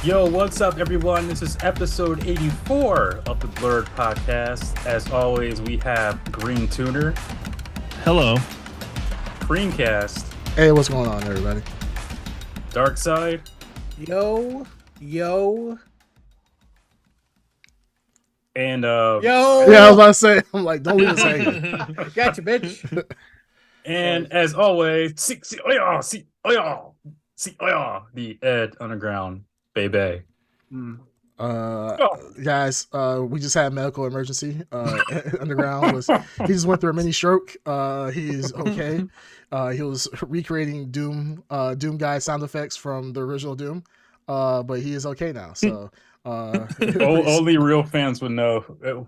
Yo, what's up, everyone? This is episode 84 of the Blurred Podcast. As always, we have Green Tuner, Hello. Greencast, Hey, what's going on, everybody? Dark Side, Yo. and Yo. Yeah, I was about to say, I'm like, don't leave us hanging. Gotcha, bitch. and as always, the Ed Underground Baby. Guys, we just had a medical emergency. Underground he just went through a mini stroke. He's okay. He was recreating Doom guy sound effects from the original Doom. But he is okay now. So Only real fans would know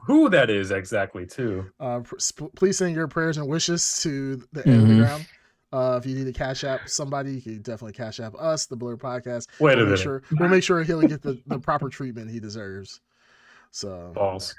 who that is exactly, too. Please send your prayers and wishes to the Underground. If you need to cash app somebody, you can definitely cash app us, the Blur Podcast. Wait a minute. We'll make sure he'll get the proper treatment he deserves. So, Balls.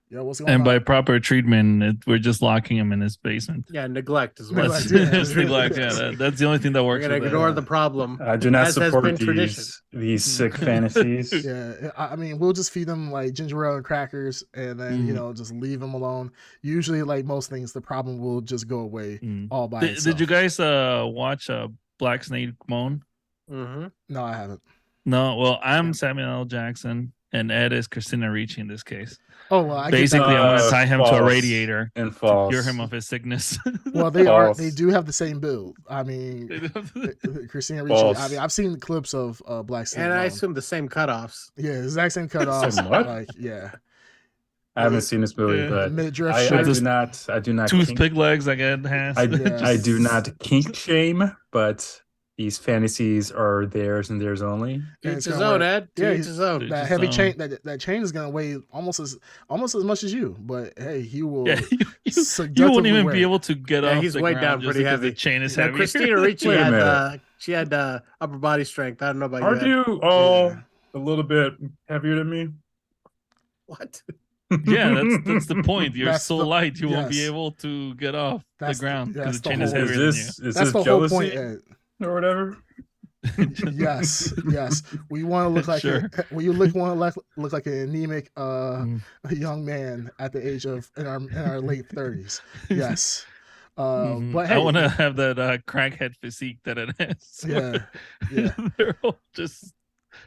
yeah, what's going on? And by proper treatment, we're just locking him in his basement. Yeah, neglect is what Neglect, it is. yeah. That's neglect. Yeah, that's the only thing that We're works. gonna with it. ignore the problem. I do not As has support been tradition. these sick fantasies. Yeah, I mean, we'll just feed them like ginger ale and crackers, and then just leave them alone. Usually, like most things, the problem will just go away all by itself. Did you guys watch Black Snake Moan? Mm-hmm. No, I haven't. No. Well, I'm Samuel L. Jackson, and Ed is Christina Ricci in this case. Oh well, I Basically, get I want to tie him to a false. radiator And to false. cure him of his sickness. Well, False. they do have the same build. I mean, Christina Ricci. False. I mean, I've seen the clips of Black Snake. And I Moan. assume the same cutoffs. Yeah, exact same cutoffs. Same what? Like, yeah, I haven't seen this movie, Yeah. but midriff I shirt. do not Toothpick legs, like Ed has. I do not kink shame, but these fantasies are theirs and theirs only. And Each it's his gonna own, work. Ed. Yeah, Each his own. That Just, heavy chain, that chain is gonna weigh almost as much as you. But hey, he will. Yeah, you won't seductively even wear be it. able to get Yeah, off he's the weighed ground down just pretty because heavy. The chain is Now, heavy. Christina Ricci Wait a had minute. upper body strength. I don't know about Aren't you. Ed. you all Yeah. a little bit heavier than me? What? Yeah, that's the point. You're That's so the- light, you won't be yes. able to get off That's the ground that's because the the chain is whole- heavier Is than you. this That's this the whole jealousy point. Ed. or whatever? Yes. We want to look like Sure. we want to look like an anemic young man at the age of in our late 30s. Yes. But hey, I want to have that crackhead physique that it has. Yeah, yeah. They're all just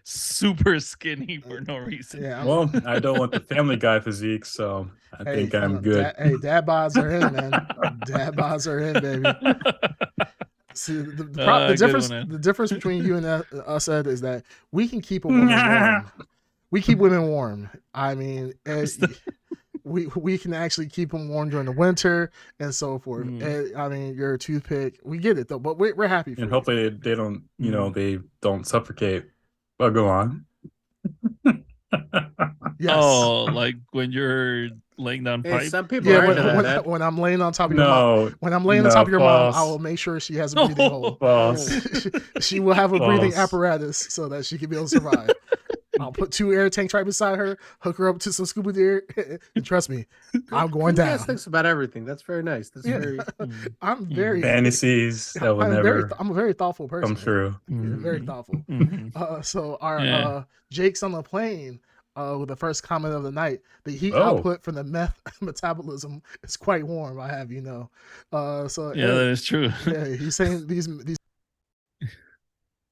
super skinny for no reason. Yeah. Well, I don't want the Family Guy physique, so I think I'm good. Dad bods are in, man. Dad bods are in, baby. See, the difference between you and us, Ed, is that we can keep a woman warm. We keep women warm. I mean, we can actually keep them warm during the winter and so forth. Ed, I mean, you're a toothpick. We get it though, but we're happy for And you. hopefully they don't, they don't suffocate. Well, go on. Yes. Oh, like when you're laying down Hey, pipe. some people Yeah, are into that. Ed. when I'm laying on top of your mom, No, when I'm laying on top of your mom, false. I will make sure she has a breathing hole. False. She will have a breathing False. apparatus so that she can be able to survive. I'll put 2 air tanks right beside her, hook her up to some scuba gear, and trust me, I'm going You down. guys thinks about everything. That's very nice. That's Yeah. very. I'm very Fantasies that will never I'm a very thoughtful person. come true. Yeah, very thoughtful. Mhm. So our Yeah. Jake's on the plane with the first comment of the night. The heat Oh. output from the meth metabolism is quite warm. I have you know. So Yeah, that is true. yeah, he's saying these.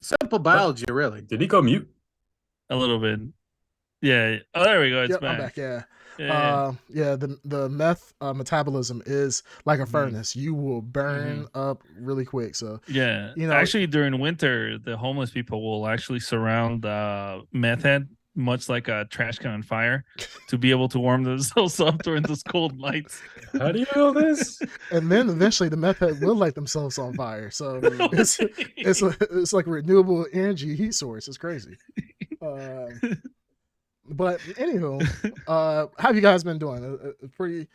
Simple biology, really. Did he go mute? A little bit. Yeah. Oh, there we go. It's Yep, back. I'm back. Yeah. Yeah. The meth metabolism is like a furnace. You will burn up really quick. So Yeah. You know- actually, during winter, the homeless people will actually surround meth head, much like a trash can on fire, to be able to warm themselves up during those cold nights. How do you know this? and then eventually the meth head will light themselves on fire. So it's like a renewable energy heat source. It's crazy. But anywho, how have you guys been doing? A pretty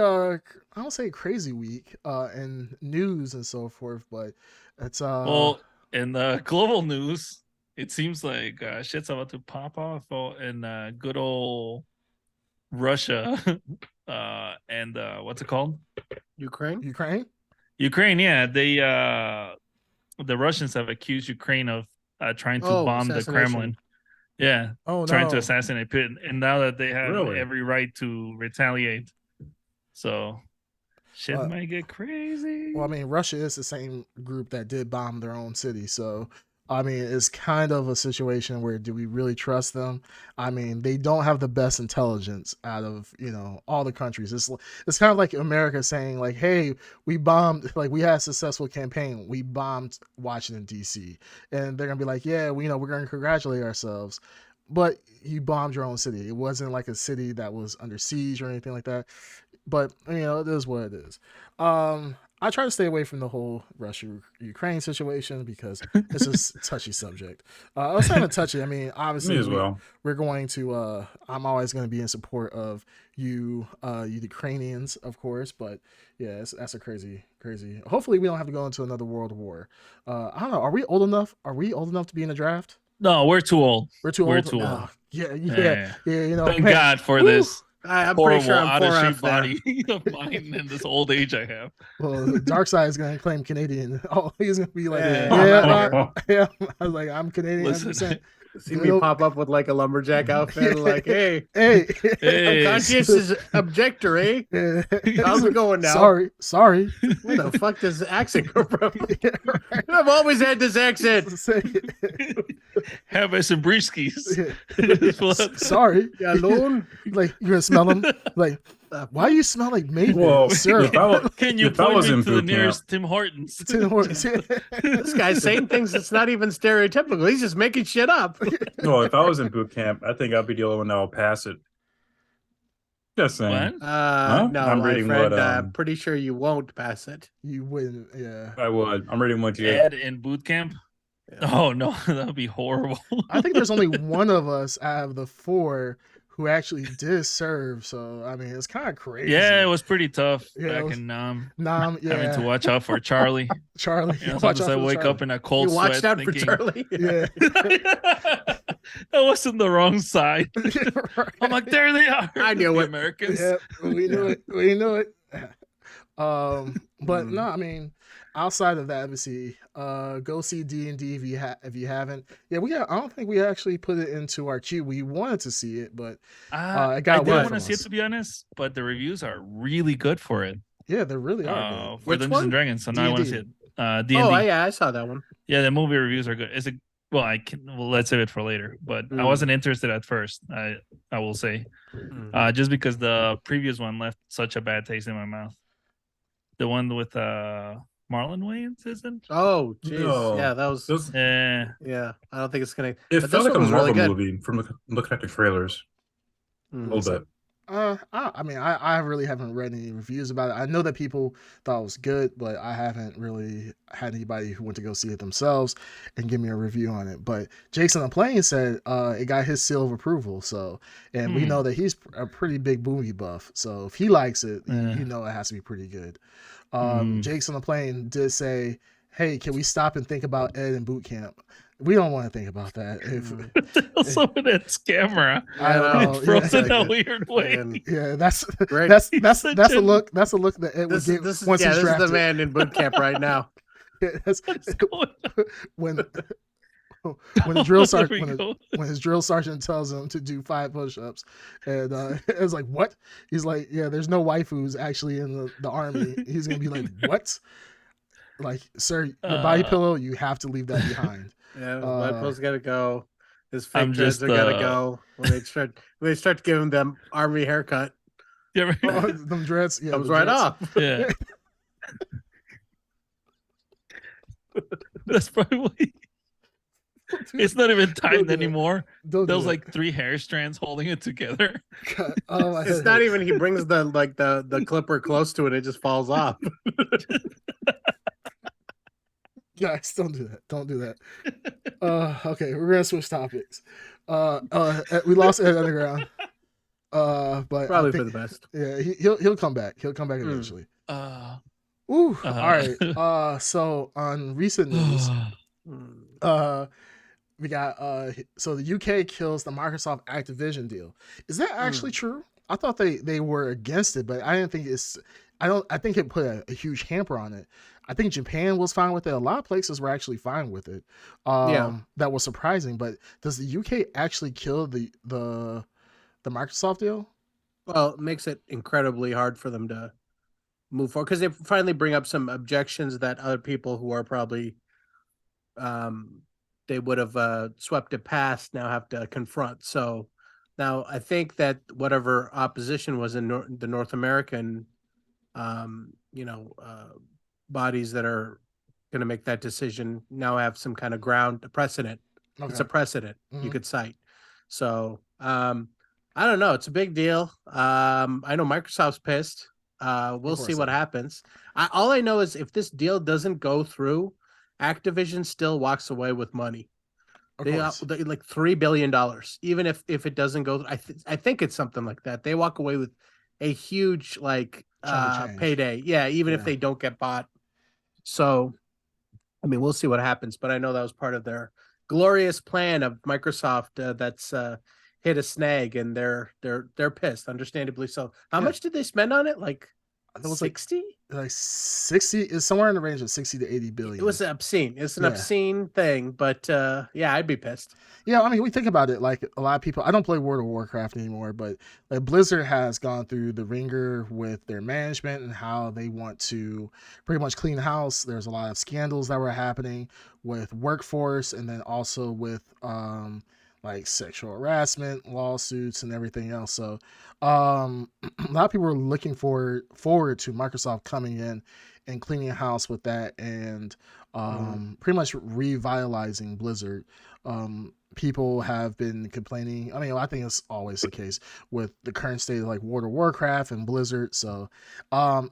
I don't say crazy week in news and so forth, but it's Well, in the global news, it seems like shit's about to pop off in good old Russia and what's it called? Ukraine. Ukraine. Yeah, the Russians have accused Ukraine of trying to bomb the assassination. Kremlin. Yeah, Oh trying to no. assassinate Putin, and now that they have Really? every right to retaliate, so shit Uh, might get crazy. Well, I mean, Russia is the same group that did bomb their own city, so I mean, it's kind of a situation where do we really trust them? I mean, they don't have the best intelligence out of all the countries. It's kind of like America saying like, "Hey, we bombed, like we had a successful campaign. We bombed Washington D.C." and they're gonna be like, "Yeah, we're gonna congratulate ourselves." But you bombed your own city. It wasn't like a city that was under siege or anything like that. But it is what it is. I try to stay away from the whole Russia Ukraine situation because it's a touchy subject. It's not even touchy. I mean, obviously Me as well. we're going to. I'm always going to be in support of you Ukrainians, of course. But yeah, that's a crazy. Hopefully, we don't have to go into another world war. I don't know. Are we old enough? Are we old enough to be in the draft? No, we're too old. We're too We're old. too old. Oh, yeah. Thank man, God for woo! this I'm pretty horrible, sure I'm out of 4 shape out there. body of mine and this old age I have. Well, the Dark Side is going to claim Canadian. Oh, he's going to be like, Yeah, yeah. I was like, I'm Canadian. Listen, 100%. See me pop up with like a lumberjack outfit, like, hey, hey, Hey. conscientious objector, eh? yeah. How's it going now? Sorry. Where the fuck does this accent come from? Yeah, right. I've always had this accent. have us some brewskis. Sorry. You alone? Like, you're going to smell them? Like, why do you smell like maple Well, syrup? Can you if I point was me in to the boot nearest Tim Hortons? Tim Hortons. This guy's saying things that's not even stereotypical. He's just making shit up. No, if I was in boot camp, I think I'd be the only one that will pass it. Just saying. What? No, I'm my reading friend, what, pretty sure you won't pass it. You wouldn't, yeah. I would. I'm reading what you Ed in boot camp? Yeah. Oh no, that would be horrible. I think there's only one of us out of the 4 who actually did serve. So, I mean, it's kind of crazy. Yeah, it was pretty tough Yeah, back in Nam. Nam, yeah. Having to watch out for Charlie. Charlie. You know, Watch sometimes out I for wake Charlie. up in a cold You watched sweat out for thinking, Charlie. Yeah. that wasn't the wrong side. I'm like, there they are. I knew the it. Americans. Yeah, we knew it. We knew it. But no, I mean, outside of that, obviously, go see D&D if you haven't. Yeah, I don't think we actually put it into our queue. We wanted to see it, but it got I away didn't from want to see it, us. to be honest, but the reviews are really good for it. Yeah, they really are For Which Dungeons one? and Dragons. So now I want to see D&D. it. D&D. Oh, yeah, I saw that one. Yeah, the movie reviews are good. Let's save it for later. But I wasn't interested at first. I will say, just because the previous one left such a bad taste in my mouth. The one with Marlon Wayans, isn't? Oh, jeez. No. Yeah, that was. Yeah, I don't think it's gonna. It but felt this like a one was really Marvel good. movie from looking at the trailers. A little bit. I mean, I really haven't read any reviews about it. I know that people thought it was good, but I haven't really had anybody who went to go see it themselves and give me a review on it. But Jason on Plane said it got his seal of approval. So, and we know that he's a pretty big movie buff. So if he likes it, you know it has to be pretty good. Jason on the Plane did say, "Hey, can we stop and think about Ed in boot camp?" We don't want to think about that. Some of that camera. I don't know. It froze in a weird way. Yeah, that's Right. that's a look. That's a look that Ed would get This is once he's this is drafted. the man in boot camp right now. Yeah, What's going on? when the drill There we sergeant go. when his drill sergeant tells him to do 5 push-ups, and it's like, what? He's like, yeah, there's no waifus actually in the army. He's gonna be like, what? Like, sir, your body pillow, you have to leave that behind. Yeah, his blood pill's gotta go. His fake I'm dreads just, are gotta go when they start to give him them army haircut. Yeah, Oh, them dreads, yeah, Comes the right dreads. off. yeah. That's probably. It's not even Don't do timed that. anymore. Don't do There's that. like 3 hair strands holding it together. God, oh, my It's head not hurts. even he brings the clipper close to it, it just falls off. Guys, don't do that. Don't do that. Okay, we're gonna switch topics. We lost Ed Underground. But Probably I for think, the best. yeah, he'll come back. He'll come back eventually. Ooh, all right. So on recent news, we got so the UK kills the Microsoft Activision deal. Is that actually true? I thought they were against it, but I didn't think I think it put a huge hamper on it. I think Japan was fine with it. A lot of places were actually fine with it. That was surprising. But does the UK actually kill the Microsoft deal? Well, it makes it incredibly hard for them to move forward because they finally bring up some objections that other people who are probably they would have swept it past now have to confront. So now I think that whatever opposition was in the North American, you know, bodies that are going to make that decision now have some kind of ground, a precedent. Okay. It's a precedent you could cite. So I don't know. It's a big deal. I know Microsoft's pissed. We'll see what happens. All I know is if this deal doesn't go through, Activision still walks away with money. They like $3 billion. Even if it doesn't go, I think it's something like that. They walk away with a huge like payday. Yeah, even if they don't get bought. So, I mean, we'll see what happens. But I know that was part of their glorious plan of Microsoft that's hit a snag, and they're pissed, understandably so. How much did they spend on it? Like it was 60? Like 60 is somewhere in the range of 60 to 80 billion. It was obscene. It's an obscene thing, but yeah, I'd be pissed. Yeah, I mean, we think about it like a lot of people. I don't play World of Warcraft anymore, but like Blizzard has gone through the ringer with their management and how they want to pretty much clean house. There's a lot of scandals that were happening with workforce, and then also with like sexual harassment lawsuits and everything else. So a lot of people are looking forward to Microsoft coming in and cleaning house with that, and pretty much revitalizing Blizzard. People have been complaining. I mean, I think it's always the case with the current state of like World of Warcraft and Blizzard. So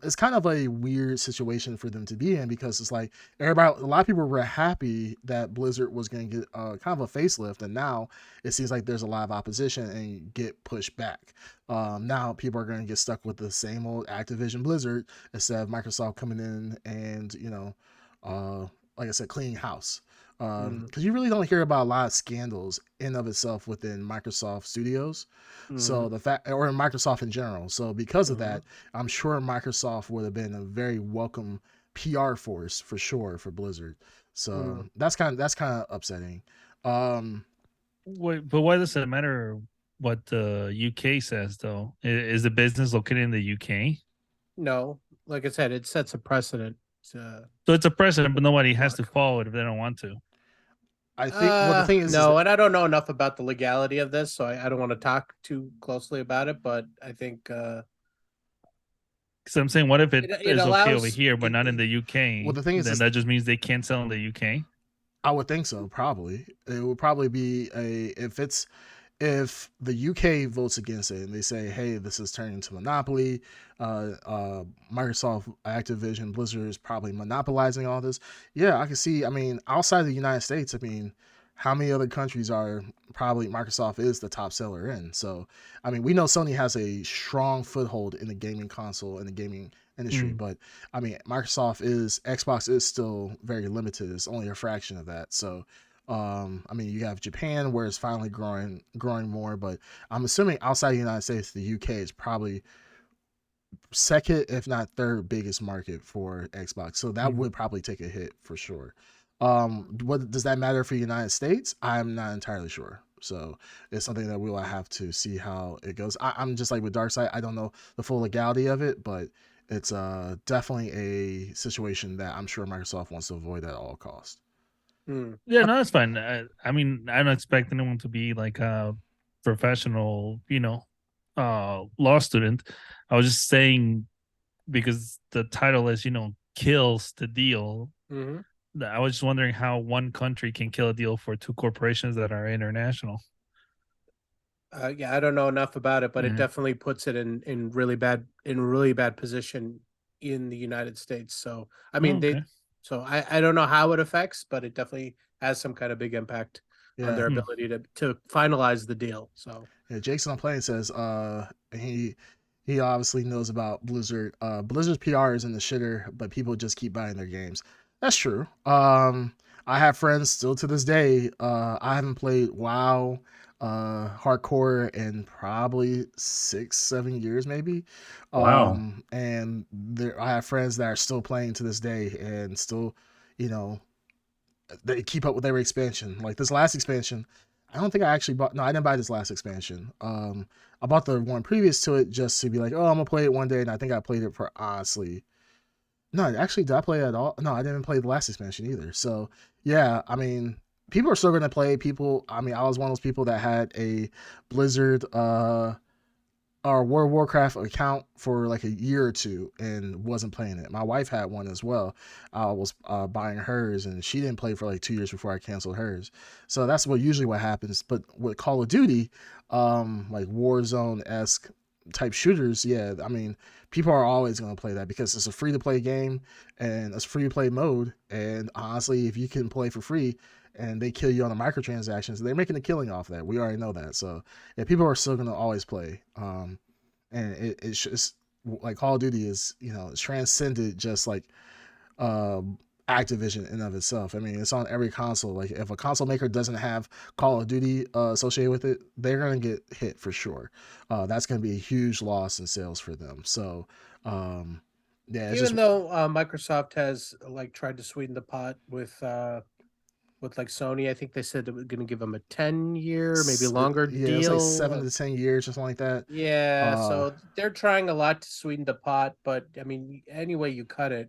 it's kind of a weird situation for them to be in, because it's like a lot of people were happy that Blizzard was going to get kind of a facelift, and now it seems like there's a lot of opposition and get pushed back. Now people are going to get stuck with the same old Activision Blizzard instead of Microsoft coming in and, you know, like I said, cleaning house. Because you really don't hear about a lot of scandals in of itself within Microsoft Studios. So the fact, or in Microsoft in general. So because of that, I'm sure Microsoft would have been a very welcome PR force for sure for Blizzard. So that's kind of upsetting. Wait, but why does it matter what the UK says though? Is the business located in the UK? No, like I said, it sets a precedent. So it's a precedent, but nobody has to follow it if they don't want to. I think the thing is no, and I don't know enough about the legality of this, so I don't want to talk too closely about it. But I think because I'm saying, what if it is allows, okay over here, but not in the UK? Well, the thing is, then that just means they can't sell in the UK. I would think so. Probably it would probably be if the UK votes against it and they say, hey, this is turning into monopoly, Microsoft, Activision, Blizzard is probably monopolizing all this. Yeah, I can see. I mean, outside of the United States, I mean, how many other countries are probably Microsoft is the top seller in? So, I mean, we know Sony has a strong foothold in the gaming console and the gaming industry, but I mean, Xbox is still very limited. It's only a fraction of that. So, I mean, you have Japan where it's finally growing more, but I'm assuming outside the United States, the UK is probably second, if not third biggest market for Xbox. So that would probably take a hit for sure. What does that matter for the United States? I'm not entirely sure. So it's something that we will have to see how it goes. I'm just like with Darkseid. I don't know the full legality of it, but it's definitely a situation that I'm sure Microsoft wants to avoid at all costs. Yeah, no, that's fine. I mean, I don't expect anyone to be like a professional, you know, law student. I was just saying because the title is, you know, kills the deal. I was just wondering how one country can kill a deal for two corporations that are international. Yeah, I don't know enough about it, but it definitely puts it in really bad position in the United States. So I mean, So I don't know how it affects, but it definitely has some kind of big impact on their ability to finalize the deal. So yeah, Jason on Plane says he obviously knows about Blizzard. Blizzard's PR is in the shitter, but people just keep buying their games. That's true. I have friends still to this day. I haven't played WoW hardcore in probably 6-7 years, maybe. Wow. And I have friends that are still playing to this day and still, they keep up with every expansion. Like this last expansion, I don't think I actually bought. No, I didn't buy this last expansion. I bought the one previous to it just to be like, oh, I'm gonna play it one day, and I think I played it for honestly. No, actually, did I play it at all? No, I didn't play the last expansion either. So yeah, I mean, people are still gonna play. I mean, I was one of those people that had a Blizzard our World of Warcraft account for like a year or two and wasn't playing it. My wife had one as well. I was buying hers and she didn't play for like 2 years before I canceled hers. So that's what happens. But with Call of Duty, like Warzone-esque type shooters, yeah, I mean, people are always going to play that because it's a free to play game and it's free to play mode. And honestly, if you can play for free and they kill you on the microtransactions, they're making a killing off that. We already know that. So yeah, people are still going to always play. And it's just like Call of Duty is, it's transcended just like Activision in of itself. I mean, it's on every console. Like if a console maker doesn't have Call of Duty associated with it, they're gonna get hit for sure. That's gonna be a huge loss in sales for them. So, yeah. Even though Microsoft has like tried to sweeten the pot with like Sony, I think they said they were going to give them a 10-year, maybe longer deal. It's like 7 to 10 years or something like that. Yeah, so they're trying a lot to sweeten the pot, but I mean, any way you cut it,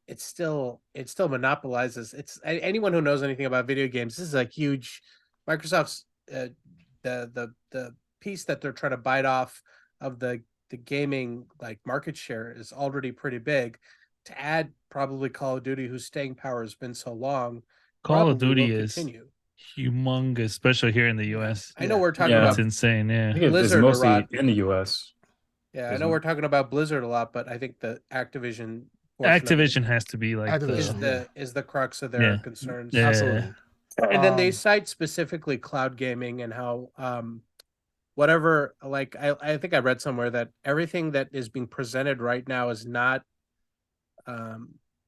it still monopolizes. It's anyone who knows anything about video games. This is a huge Microsoft's the piece that they're trying to bite off of the gaming like market share is already pretty big. To add probably Call of Duty, whose staying power has been so long, Call of Duty is humongous, especially here in the U.S. I know we're talking about it's insane. Yeah, I think it's mostly in the U.S. Yeah, I know we're talking about Blizzard a lot, but I think the Activision has to be like is the crux of their concerns. Yeah. Absolutely. And then they cite specifically cloud gaming and how whatever, like I think I read somewhere that everything that is being presented right now is not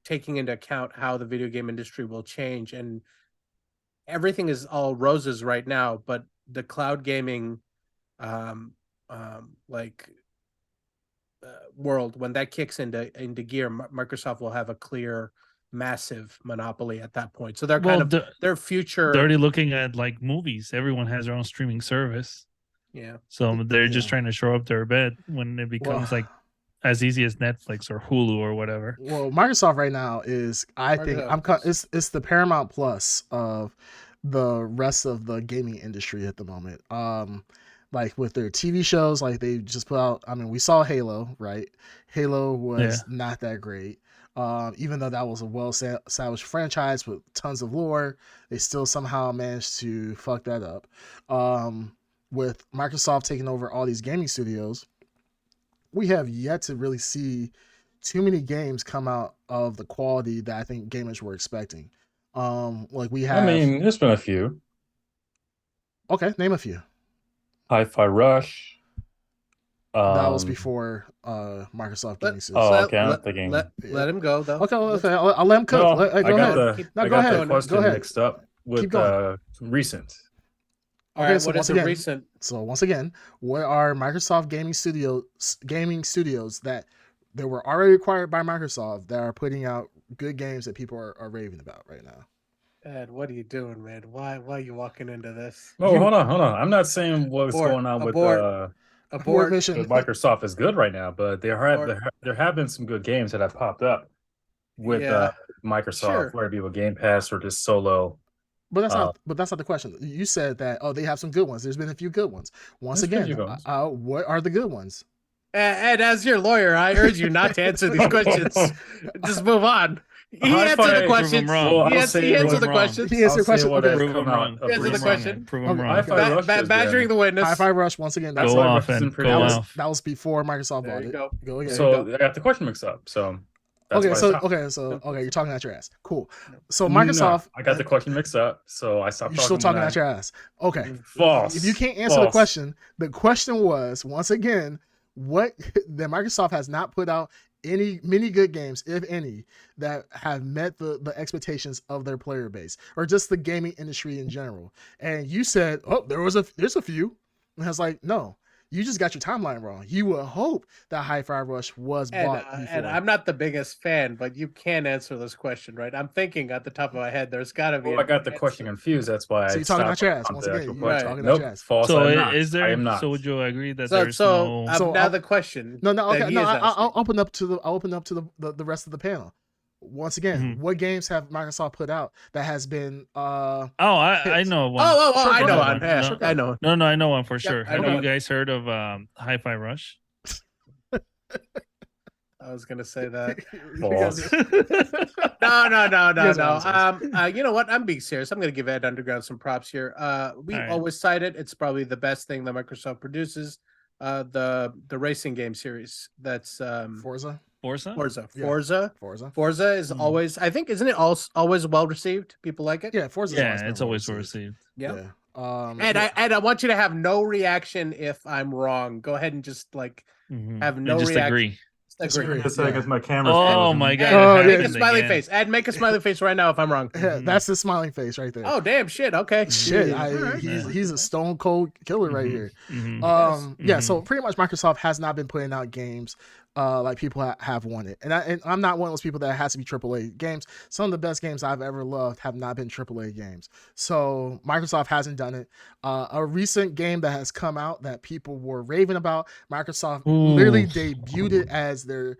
taking into account how the video game industry will change, and everything is all roses right now, but the cloud gaming world, when that kicks into gear, Microsoft will have a clear massive monopoly at that point. So they're their future. They're already looking at like movies. Everyone has their own streaming service. Yeah. So they're just trying to show up their bed when it becomes like as easy as Netflix or Hulu or whatever. Well, Microsoft right now is, it's the Paramount Plus of the rest of the gaming industry at the moment. Like with their TV shows, like they just put out. I mean, we saw Halo, right? Halo was not that great. Even though that was a well-established franchise with tons of lore, they still somehow managed to fuck that up. With Microsoft taking over all these gaming studios, we have yet to really see too many games come out of the quality that I think gamers were expecting. Like we have. I mean, there's been a few. Okay, name a few. Hi-Fi Rush. That was before Microsoft Gaming Studios. Oh, okay. I'm thinking. Let him go though. Okay, I'll let him cook. No, go ahead. I got the question mixed up with recent. Okay, so what is a recent? So once again, what are Microsoft gaming studios that were already acquired by Microsoft that are putting out good games that people are raving about right now? Ed, what are you doing, man? Why are you walking into this? Oh, hold on. I'm not saying what's going on with Microsoft is good right now, but there have been some good games that have popped up with Microsoft, whether it be with Game Pass or just solo. But that's not the question. You said that they have some good ones. There's been a few good ones. Once again, what are the good ones? Ed, as your lawyer, I urge you not to answer these questions. Just move on. He answered the questions. He answered the question. He answered the question. Prove him wrong. He answered the question. Prove him wrong. Badgering the witness. Hi-Fi Rush once again. Go off. That was before Microsoft bought it. Go again. So I got the question mixed up. So you're talking out your ass. Cool. So Microsoft. I got the question mixed up, so I stopped. You're still talking out your ass. Okay. False. If you can't answer the question was once again what that Microsoft has not put out many good games, if any, that have met the expectations of their player base or just the gaming industry in general. And you said, oh, there's a few. And I was like, no, you just got your timeline wrong. You would hope that Hi-Fi Rush was bought before. And I'm not the biggest fan, but you can answer this question, right? I'm thinking at the top of my head, there's got to be. Well, I got the question confused. That's why. So you're talking about your ass once again. You're talking about your ass. False. So is there? I am not. So would you agree that there's no? So now the question. No. Okay. No. I'll open up to the rest of the panel. Once again, what games have Microsoft put out that has been I know one. I know one. Yeah, I know. No, I know one for sure. I Have know you one. guys heard of Hi-Fi Rush? I was gonna say that. False. No. You know what? I'm being serious. I'm gonna give Ed Underground some props here. We always cite it. It's probably the best thing that Microsoft produces. The racing game series. That's Forza. Forza is always, I think, isn't it always well received? People like it. Yeah, Forza. It's always well received. Yeah. And I want you to have no reaction if I'm wrong. Go ahead and just have no just reaction. agree. Agree. Just because my camera's Oh my god! Make a smiley face. Ed, make a smiley face right now if I'm wrong. Yeah, that's the smiling face right there. Oh damn! Shit. Okay. Shit. He's a stone cold killer right here. Yeah. So pretty much Microsoft has not been putting out games like people have wanted, and I'm not one of those people that has to be AAA games. Some of the best games I've ever loved have not been AAA games. So Microsoft hasn't done it. A recent game that has come out that people were raving about, Microsoft literally debuted it as their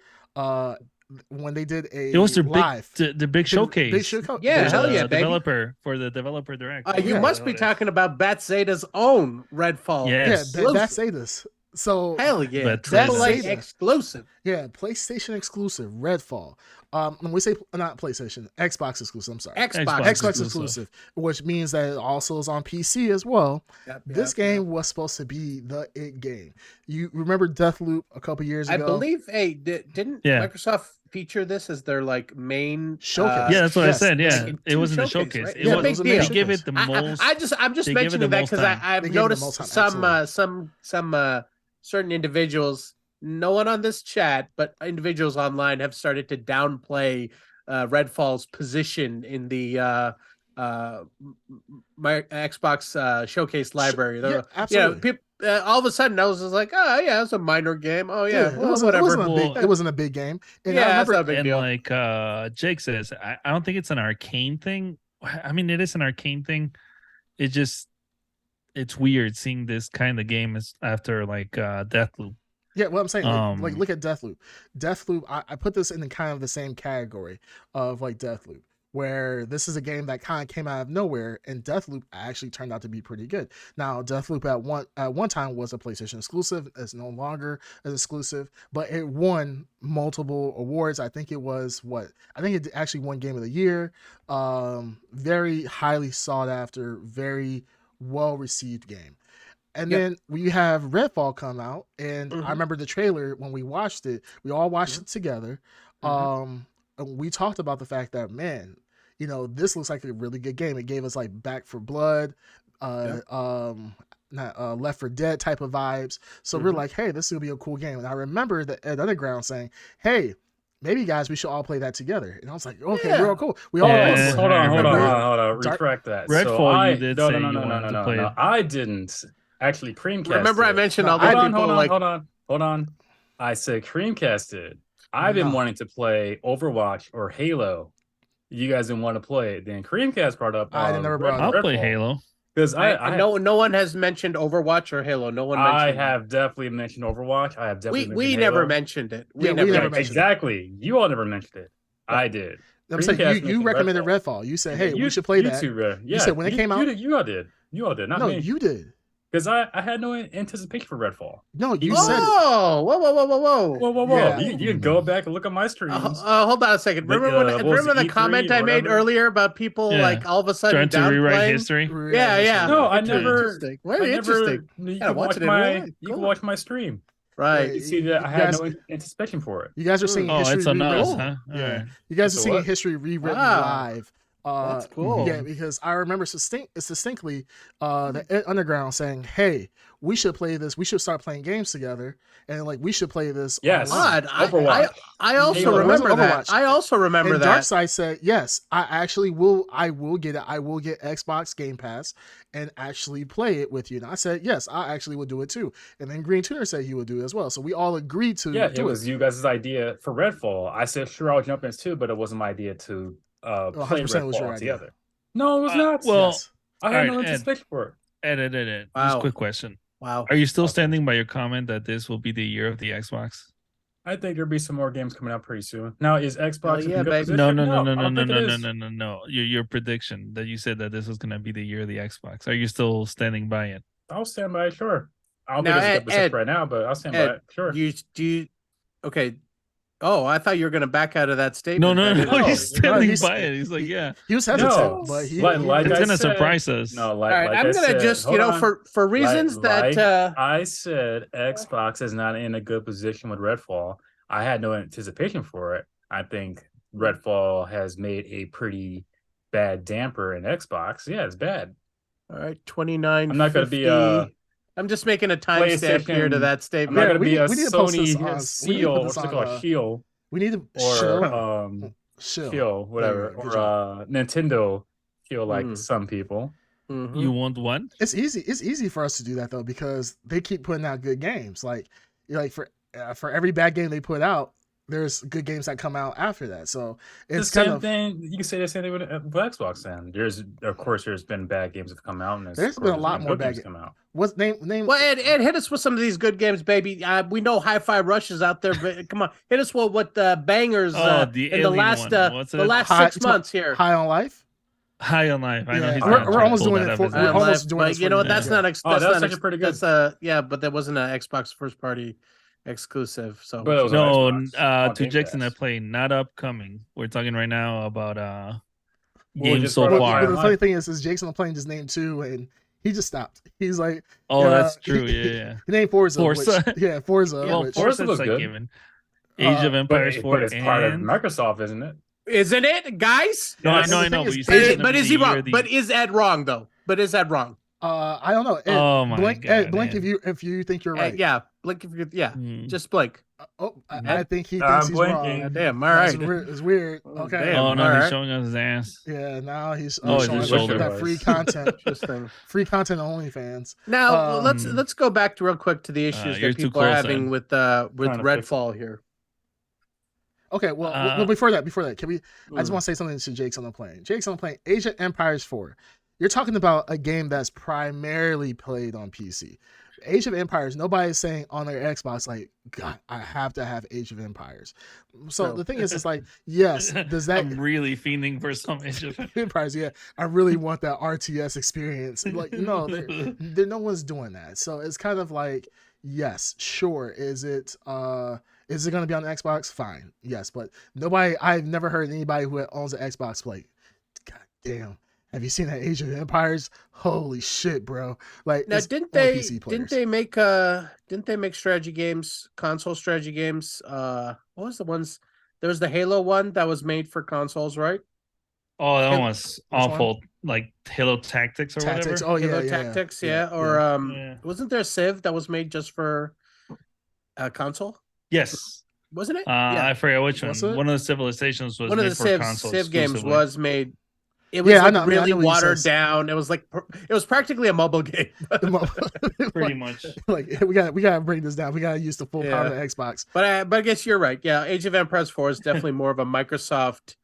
when they did it was their live big showcase. Yeah, hell yeah, baby. Developer for the developer direct. You must be talking about Bat Zeta's own Redfall. Yes. Yeah, Bat Zeta's. So hell yeah, that's exclusive. Yeah, PlayStation exclusive, Redfall. When we say not PlayStation, Xbox exclusive. I'm sorry, Xbox exclusive, which means that it also is on PC as well. This game was supposed to be the it game. You remember Deathloop a couple years ago? I believe. Hey, didn't Microsoft feature this as their main showcase? Yeah, that's what I said. Yeah, it was in the showcase. Right? It was a big deal. They give it the most. I'm just mentioning that because I've noticed some certain individuals, no one on this chat, but individuals online have started to downplay Redfall's position in the my Xbox showcase library. Yeah, absolutely. All of a sudden, I was just like, oh yeah, it's a minor game. Oh yeah, whatever. It wasn't a big game. And that's not a big deal. Like Jake says, I don't think it's an arcane thing. I mean, it is an arcane thing. It's weird seeing this kind of game after Deathloop. Yeah, what I'm saying, look at Deathloop. Deathloop, I put this in kind of the same category of Deathloop, where this is a game that kind of came out of nowhere, and Deathloop actually turned out to be pretty good. Now, Deathloop at one time was a PlayStation exclusive. It's no longer an exclusive, but it won multiple awards. I think it actually won Game of the Year. Very highly sought after, very well received game. And then we have Redfall come out, and I remember the trailer when we watched it. We all watched it together. And we talked about the fact that, man, this looks like a really good game. It gave us Back 4 Blood, not Left 4 Dead type of vibes. So we're like, hey, this will be a cool game. And I remember that Ed Underground saying, hey, maybe guys, we should all play that together. And I was like, okay, we're all cool. We all hold on. Retract that. Redfall, you did say you wanted to play it. I didn't actually Creamcast. Remember, I mentioned all the people. Hold on. I said Creamcast it. I've been wanting to play Overwatch or Halo. You guys didn't want to play it. Then Creamcast brought up. I never brought I'll play Halo. Because no one has mentioned Overwatch or Halo. No one mentioned I have definitely mentioned Overwatch. I have definitely mentioned we never mentioned it. We never mentioned exactly. You all never mentioned it. I did. I'm saying you recommended Redfall. You said, hey, we should play that. You said when it came out. You all did. You all did. Not me. You did. Because I had no anticipation for Redfall. No, you said it. Whoa. Yeah. You can go back and look at my streams. Hold on a second. Remember the comment I made earlier about people all of a sudden trying to rewrite history? Yeah. No, I never. Very interesting. You can watch my stream. Right. You see that I had no anticipation for it. You guys are seeing history. It's on us, huh? Yeah. You guys are seeing history rewritten live That's cool. Yeah, because I remember distinctly the Underground saying, "Hey, we should play this. We should start playing games together, and like we should play this Yes. online." God, Overwatch. I also It wasn't remember that. Overwatch. I also remember And that. Darkseid said, "Yes, I will get it. I will get Xbox Game Pass and actually play it with you." And I said, "Yes, I actually will do it too." And then Green Tuner said he would do it as well. So we all agreed to Yeah, do it was you guys' idea for Redfall. I said sure I'll jump in too, but it wasn't my idea to play 100% was Redfall your idea. together. No, it was not. Well, Yes. I had no anticipation for it. Ed. Wow. Just a quick question. Wow. Are you still standing by your comment that this will be the year of the Xbox? I think there'll be some more games coming out pretty soon. Now, is Xbox in a good baby. position? No. Your prediction that you said that this was going to be the year of the Xbox. Are you still standing by it? I'll stand by it, sure. I don't Now, think it's a good position right now, but I'll stand by it, sure. Okay. Oh, I thought you were going to back out of that statement. No. He's standing he's- by it. He's like, yeah. He was hesitant, No, but It's I going to surprise us. No, All right, like I'm I going to said, just, hold on. for reasons that I said Xbox is not in a good position with Redfall. I had no anticipation for it. I think Redfall has made a pretty bad damper in Xbox. Yeah, it's bad. all right, 29. I'm not going to be I'm just making a timestamp here to that I'm statement. not going to be a we need to post this Sony on- seal, we need to put this what's it on, called, shield, we need to or shill, whatever, Good or job. Nintendo shield like some people. Mhm. You want one? It's easy. It's easy for us to do that though because they keep putting out good games. Like for every bad game they put out, there's good games that come out after that. So it's the kind same of thing. You can say the same thing with Xbox. Then there's been bad games that have come out, and there's been a lot more good bad games come out. What's name? Well, Ed, hit us with some of these good games, baby. We know Hi-Fi Rush is out there, but come on, hit us with the bangers the in the alien last one. What's it? the last High- 6 months here. High on Life. High on Life. I know Yeah, he's we're gonna try to almost pull doing that it up for- as we're well. almost doing but this you for know you what? That's guys. not. Oh, that's not actually pretty good. That's but that wasn't an Xbox first party exclusive. So But it was on No, Xbox, on to Game Jackson, Pass. that play not upcoming. We're talking right now about Well, we games just so brought up far. High But on the funny Life. thing is Jason playing his name too, and he just stopped. He's like, Oh, that's true. He, Yeah. he named Forza. Forza. Forza. Well, which, Forza Forza's was a good. given. Age of But, Empires 4 but it's part of and Microsoft, isn't it? isn't it, guys? No, Yes. I The know, thing but is, you said it's gonna But be is the he year wrong? of the- But is Ed wrong though? But is Ed wrong? I don't know. Ed, Oh my blink, God, Ed, blink Ed. if you think you're right. Yeah, blink if you just blink. I think he I'm thinks he's blinking. wrong. Damn, all That's right. weird. It's weird. Okay. Damn. Oh no, all he's right. showing us his ass. Yeah. Now he's Oh, showing his us shoulder. that free content. Interesting. Free content only fans. Now let's go back to real quick to the issues you're that too people are close, having Ed. with Trying to fix Redfall here. Okay, well, before that, can we? I just Mm. want to say something to Jake's on the plane. Jake's on the plane. Age of Empires 4. You're talking about a game that's primarily played on PC. Age of Empires. Nobody's saying on their Xbox like, God, I have to have Age of Empires. So No. the thing is, it's like, yes, does that I'm really fiending for some Age of Empires? Yeah, I really want that RTS experience. Like, no, no one's doing that. So it's kind of like, yes, sure. Is it going to be on the Xbox? Fine, yes, but nobody. I've never heard anybody who owns an Xbox play. God damn, have you seen that Age of Empires? Holy shit, bro! Like, Now it's didn't only they PC players. didn't they make strategy games, console strategy games? What was the ones? There was the Halo one that was made for consoles, right? Oh, that Halo- one was which one? awful. Like Halo Tactics or Tactics? whatever. Oh yeah, Halo yeah, Tactics, yeah. Or Yeah. wasn't there a Civ that was made just for a console? Yes. Wasn't it? I forget which one. Was it? One of the Civilizations was One of made the for console Civ games exclusively. was made. It was Yeah, I like know- I really know what you watered said. down. It was like it was practically a mobile game. pretty much. Like we gotta bring this down. We gotta use the full power of the Xbox. But I guess you're right. Yeah, Age of Empires 4 is definitely more of a Microsoft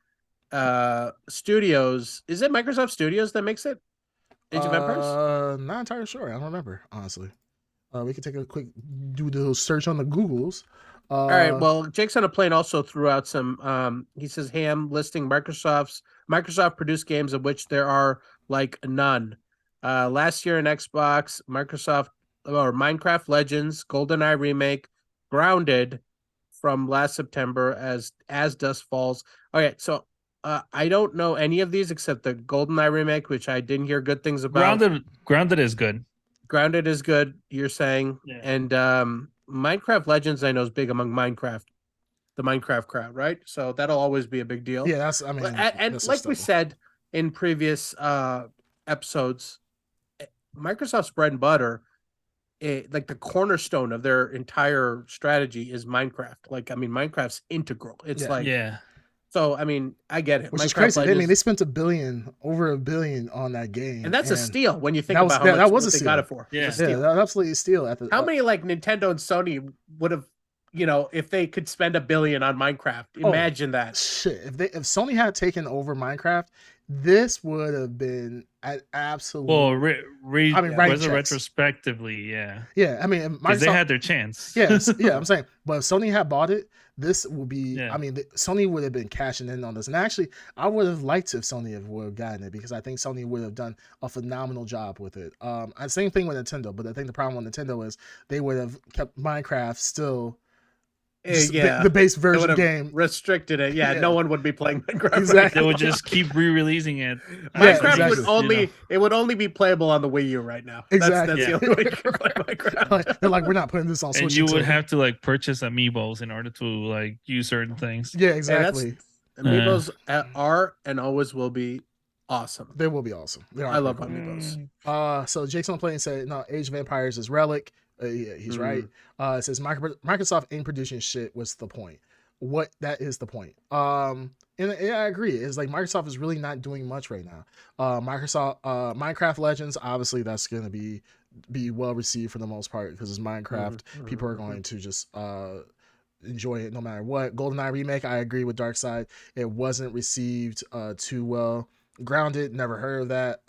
Studios. Is it Microsoft Studios that makes it? Age of Empires? Not entirely sure. I don't remember, honestly. We can take a quick do the search on the Googles. All right. Well, Jake's on a plane also threw out some. He says ham listing Microsoft produced games of which there are like none. Last year in Xbox, Microsoft or Minecraft Legends, GoldenEye remake, Grounded from last September as Dusk Falls. Okay, so I don't know any of these except the GoldenEye remake, which I didn't hear good things about. Grounded is good. Grounded is good, you're saying, Yeah. and Minecraft Legends I know is big among the Minecraft crowd, right? So that'll always be a big deal. yeah, that's. I mean, and that's like we stuff. said, in previous episodes, Microsoft's bread and butter, like the cornerstone of their entire strategy is Minecraft. Like, I mean, Minecraft's integral. It's like, Yeah. so I mean, I get it. Which is Minecraft crazy. I mean, Legends, they spent over $1 billion on that game, and that's a steal when you think that was- about how that much was what a they got steal. it for. Yeah. It's a steal. that was absolutely a steal. At the How many like Nintendo and Sony would have, if they could spend $1 billion on Minecraft? Imagine that. Shit, if Sony had taken over Minecraft, this would have been an absolute. Well, writing checks. retrospectively, yeah. Yeah, I mean, Because they had their chance. Yes, yeah, I'm saying, but if Sony had bought it, this would be. Yeah. I mean, Sony would have been cashing in on this, and actually, I would have liked if Sony would have gotten it because I think Sony would have done a phenomenal job with it. Same thing with Nintendo, but I think the problem with Nintendo is they would have kept Minecraft still. Yeah, the base version game restricted it. Yeah, no one would be playing Minecraft. Exactly. They would just keep re-releasing it. Minecraft would only it would only be playable on the Wii U right now. Exactly. That's the only way you can play Minecraft. They're like, we're not putting this on Switch. And you would have to like purchase amiibos in order to like use certain things. Yeah, exactly. Amiibos are and always will be awesome. They will be awesome. I love amiibos. So Jason playing said, "No, Age of Empires is Relic." Yeah, he's right. It says Microsoft ain't producing shit. What's the point? That is the point. And yeah, I agree. It's like Microsoft is really not doing much right now. Minecraft Legends, obviously that's going to be well received for the most part because it's Minecraft. People are going to just enjoy it no matter what. GoldenEye remake, I agree with Darkside. It wasn't received too well. Grounded, never heard of that.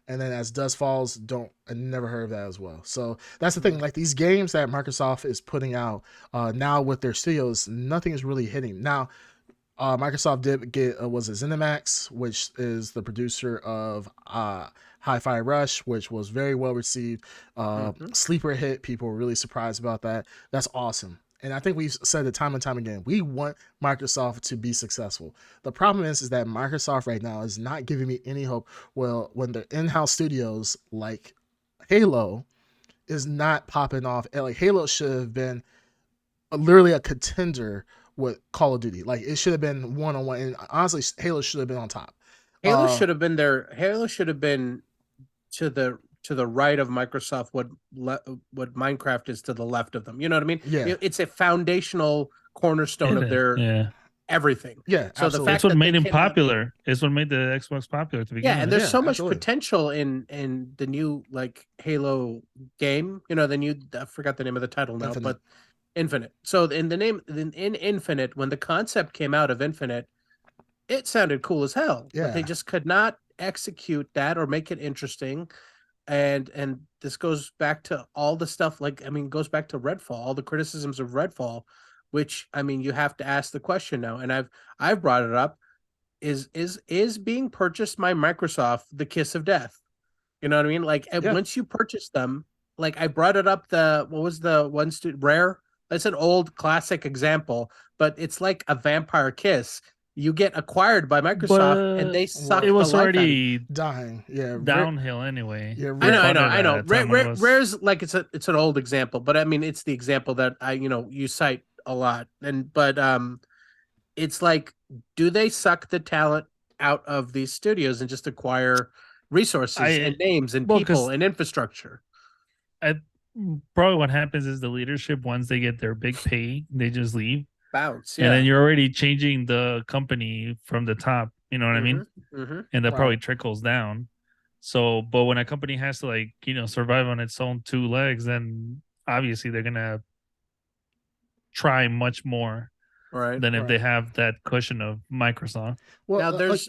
And then as Dust Falls, I never heard of that as well. So that's the thing. Like these games that Microsoft is putting out now with their studios, nothing is really hitting. Now, Microsoft did get was it ZeniMax, which is the producer of Hi-Fi Rush, which was very well received. Sleeper hit. People were really surprised about that. That's awesome. And I think we've said it time and time again. We want Microsoft to be successful. The problem is that Microsoft right now is not giving me any hope. Well, when the in-house studios like Halo is not popping off, like Halo should have been literally a contender with Call of Duty. Like it should have been one-on-one. And honestly, Halo should have been on top. Halo should have been there. Halo should have been to the right of Microsoft what Minecraft is to the left of them. You know what I mean? Yeah. It's a foundational cornerstone of their everything. Yeah. So absolutely. the fact That's what that made him popular. It's what made the Xbox popular to begin with. And there's so much absolutely. potential in the new like Halo game. You know, I forgot the name of the title now, Infinite. but Infinite. So in Infinite, when the concept came out of Infinite, it sounded cool as hell. Yeah. But they just could not execute that or make it interesting. And this goes back to all the stuff goes back to Redfall, all the criticisms of Redfall, which I mean you have to ask the question now, and I've brought it up, is being purchased by Microsoft the kiss of death? You know what I mean? Like once you purchase them, like I brought it up, what was the one Rare? That's an old classic example, but it's like a vampire kiss. You get acquired by Microsoft, and they suck. It was already dying. Yeah, downhill anyway. Yeah, I know. Rare's like it's an old example, but I mean it's the example that you cite a lot. But it's like, do they suck the talent out of these studios and just acquire resources and names and people and infrastructure? Probably what happens is the leadership, once they get their big pay, they just leave. Bounce, and then you're already changing the company from the top. You know what I mean? And that probably trickles down. So, but when a company has to survive on its own two legs, then obviously they're gonna try much more, than if they have that cushion of Microsoft. Well, now there's,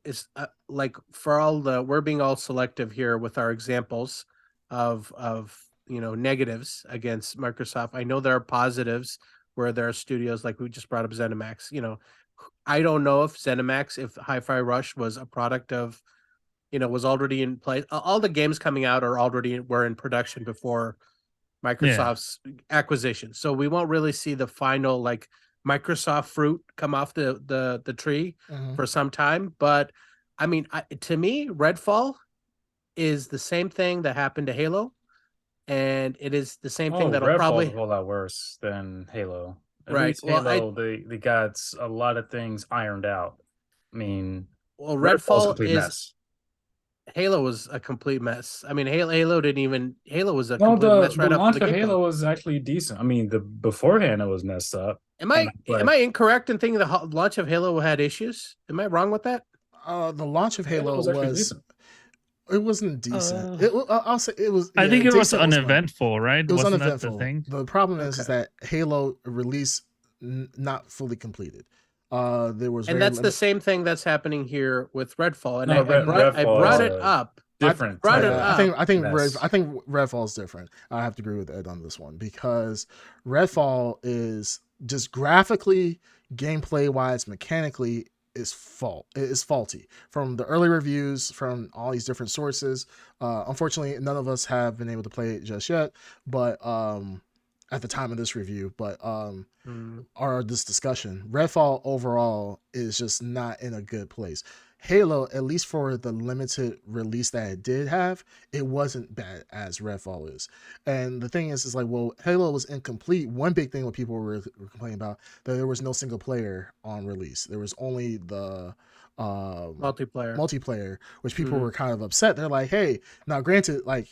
it's like for all we're being all selective here with our examples of negatives against Microsoft. I know there are positives where there are studios like we just brought up ZeniMax. I don't know if ZeniMax, if Hi-Fi Rush was a product of, was already in place. All the games coming out were in production before Microsoft's acquisition. So we won't really see the final Microsoft fruit come off the tree for some time. But I mean, to me, Redfall is the same thing that happened to Halo. And it is the same thing that'll probably a whole lot worse than Halo. At right. least Halo, they got a lot of things ironed out. I mean, Well, Redfall's a Redfall complete is mess. Halo was a complete mess. I mean, Halo didn't even Halo was a No, complete mess the right up from launch the of get Halo go. was actually decent. I mean, the beforehand it was messed up. Am And I am I incorrect in thinking the launch of Halo had issues? Am I wrong with that? The launch of Halo Halo was actually was decent. it wasn't decent. Uh, I'll say it was. I Yeah, think it was decent was fine. uneventful, right? It was Wasn't that the uneventful. thing? The problem is Okay. that Halo release not fully completed. There was And very that's the limited. same thing that's happening here with Redfall. And No, I Redfall is brought it a up. different brought type it of up. I think mess. Redfall is different. I have to agree with Ed on this one because Redfall is just graphically, gameplay wise, mechanically is faulty from the early reviews from all these different sources. Unfortunately, none of us have been able to play it just yet, but at the time of this review, but or this discussion, Redfall overall is just not in a good place. Halo, at least for the limited release that it did have, it wasn't bad as Redfall is. And the thing is like, well, Halo was incomplete. One big thing what people were complaining about that there was no single player on release. There was only the multiplayer, which people were kind of upset. They're like, hey, now granted, like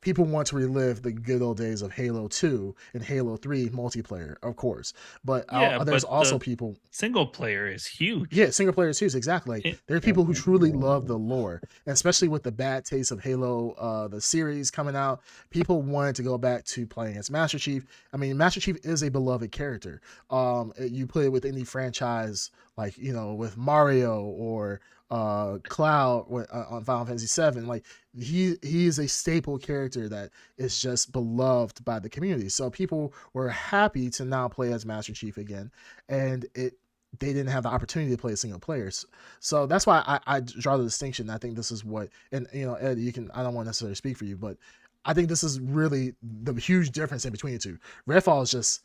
people want to relive the good old days of Halo 2 and Halo 3 multiplayer, of course. But there's also people. Single player is huge. Yeah, single player is huge. Exactly. Like, there are people who truly love the lore, and especially with the bad taste of Halo, the series coming out. People wanted to go back to playing as Master Chief. I mean, Master Chief is a beloved character. You play it with any franchise, like with Mario or Cloud on Final Fantasy VII. Like he is a staple character that is just beloved by the community. So people were happy to now play as Master Chief again, and they didn't have the opportunity to play single players. So that's why I draw the distinction. I think this is what, and Ed, I don't want to necessarily speak for you, but I think this is really the huge difference in between the two. Redfall is just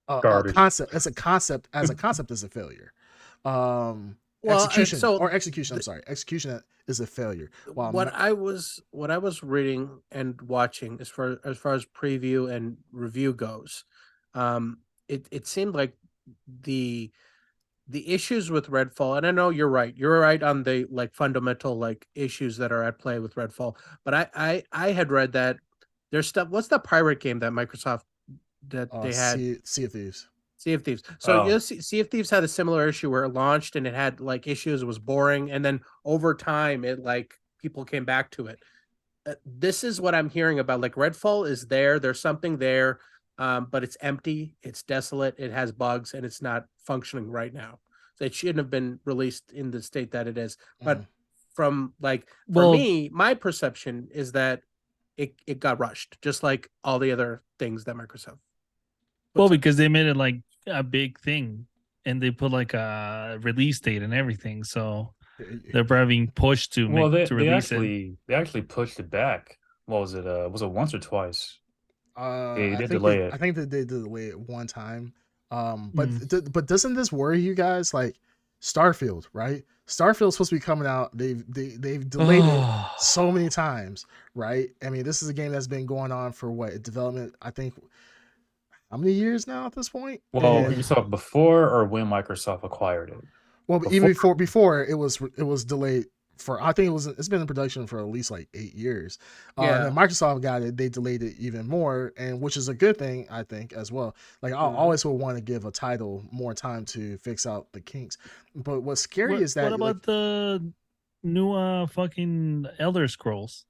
a concept. It's a concept. As a concept, is a failure. Execution. I'm sorry. Execution is a failure. What I was reading and watching as far as preview and review goes, it seemed like the issues with Redfall, and I know you're right on the like fundamental like issues that are at play with Redfall, but I had read that there's stuff. What's the pirate game that Microsoft that they had? Sea of Thieves. Sea of Thieves. So Sea of Thieves had a similar issue where it launched and it had like issues. It was boring, and then over time, it like people came back to it. This is what I'm hearing about. Like Redfall is there. There's something there, but it's empty. It's desolate. It has bugs, and it's not functioning right now. So it shouldn't have been released in the state that it is. But from like for me, my perception is that it got rushed, just like all the other things that Microsoft. Well, because they made it like a big thing, and they put like a release date and everything, so they're probably being pushed to release it. They actually pushed it back. What was it? Was it once or twice? They did delay it. I think that they did delay it one time. But doesn't this worry you guys? Like Starfield, right? Starfield's supposed to be coming out. They've delayed it so many times, right? I mean, this is a game that's been going on for what development? I think. How many years now at this point? Well, Microsoft before or when Microsoft acquired it? Well, even before it was delayed for, I think it's been in production for at least like 8 years. And then Microsoft got it, they delayed it even more, and which is a good thing, I think, as well. Like I always will want to give a title more time to fix out the kinks. But what's scary is that what about the new fucking Elder Scrolls?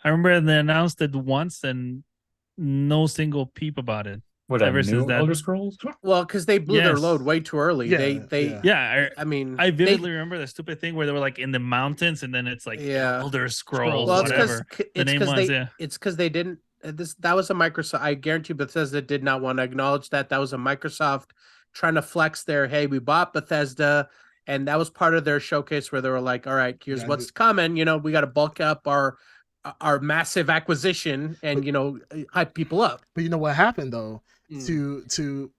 I remember they announced it once and no single peep about it. What, ever since that Elder Scrolls? Well, because they blew their load way too early. I mean, I vividly remember the stupid thing where they were like in the mountains, and then it's like Elder Scrolls, whatever. It's because they didn't. That was a Microsoft. I guarantee Bethesda did not want to acknowledge that. That was a Microsoft trying to flex their, hey, we bought Bethesda, and that was part of their showcase where they were like, all right, here's what's coming. We got to bulk up our massive acquisition and hype people up. But you know what happened though? To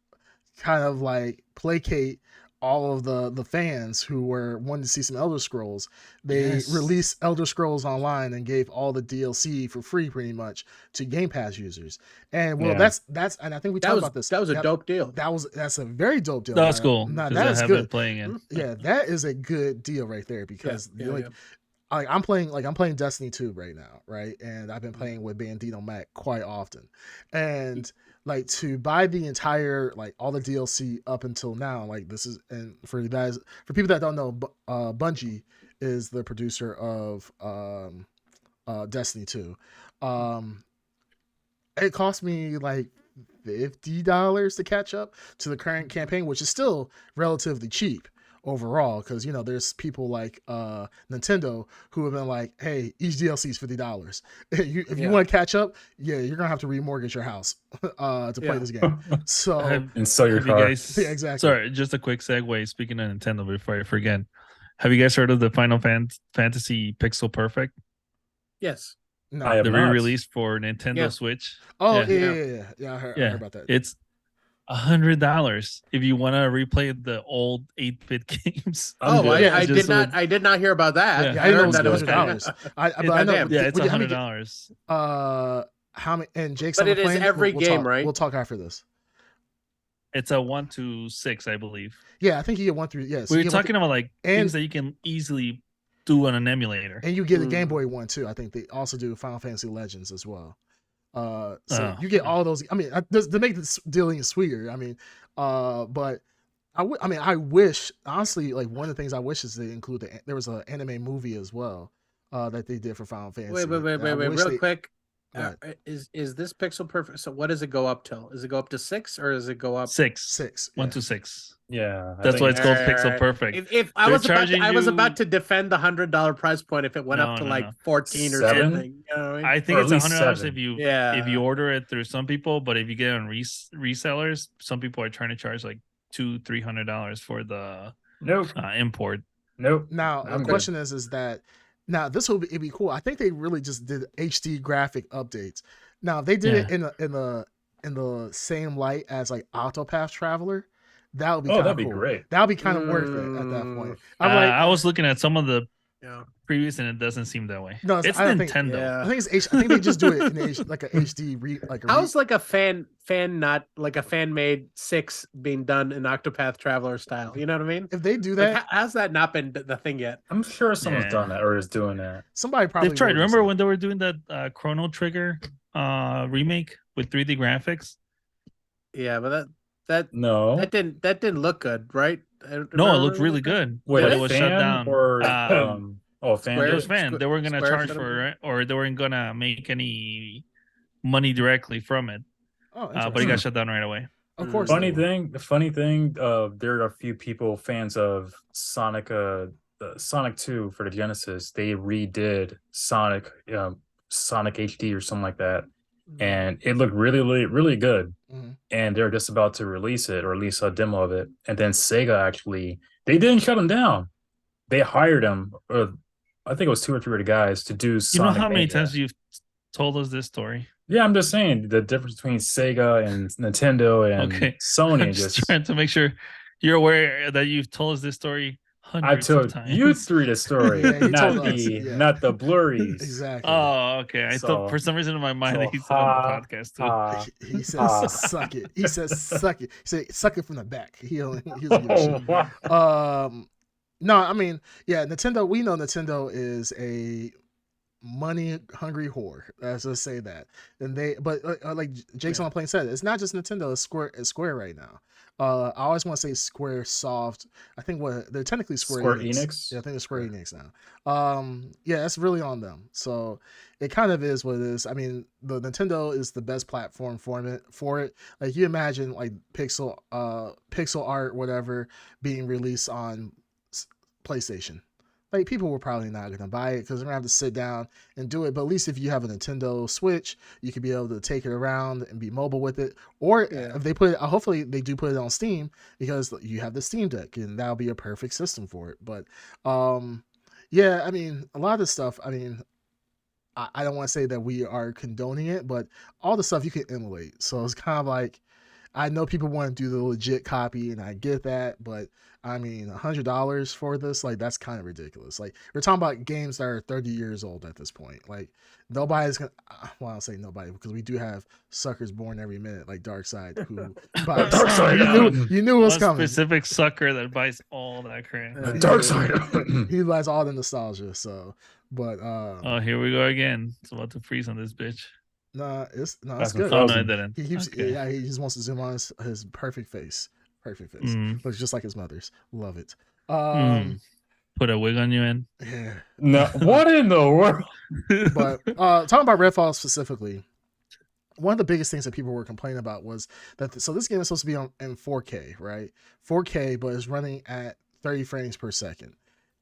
kind of like placate all of the fans who were wanting to see some Elder Scrolls, they released Elder Scrolls Online and gave all the DLC for free, pretty much, to Game Pass users. And well, that's and I think we talked about this. That was a dope deal. That's a very dope deal. That's cool. Now That is good. Playing it. Yeah, that is a good deal right there because I'm playing Destiny 2 right now, right? And I've been playing with Bandito Mac quite often. And like to buy the entire all the DLC up until now, like this is, and for you guys, for people that don't know, Bungie is the producer of Destiny 2. It cost me like $50 to catch up to the current campaign, which is still relatively cheap overall, because there's people like Nintendo who have been like, hey, each DLC is $50. If you want to catch up, you're gonna have to remortgage your house to play this game. So and sell your car. Yeah, exactly. Sorry, just a quick segue. Speaking of Nintendo, before I forget, have you guys heard of the Final Fantasy Pixel Perfect? Yes. No, the re-release for Nintendo Switch. Oh yeah. I heard about that. It's $100 if you want to replay the old 8-bit games. I did not hear about that. Yeah, I heard that it was $100. It's $100. How many? And Jake's but it is every game, right? We'll talk after this. It's a 1 to 6, I believe. Yeah, I think you get 1 through. Yes, we're talking about things that you can easily do on an emulator, and you get a Game Boy one too. I think they also do Final Fantasy Legends as well. So you get all those. I mean, to make this dealing sweeter. I mean, but I wish, honestly, like one of the things I wish is they include there was an anime movie as well that they did for Final Fantasy. Wait, real quick. Is this Pixel Perfect? So what does it go up till? Does it go up to 6 or does it go up 6? 1 to 6. Yeah, that's why it's called Pixel Perfect. If I was about to defend the $100 price point if it went up to like 14 or something. You know what I mean? I think it's $100 if you order it through some people, but if you get it on resellers, some people are trying to charge like $200-300 for the import. Nope. Now the question is that. Now this it'd be cool. I think they really just did HD graphic updates. Now if they did it in the same light as like Octopath Traveler, that would be that'd be great. That would be kind of worth it at that point. I was looking at some of the previous and it doesn't seem that way. No, it's Nintendo. I think it's I think they just do it in like a HD How's like a fan not like a fan made 6 being done in Octopath Traveler style? You know what I mean? If they do that, like, how's that not been the thing yet? I'm sure someone's done that or is doing that. Somebody probably they've tried. Remember when they were doing that Chrono Trigger remake with 3D graphics? Yeah, but that didn't look good, right? No, it looked really good. Wait, but it was shut down. Or fan? It was fan. They weren't gonna charge for it, or they weren't gonna make any money directly from it. But it got shut down right away. Of course. The funny thing, there are a few people fans of Sonic 2 for the Genesis. They redid Sonic HD or something like that. And it looked really, really, really good. And they're just about to release it or release a demo of it. And then Sega they didn't shut them down. They hired them, I think it was 2 or 3 of the guys to do Sonic. You know how many times you've told us this story? Yeah, I'm just saying the difference between Sega and Nintendo and Sony. I'm just trying to make sure you're aware that you've told us this story hundreds of times. I told you 3 the story, not the blurries. Exactly. Oh, okay. I thought for some reason in my mind that he said on the podcast too. He says suck it. He says suck it. He said suck it from the back. No, I mean, Nintendo. We know Nintendo is a money-hungry whore. Let's just say that. And like Jake's on the plane said, it's not just Nintendo. It's Square right now. I always want to say Square Soft. I think they're technically Square Enix. Yeah, I think it's Square Enix now. It's really on them. So it kind of is what it is. I mean, the Nintendo is the best platform for it. Like you imagine like pixel art, whatever, being released on PlayStation. Like people were probably not going to buy it because they're going to have to sit down and do it. But at least if you have a Nintendo Switch, you can be able to take it around and be mobile with it. Or if they put it, hopefully they do put it on Steam because you have the Steam Deck and that'll be a perfect system for it. But I mean, a lot of this stuff, I mean, I don't want to say that we are condoning it, but all the stuff you can emulate. So it's kind of like, I know people want to do the legit copy, and I get that, but I mean, $100 for this, like, that's kind of ridiculous. Like, we're talking about games that are 30 years old at this point. Like, nobody's gonna. Well, I'll say nobody because we do have suckers born every minute, like Darkseid, who buys. Darkseid. You knew it was One coming. specific sucker that buys all that crap. The Darkseid. He buys all the nostalgia. So, but Oh, here we go again. It's about to freeze on this bitch. it's That's good. Oh no, it didn't. He keeps, Okay. yeah, he just wants to zoom on his perfect face. Perfect face. Looks just like his mother's. Love it. Put a wig on you in. Yeah. No, what in the world? But talking about Redfall specifically, one of the biggest things that people were complaining about was that so this game is supposed to be in 4K, right? 4K, but it's running at 30 frames per second.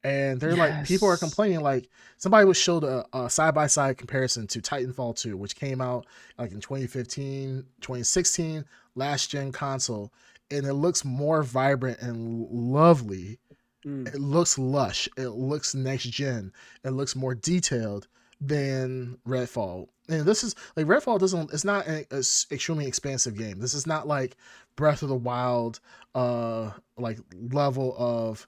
And they're like, people are complaining, like, somebody was showed a side-by-side comparison to Titanfall 2, which came out like in 2015, 2016, last gen console, and it looks more vibrant and lovely. It looks lush. It looks next gen. It looks more detailed than Redfall. And this is like Redfall it's not an extremely expansive game. This is not like Breath of the Wild like level of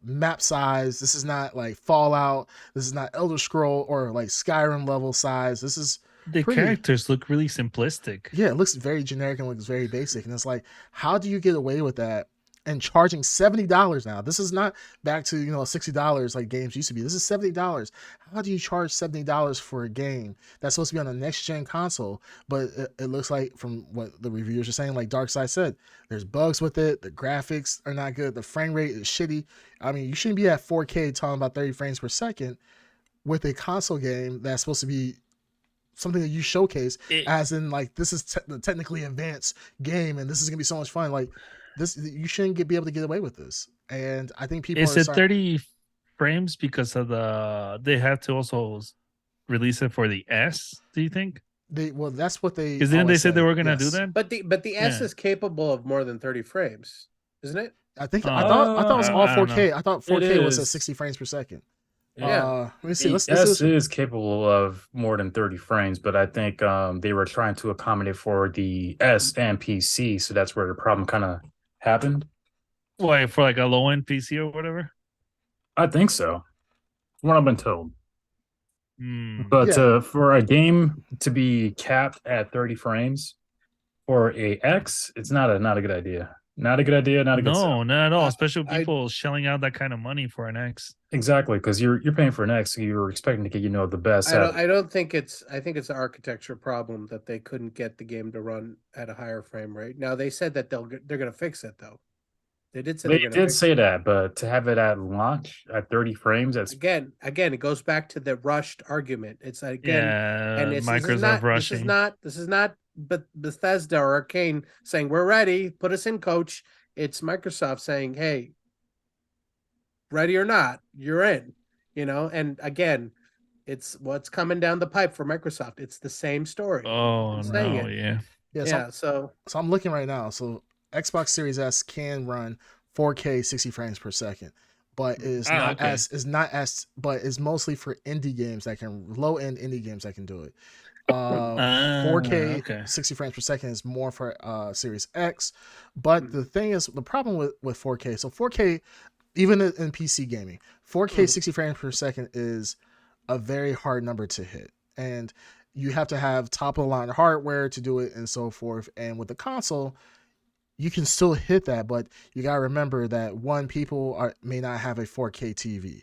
map size. This is not like Fallout. This is not Elder Scroll or like Skyrim level size. This is the characters look really simplistic. Yeah, it looks very generic and looks very basic. And it's like, how do you get away with that? And charging $70 now. This is not back to $60 like games used to be. This is $70. How do you charge $70 for a game that's supposed to be on a next gen console? But it looks like, from what the reviewers are saying, like Darkseid said, there's bugs with it. The graphics are not good. The frame rate is shitty. I mean, you shouldn't be at 4K talking about 30 frames per second with a console game that's supposed to be something that you showcase as in like, this is the technically advanced game and this is gonna be so much fun. Like, this, you shouldn't be able to get away with this. And I think people is it 30 frames because of they have to also release it for the S, do you think? That's what they, because didn't they say they were gonna do that? But the S is capable of more than 30 frames, isn't it? I think I thought it was all 4K. I thought 4K was at 60 frames per second. Yeah. Let me see. S is capable of more than 30 frames, but I think they were trying to accommodate for the S and PC, so that's where the problem kind of happened. Why, for like a low end PC or whatever? I think so. What I've been told. But Yeah. For a game to be capped at 30 frames for a X, it's not a good idea. Not a good idea. Not a good. No, not at all. Especially people shelling out that kind of money for an X. Exactly, because you're paying for an X, so you're expecting to get the best. I don't think it's. I think it's an architecture problem that they couldn't get the game to run at a higher frame rate. Now they said that they're going to fix it though. They did say they did say that, but to have it at launch at 30 frames, that's again. It goes back to the rushed argument. It's like, again, and Microsoft rushing. This is not. But Bethesda or Arcane saying we're ready, put us in, coach. It's Microsoft saying, hey, ready or not, you're in. And again, it's what's coming down the pipe for Microsoft. It's the same story. Oh no, yeah. So I'm looking right now. So Xbox Series S can run 4K 60 frames per second, but is but is mostly for indie games that can low end indie games that can do it. 4K 60 frames per second is more for Series X, but the thing is, the problem with 4K, so 4K even in PC gaming, 4K 60 frames per second is a very hard number to hit, and you have to have top of the line hardware to do it and so forth. And with the console, you can still hit that, but you gotta remember that people may not have a 4K TV.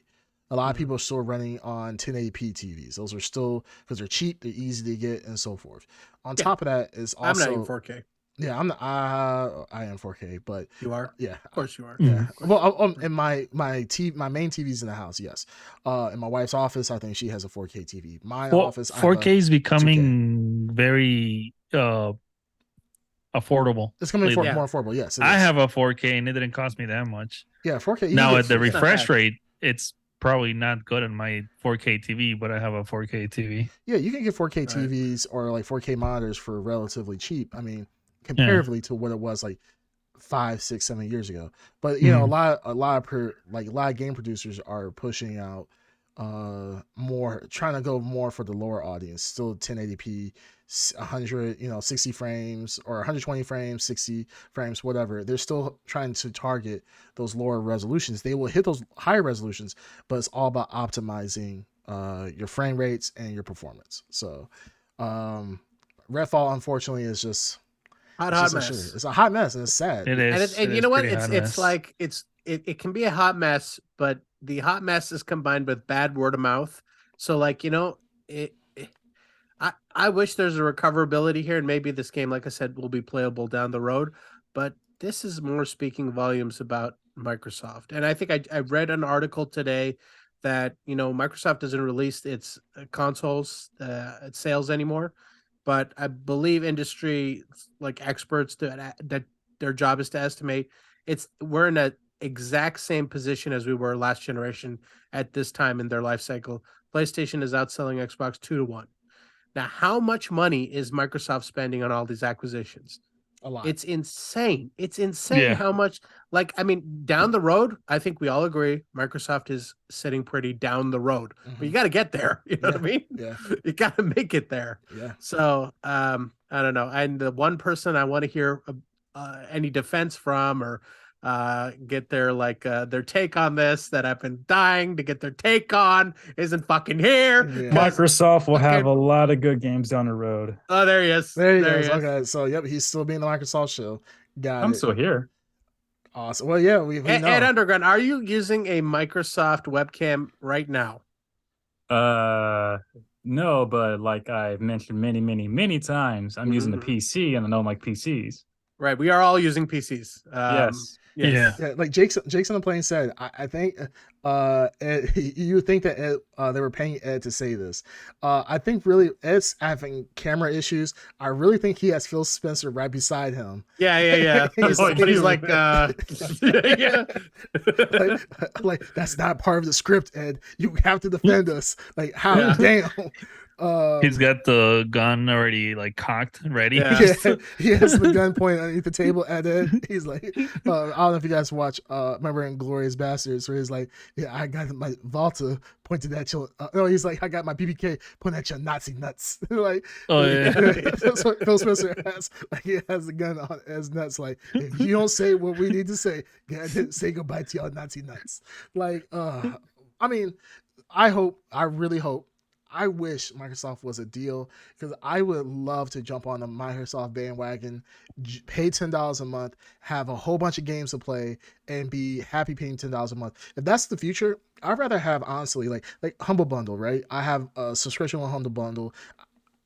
A lot of people are still running on 1080p TVs. Those are still, because they're cheap, they're easy to get, and so forth. On top of that is also, I'm not in 4K. Yeah, I'm not. I am 4K, but you are. Yeah, of course you are. Yeah. Well, in my main TV's in the house, yes. In my wife's office, I think she has a 4K TV. My office, 4K is becoming very affordable. It's coming more affordable. Yes, I have a 4K, and it didn't cost me that much. Yeah, 4K. Now at the refresh rate, it's probably not good on my 4K TV, but I have a 4K TV. Yeah, you can get 4K TVs or like 4K monitors for relatively cheap. I mean, comparatively to what it was like 5, 6, 7 years ago. But a lot of game producers are pushing out more trying to go more for the lower audience, still 1080p, 100, 60 frames or 120 frames, 60 frames, whatever. They're still trying to target those lower resolutions. They will hit those higher resolutions, but it's all about optimizing your frame rates and your performance. So Redfall, unfortunately, is just hot mess. It's a hot mess, and it's sad. It is. And it you is know what? pretty hot It's mess. like it can be a hot mess, but the hot mess is combined with bad word of mouth. So like, I wish there's a recoverability here, and maybe this game, like I said, will be playable down the road. But this is more speaking volumes about Microsoft. And I think I read an article today that Microsoft doesn't release its consoles sales anymore, but I believe industry like experts that their job is to estimate we're in a exact same position as we were last generation at this time in their life cycle. PlayStation is outselling Xbox 2-1. Now, how much money is Microsoft spending on all these acquisitions? A lot. It's insane. It's insane how much. Like, I mean, down the road, I think we all agree Microsoft is sitting pretty down the road. But you got to get there. You know what I mean? Yeah. You got to make it there. Yeah. So, I don't know. And the one person I want to hear any defense from or get their take on this that I've been dying to get their take on isn't fucking here. Yeah. Microsoft will have a lot of good games down the road. Oh, there he is. There he is. Okay, so yep, he's still being the Microsoft show. I'm still here. Awesome. Well, yeah, we know. Ed Underground, are you using a Microsoft webcam right now? No, but like I've mentioned many times, I'm using the PC, and I don't like PCs. Right, we are all using PCs. Yes. Yeah, like Jake's on the plane said, I think Ed, you would think that Ed, they were paying Ed to say this. I think really Ed's having camera issues. I really think he has Phil Spencer right beside him. Yeah. He's like, yeah. like that's not part of the script, Ed. You have to defend us. Like how? Damn. He's got the gun already like cocked and ready. Yeah, he has the gun pointed underneath the table at Ed. He's like, I don't know if you guys watch, remember in Glorious Bastards, where he's like, yeah, I got my Volta pointed at your, no, he's like, I got my BBK pointed at your Nazi nuts. Like, oh yeah. That's what Phil Spencer has. Like, he has the gun on his nuts. Like, if you don't say what we need to say, say goodbye to your Nazi nuts. Like, I mean, I really hope. I wish Microsoft was a deal because I would love to jump on the Microsoft bandwagon, pay $10 a month, have a whole bunch of games to play, and be happy paying $10 a month. If that's the future, I'd rather have honestly like Humble Bundle, right? I have a subscription on Humble Bundle.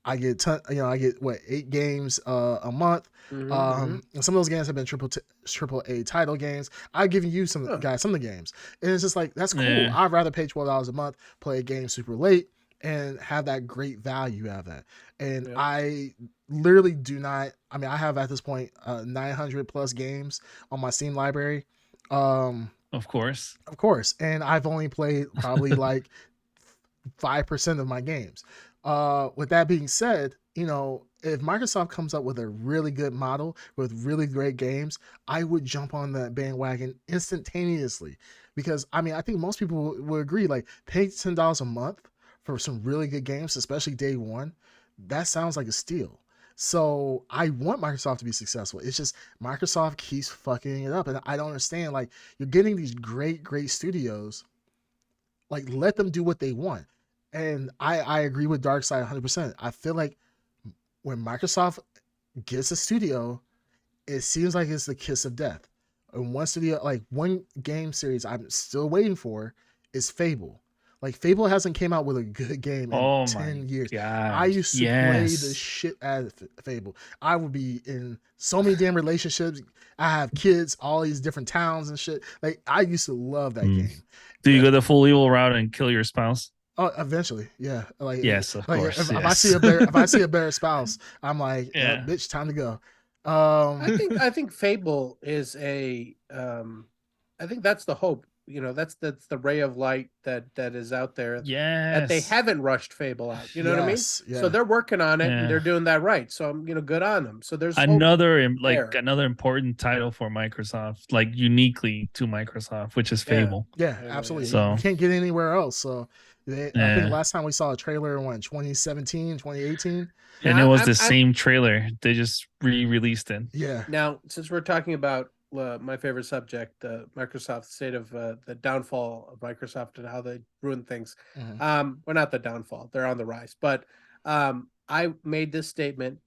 I get 8 games a month. And some of those games have been triple A title games. I've given you some of the games, and it's just like that's cool. Yeah. I'd rather pay $12 a month, play a game super late, and have that great value out of that. And I literally do not, I mean, I have at this point 900 plus games on my Steam library. Of course. And I've only played probably like 5% of my games. With that being said, if Microsoft comes up with a really good model with really great games, I would jump on that bandwagon instantaneously. Because I mean, I think most people would agree, like pay $10 a month for some really good games, especially day one, that sounds like a steal. So I want Microsoft to be successful. It's just Microsoft keeps fucking it up. And I don't understand, like, you're getting these great studios. Like, let them do what they want. And I agree with Darkside 100%. I feel like when Microsoft gets a studio, it seems like it's the kiss of death. And one game series I'm still waiting for is Fable. Like, Fable hasn't came out with a good game in 10 years. Gosh. I used to play the shit out of Fable. I would be in so many damn relationships. I have kids, all these different towns and shit. Like, I used to love that game. Do you go the full evil route and kill your spouse? Oh, eventually, yeah. Like, yes, of course. If I see a better spouse, I'm like, bitch, time to go. I think Fable is I think that's the hope that's the ray of light that is out there Yes. that they haven't rushed Fable out. You know what I mean? Yes, yeah. So they're working on it Yeah. and they're doing that right. So I'm good on them. So there's hope another there. another important title for Microsoft, like uniquely to Microsoft, which is Fable. Yeah, absolutely. So- you can't get anywhere else. So I think Yeah. last time we saw a trailer in 2017, 2018. And Now, it was I'm- the same trailer. They just re-released it. Yeah. Now, since we're talking about my favorite subject, Microsoft state of the downfall of Microsoft and how they ruin things. Mhm. Well, not the downfall; they're on the rise. But I made this statement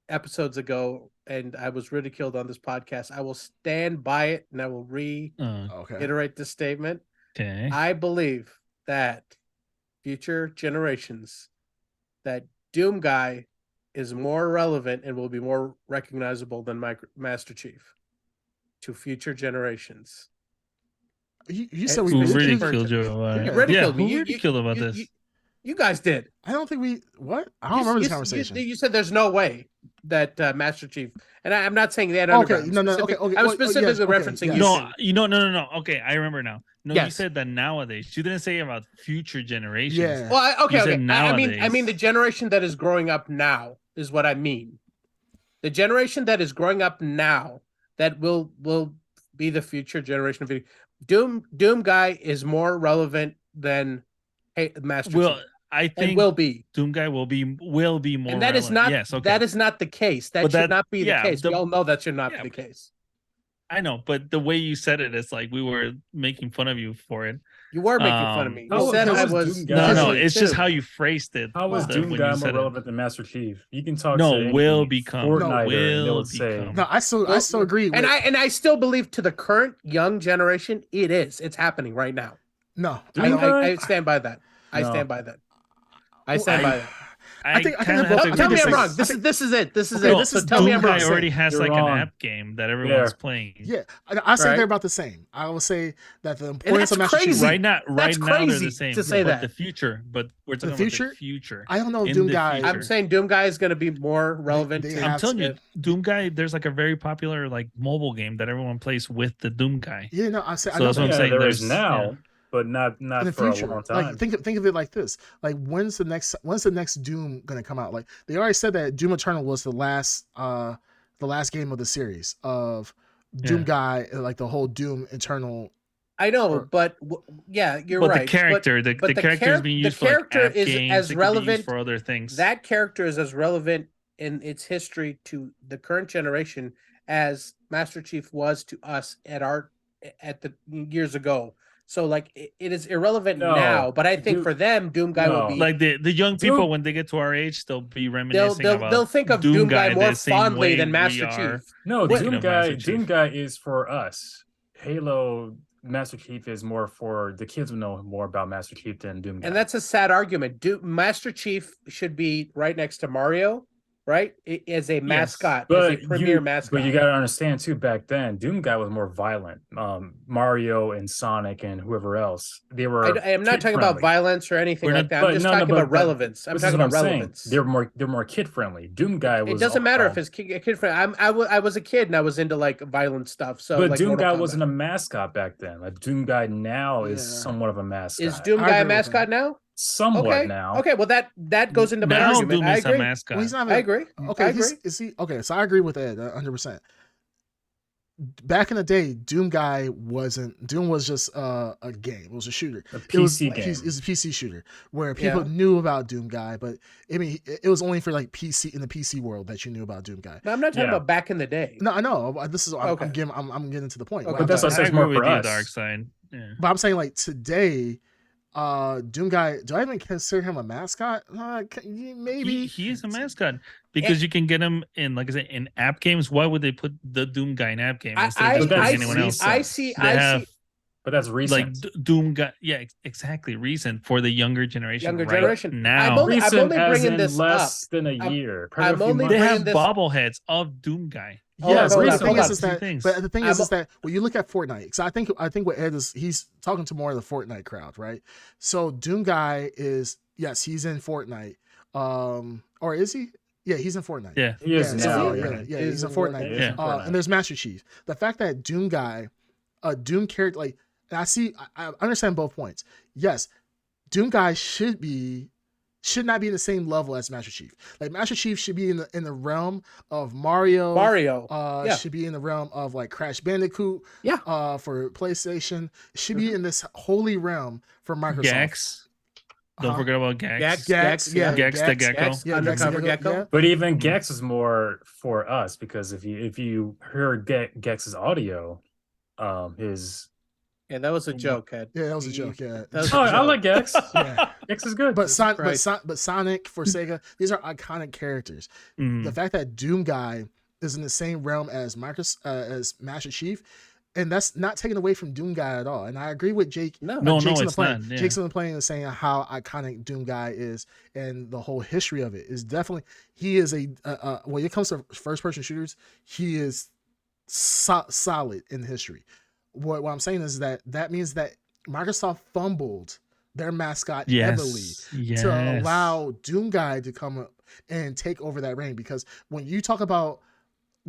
episodes ago, and I was ridiculed on this podcast. I will stand by it, and I will reiterate this statement. Okay. I believe that future generations, that Doom Guy is more relevant and will be more recognizable than Master Chief to future generations. You said we Who basically ridiculed you? You ridiculed me. Who ridiculed about this? You guys did. I don't think we what? I don't remember this conversation. You said there's no way that Master Chief, and I'm not saying that. Okay, okay. I was specifically referencing you. No. Okay, I remember now. No, you Yes. said that nowadays. You didn't say about future generations. Yeah. Well, You said okay. nowadays. I mean the generation that is growing up now is what I mean. The generation that is growing up now that will be the future generation of video. Doom Guy is more relevant than Master Chief. I think will be. Doom Guy will be more. And that is not. Yes, okay. That is not the case. That But should that- not be yeah, the case. the- We all know that should not yeah, be the case. I know, but the way you said it, it's like we were making fun of you for it. You were making fun of me. You how- said how I was was. Doom Guy- No, visually it's just too. how you phrased it. How is Doom when Guy you more said it. relevant than Master Chief? You can talk No, to any will become. Fortniter, and they Will would say become. No, I still agree. And I still believe to the current young generation, it is. It's happening right now. No, Doom Guy? I stand by that. I No. stand by that. I stand by that. I think kinda they're have both- to I Tell think me I'm this wrong. is- This is it. This is Okay, it. this So is tell me Doom I'm Guy wrong. already has You're like wrong. an app game that everyone's Yeah. playing. Yeah, I say Right. they're about the same. I will say that the importance that's of Master crazy. Chief. Right now, That's now they're crazy the same. to say but that. the future, but we're talking future? about the future. I don't know if In Doom the Guy. future. I'm saying Doom Guy is going to be more relevant. they to- have I'm telling you, it. Doom Guy. There's like a very popular like mobile game that everyone plays with the Doom Guy. Yeah, no, I say I So know that's what I'm that. yeah, saying. there is There's- now, but not in the for future. a long time. Like think of it like this. Like when's the next Doom gonna come out? Like they already said that Doom Eternal was the last game of the series of Doom Yeah. Guy, like the whole Doom Eternal. I know, Or- but you're But right. the character, the character is being used for like app is games. as it could be relevant. used for other things. That character is as relevant in its history to the current generation as Master Chief was to us at the years ago. So like it is irrelevant No. now, but I think for them, Doom Guy will No. be like the young Doom- people when they get to our age, they'll be reminiscing about. they'll think of Doom Guy more the same fondly way than we Master are. Chief. No, Wait- Doom of Guy. Master Doom Chief. Guy is for us. Halo, Master Chief is more for the kids. Will know more about Master Chief than Doom Guy. And that's a sad argument. Master Chief should be right next to Mario, right? As a mascot, as a premier mascot. But you got to understand too. Back then, Doom Guy was more violent. Mario and Sonic and whoever else, they were. I am not talking about kid-friendly. violence or anything We're like not- that. but I'm just no, talking about but relevance. I'm this is talking what about saying. relevance. They're more kid friendly. Doom Guy was. It doesn't matter if it's kid friendly. I was a kid and I was into like violent stuff. So, but like Doom Mortal Guy Kombat. wasn't a mascot back then. Like Doom Guy now is Yeah. somewhat of a mascot. Is Doom I Guy a agree with mascot now? somewhat Okay. now? Okay. Well, that goes into my Now argument. Doom I is a agree. mascot. Well, he's not. I agree. Okay, I agree. is he okay? So I agree with Ed 100%. Back in the day, Doom was just a game. It was a shooter. A It was PC game. It was a PC shooter where people Yeah. knew about Doom Guy, but I mean, it was only for like PC in the PC world that you knew about Doom Guy. No, I'm not talking Yeah. about back in the day. No, I know. This is Okay. I'm getting to the point. Okay. What But I'm that's saying- what I says agree more with for you, us. Dark Side. Yeah. But I'm saying like today, Doom Guy. Do I even consider him a mascot? Maybe He is a mascot because you can get him in, like I said, in app games. Why would they put the Doom Guy in app game instead of just that's putting anyone else? I see. They have But that's recent. like Doom Guy. Yeah, exactly. Recent for the younger generation. Younger right generation. now. I'm only recent as bringing in this less up. than a I'm- year. I'm Probably a few only months. they have bringing this- bobbleheads of Doom Guy. Yes, Hold but on, the hold thing on. is Two that, things. but the thing I'm- is that when you look at Fortnite, because I think what Ed is, he's talking to more of the Fortnite crowd, right? So Doom Guy is, yes, he's in Fortnite, or is he? Yeah, he's in Fortnite. Yeah. He is so now. yeah, Is he's in in Fortnite. He is in Yeah. Fortnite. And there's Master Chief. The fact that Doom Guy, a Doom character, like And I understand both points. Yes, Doomguy should not be in the same level as Master Chief. Like Master Chief should be in the realm of Mario. Should be in the realm of like Crash Bandicoot. For PlayStation, it should be in this holy realm for Microsoft. Gex. Don't forget about Gex. Gex the Gecko. Undercover Gecko. Yeah. But even Gex is more for us because if you heard Gex's audio, his that was a joke, Ed. Yeah, that was a joke. Yeah. I like Gex. Yeah. Gex is good. But Sonic for Sega, these are iconic characters. The fact that Doomguy is in the same realm as as Master Chief, and that's not taken away from Doomguy at all. And I agree with Jake. No, Jake's it's not. Yeah. Jake's on the plane and saying how iconic Doomguy is and the whole history of it is definitely. He is when it comes to first person shooters, he is solid in history. What I'm saying is that means that Microsoft fumbled their mascot heavily to allow Doomguy to come up and take over that reign. Because when you talk about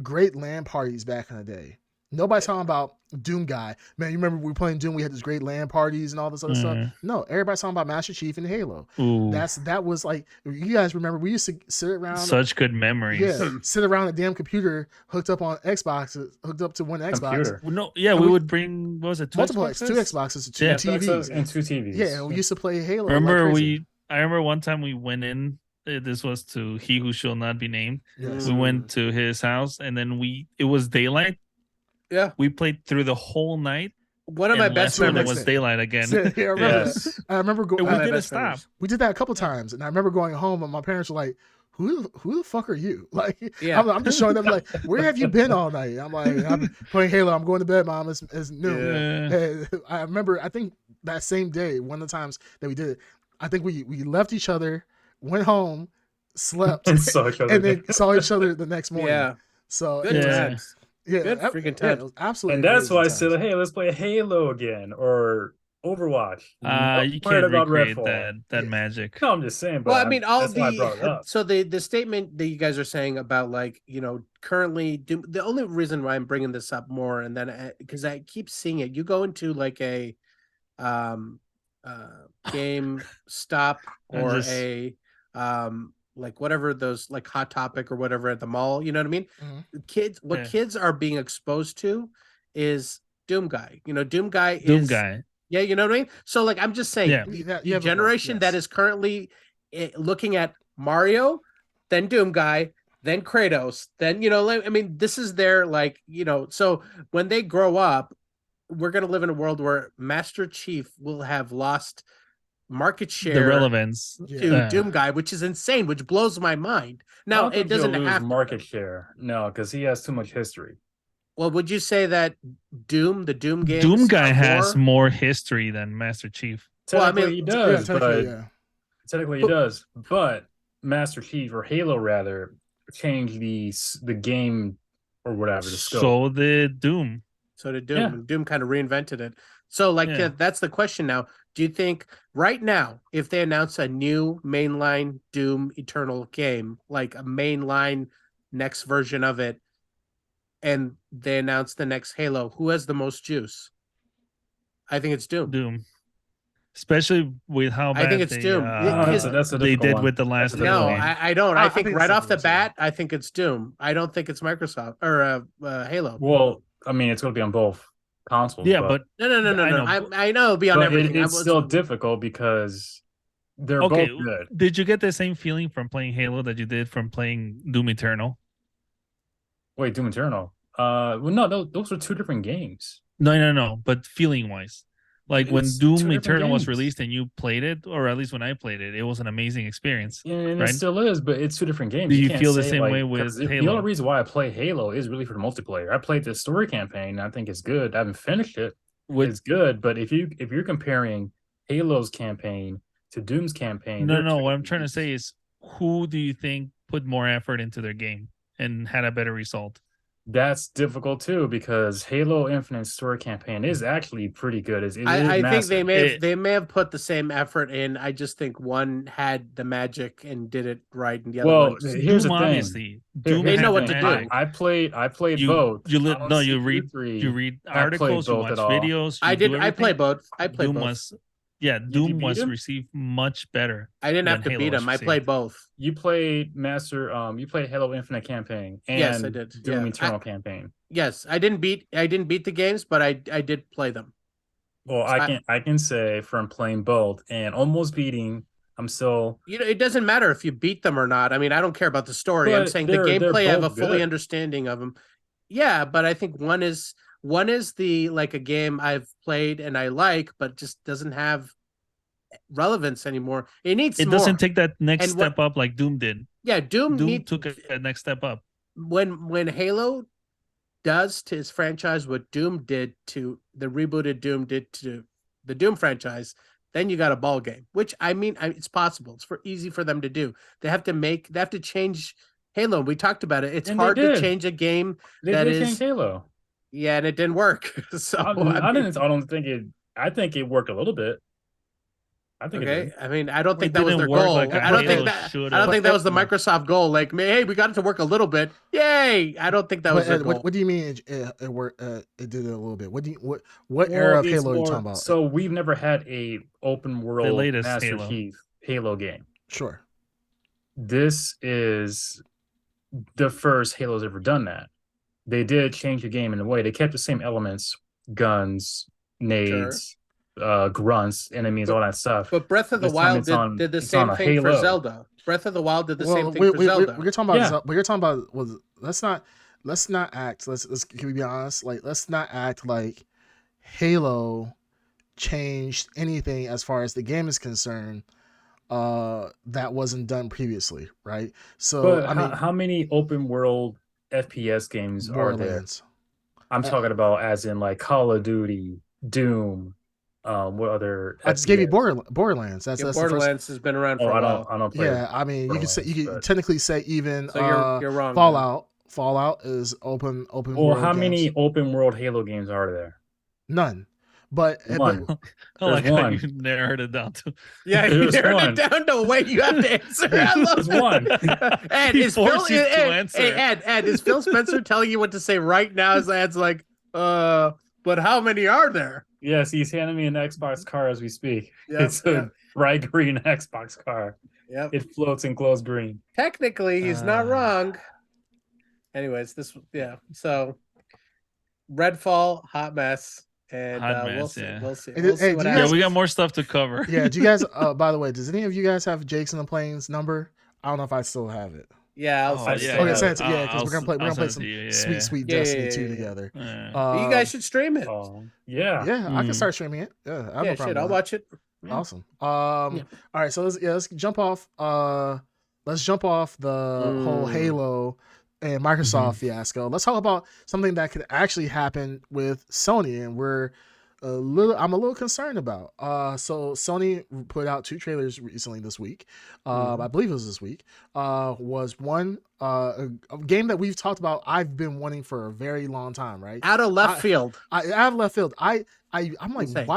great LAN parties back in the day, nobody's talking about Doomguy. Man, you remember we were playing Doom, we had these great LAN parties and all this other stuff. No, everybody's talking about Master Chief and Halo. Ooh. That was like, you guys remember we used to sit around. Such good memories. Yeah, sit around a damn computer hooked up on Xbox, hooked up to one Xbox. We would bring, what was it, two Xboxes, two TVs. And two TVs. Yeah, we used to play Halo. I remember one time we went in, this was to He Who Shall Not Be Named. Yes. We went to his house and then it was daylight. Yeah. We played through the whole night. One of my best friends was daylight again. Yeah, I remember going. We didn't stop. We did that a couple times, and I remember going home, and my parents were like, "Who the fuck are you?" Like, I'm just showing them like, "Where have you been all night?" I'm like, "I'm playing Halo. I'm going to bed, Mom. It's noon." And I remember, I think that same day, one of the times that we did it, I think we left each other, went home, slept, and then saw each other the next morning. Yeah. So good times. Yeah, good freaking time. Absolutely. And that's why I said, hey, let's play Halo again or Overwatch. You can't recreate that magic. No, I'm just saying. But well, I mean, so the statement that you guys are saying about like, currently the only reason why I'm bringing this up more, and then because I keep seeing it, you go into like a game stop or like whatever those like Hot Topic or whatever at the mall, you know what I mean? Mm-hmm. Kids are being exposed to is Doomguy. Doomguy is Doomguy. Yeah, you know what I mean? So like I'm just saying, the generation that is currently looking at Mario, then Doomguy, then Kratos, then I mean, this is their like, so when they grow up, we're gonna live in a world where Master Chief will have lost market share, the relevance to Doomguy, which is insane, which blows my mind. Now it doesn't have market share, no, because he has too much history. Well, would you say that the Doom games, Doomguy has more history than Master Chief? Technically, he does. Technically, he does. But Master Chief, or Halo rather, changed the game or whatever. The scope. So did Doom. Doom kind of reinvented it. So that's the question now. Do you think right now, if they announce a new mainline Doom Eternal game, like a mainline next version of it, and they announce the next Halo, who has the most juice? I think it's Doom. Especially with how bad I think it's Doom. They did with the last. No, I don't. I think right off the bat, I think it's Doom. I don't think it's Microsoft or Halo. Well, I mean, it's going to be on both consoles. Yeah, but no. I know it'll be on everything. It's still difficult because they're both good. Did you get the same feeling from playing Halo that you did from playing Doom Eternal? Wait, Doom Eternal? Well, no, those are two different games. No. But feeling wise, like when Doom Eternal was released and you played it, or at least when I played it, it was an amazing experience. Yeah, and it still is, but it's two different games. Do you feel the same way with Halo? The only reason why I play Halo is really for the multiplayer. I played the story campaign, and I think it's good. I haven't finished it. It's good, but if you're comparing Halo's campaign to Doom's campaign, no. What I'm trying to say is, who do you think put more effort into their game and had a better result? That's difficult too because Halo Infinite story campaign is actually pretty good. It is I think massive. they may have put the same effort in. I just think one had the magic and did it right, and the other Well, one just here's Doom the thing. obviously. Doom They had know the what to magic. do. I played You both. you I li- don't no see you read three you read have played articles, you both watch at all. videos, you I do did. I play everything. both. I played Doom both. was yeah, Did you Doom beat was him? received much better. I didn't have than to Halo beat was them. I received. played both. You played you played Halo Infinite campaign and Yes, I did. Doom Yeah. Eternal campaign. Yes, I didn't beat the games, but I did play them. Well, So I can say from playing both and almost beating, I'm still. it doesn't matter if you beat them or not. I mean, I don't care about the story. I'm But saying the they're gameplay. I have a both fully good. understanding of them. Yeah, but I think one is the like a game I've played and I like, but just doesn't have relevance anymore. It needs It more. doesn't take that next And step up like Doom did. Yeah, Doom took a next step up. When Halo does to his franchise what Doom did to the rebooted Doom did to the Doom franchise, then you got a ball game. Which I mean, it's possible. It's easy for them to do. They have to change Halo. We talked about it. It's And hard they to did. change a game They that did is change Halo. Yeah, and it didn't work. So I don't think it. I think it worked a little bit. I think it okay. did. I mean, I don't think It that was didn't their work goal. like I don't think Halo that. should I don't have. think that was the Yeah. Microsoft goal. Like, hey, we got it to work a little bit. Yay! I don't think that was their goal. What do you mean it worked? It did it a little bit. What Well, era of it's Halo are you more- talking about? So we've never had a open world latest Master Halo. Chief Halo game. Sure. This is the first Halo's ever done that. They did change the game in a way. They kept the same elements, guns, nades, grunts, enemies, all that stuff. But Breath of the This time Wild it's on- did the it's on same a thing for Halo. Zelda. Breath of the Wild did the same thing for we, Zelda. we're talking about Yeah. what you're talking about was let's not act. Let's can we be honest? Like let's not act like Halo changed anything as far as the game is concerned. That wasn't done previously, right? So But I mean, how many open world FPS games are there? Borderlands. I'm talking about as in like Call of Duty, Doom. What other? I just gave you FPS? Borderlands. That's the first. Borderlands has been around Oh, for a while. I don't play. Yeah, I mean, you could but- technically say even So you're wrong. Fallout. Fallout is open Well, world how games. many open world Halo games are there? None. But One. I like There's how one. you narrowed it down to. Yeah, you There's narrowed one. it down to a way you have to answer. I love There's one. Ed, He is Phil, forced you to Ed, answer. hey, Ed, is Phil Spencer telling you what to say right now? His Ed's like, but how many are there? Yes, he's handing me an Xbox car as we speak. Yep, It's a bright green Xbox car. Yep. It floats and glows green. Technically, he's not Uh. wrong. Anyways, so Redfall, hot mess, and Hot we'll mess, see. yeah. We'll see. Hey, We'll see do what you Yeah, happens. we got more stuff to cover. yeah, do you guys by the way, does any of you guys have Jake's and the Plains number? I don't know if I still have it. Yeah, I'll Oh, send yeah, it. Okay, yeah. send it to, because I'll we're gonna play I'll send it some to you, yeah. sweet Yeah, Destiny yeah, 2 yeah. together. Yeah. You guys should stream it. Yeah. Yeah, I can Mm. start streaming it. Yeah, I have no Yeah, problem shit, I'll with watch it. that. Awesome. Yeah. All right, so let's jump off. Let's jump off the whole Halo and Microsoft fiasco. Let's talk about something that could actually happen with Sony, and I'm a little concerned about. So Sony put out 2 trailers recently this week. I believe it was this week. Was one a game that we've talked about. I've been wanting for a very long time, right? Out of left field. I have left field. I'm like, Insane.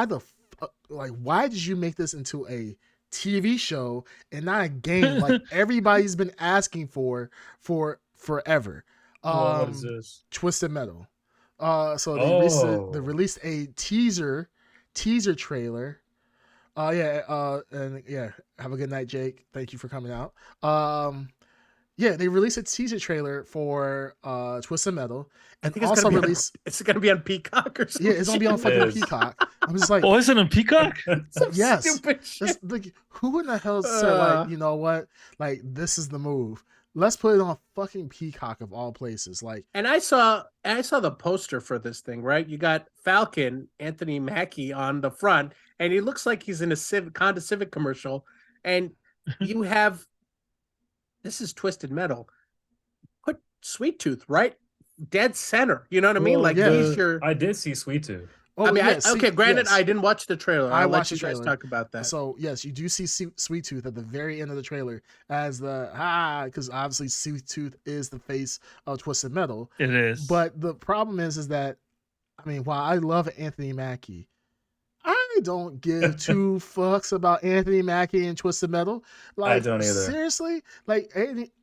why did you make this into a TV show and not a game like everybody's been asking for forever? What is this? Twisted Metal. So they Oh. released a teaser trailer. And yeah, have a good night, Jake. Thank you for coming out. Yeah, they released a teaser trailer for Twisted Metal, and also released. It's gonna be on Peacock or something. Yeah, it's gonna be on fucking It is. Peacock. I'm just like, Oh, is it on Peacock? Some yes. stupid shit. that's, like, who in the hell said like, you know what? Like, this is the move. Let's put it on fucking Peacock of all places. Like, And I saw the poster for this thing, right? You got Falcon, Anthony Mackie on the front, and he looks like he's in a Honda Civic commercial. And you have this is Twisted Metal. Put Sweet Tooth right dead center. You know what I mean? Well, Like yeah. he's your I did see Sweet Tooth. Oh, I mean, yeah, okay. Granted, yes. I didn't watch the trailer. I I'll let watched you the guys trailer. talk about that. So yes, you do see Sweet Tooth at the very end of the trailer as the because obviously Sweet Tooth is the face of Twisted Metal. It is. But the problem is that I mean, while I love Anthony Mackie, I don't give two fucks about Anthony Mackie and Twisted Metal. Like, I don't either. Seriously, like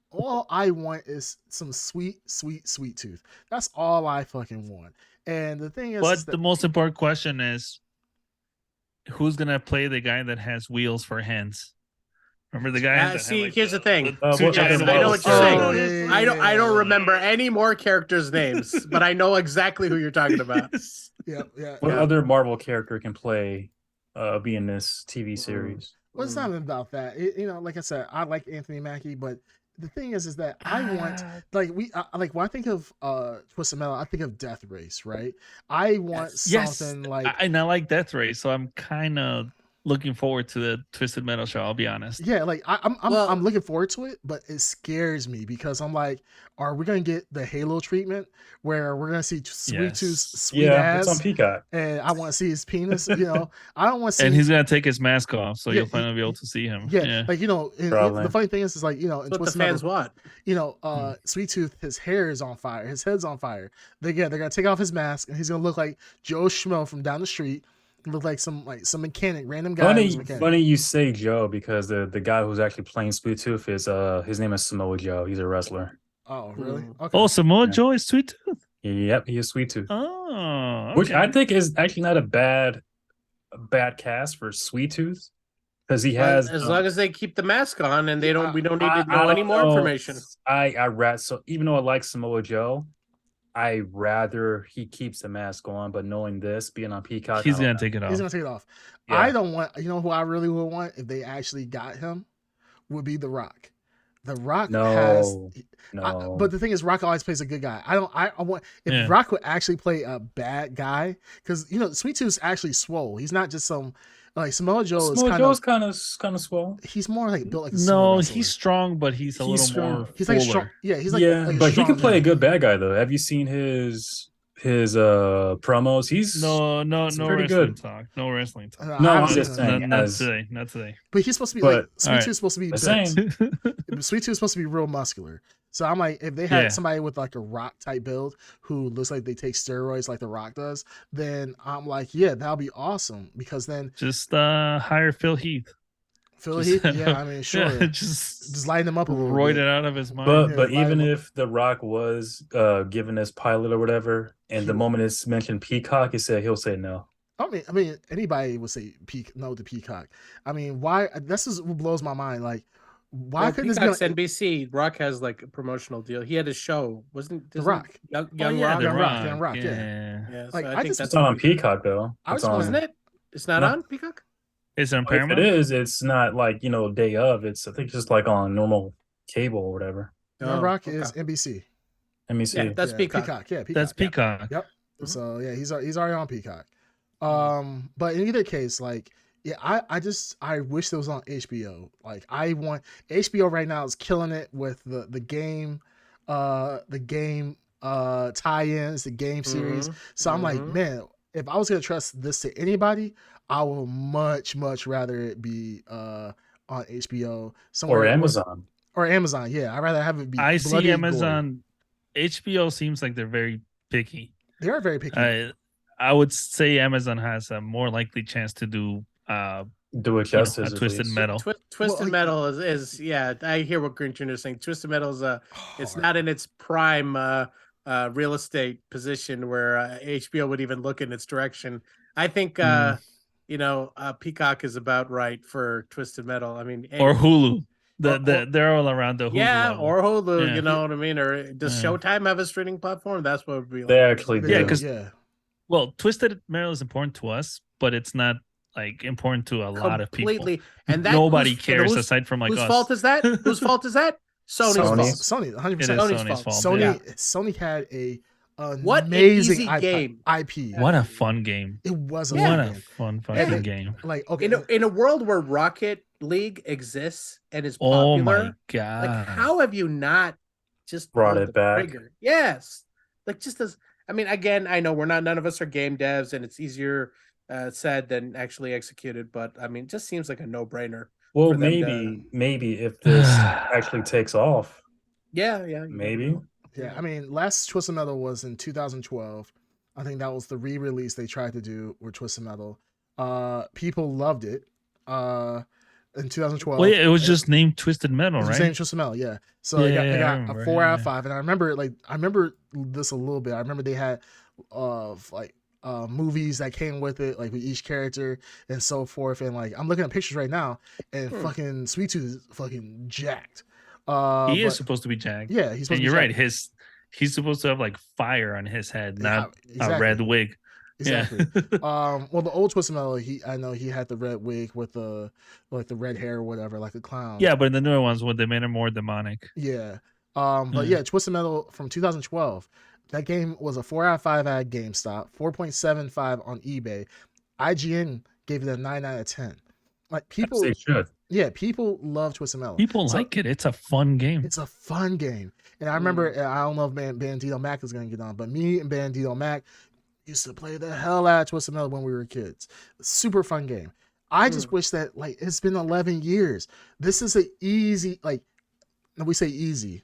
all I want is some sweet Tooth. That's all I fucking want. And the thing is, but the most important question is, who's gonna play the guy that has wheels for hands? Remember the guy? See, here's the thing. Two what giant other I know wheels. what you're saying. yeah. I don't remember any more characters' names, but I know exactly who you're talking about. Yeah. What other Marvel character can play be in this TV series? Well, it's not about that. Like I said, I like Anthony Mackie, but the thing is that I want like when I think of Twisted Metal, I think of Death Race, right? I want something like, and I like Death Race, so I'm kind of looking forward to the Twisted Metal show. I'll be honest. Yeah, like I'm looking forward to it, but it scares me because I'm like, are we gonna get the Halo treatment where we're gonna see Sweet Tooth's sweet ass? It's on Peacock, and I want to see his penis. I don't want to see. And he's gonna take his mask off, so you'll finally be able to see him. Yeah. Like the funny thing is like in what Twisted the fans Metal, want. Sweet Tooth, his hair is on fire, his head's on fire. They're gonna take off his mask, and he's gonna look like Joe Schmo from down the street. Look like some mechanic, random guy. Funny you say Joe, because the guy who's actually playing Sweet Tooth is his name is Samoa Joe. He's a wrestler. Oh, really? Okay. Oh, Samoa Joe is Sweet Tooth. Yep, he is Sweet Tooth. Oh, okay. Which I think is actually not a bad cast for Sweet Tooth, because he has as long as they keep the mask on and we don't need to know I any more information. So even though I like Samoa Joe, I rather he keeps the mask on, but knowing this being on Peacock, he's gonna take it off. He's gonna take it off. Yeah. I don't want. Who I really would want if they actually got him would be The Rock. The Rock has. No. But the thing is, Rock always plays a good guy. I want if Rock would actually play a bad guy, because Sweet Tooth's actually swole. He's not just some like Samoa Joe. Joe's kind of swole. He's more like built like a he's strong, but he's a little strong. more. He's like strong. Yeah, he's like but he can play a good bad guy though. Have you seen his promos? He's pretty good. Talk. No wrestling talk. No, I'm just saying. Not today. But he's supposed to be Sweet Tooth's supposed to be built. Sweet Tooth's supposed to be real muscular. So I'm like, if they had somebody with like a Rock type build who looks like they take steroids like The Rock does, then I'm like, yeah, that'll be awesome, because then just hire Phil Heath. Phil Heath, yeah, I mean, sure, just lighten him up a little bit. It out of his mind. But even if The Rock was given this pilot or whatever, and the moment it's mentioned Peacock, he'll say no. I mean, anybody would say no to Peacock. I mean, why? This is what blows my mind. Like, why couldn't this be NBC? Rock has like a promotional deal. He had a show, wasn't The Rock? Young Rock, yeah. Like, so I think it's not on Peacock though. Wasn't it? It's not on Peacock. Is it on Paramount? If it is, it's not like day of. It's I think just like on normal cable or whatever. Young Rock is NBC. NBC. Yeah, that's Peacock. Yeah, Peacock. That's Peacock. Yep. So yeah, he's already on Peacock. But in either case, like, yeah, I wish it was on HBO. Like, I want HBO right now is killing it with the game tie-ins, the game series. So I'm like, man, if I was gonna trust this to anybody, I would much rather it be on HBO somewhere, or Amazon. Or Amazon, yeah. I'd rather have it be. I see Amazon. Gory. HBO seems like they're very picky. They are very picky. I would say Amazon has a more likely chance to do it justice. Twisted Metal. Twisted Metal is yeah. I hear what Green Jr. is saying. Twisted Metal is it's not in its prime real estate position where HBO would even look in its direction. I think Peacock is about right for Twisted Metal. I mean, or Hulu. They're all around the Hulu. Yeah, level. or Hulu. Yeah. You know what I mean? Or does Showtime have a streaming platform? That's what would be. They actually do. Yeah, because well, Twisted Metal is important to us, but it's not like important to a lot of people. And nobody cares aside from like whose us. Fault is that? Whose fault is that? Sony's fault. Sony, 100%. Sony's fault. Sony had a what amazing game. IP. What a fun game! It was a fun fucking game. Like, okay, in a world where Rocket League exists and is popular, oh my god! Like, how have you not just brought it back? Yes, like just I mean, again, I know none of us are game devs, and it's easier said than actually executed. But I mean, it just seems like a no brainer. Well, for them to... maybe if this actually takes off, yeah, maybe. Yeah, I mean, last Twisted Metal was in 2012. I think that was the re-release they tried to do with Twisted Metal. People loved it. In 2012. Well, yeah, it was just named Twisted Metal, It was right? named Twisted Metal, yeah. So Yeah, it I got remember, a 4 out of yeah. 5, and I remember this a little bit. I remember they had like movies that came with it, like with each character and so forth. And like I'm looking at pictures right now, and fucking Sweet Tooth is fucking jacked. He is But supposed to be jacked. yeah, he's supposed And to be you're right. jacked. He's supposed to have like fire on his head, Yeah, not a exactly. red wig. Exactly. Yeah. Well, the old Twisted Metal, I know he had the red wig with the red hair or whatever, like a clown. Yeah, but in the newer ones, when they made him more demonic. Yeah. But yeah, Twisted Metal from 2012. That game was a 4 out of 5 at GameStop, 4.75 on eBay. IGN gave it a 9 out of 10. Like people, They should. Yeah, people love Twisted Metal. People like it. It's a fun game. It's a fun game. And I remember, I don't know if Bandito Mac is going to get on, but me and Bandito Mac used to play the hell out of Twisted Metal when we were kids. Super fun game. I just wish that, like, it's been 11 years. This is an easy, like, we say easy.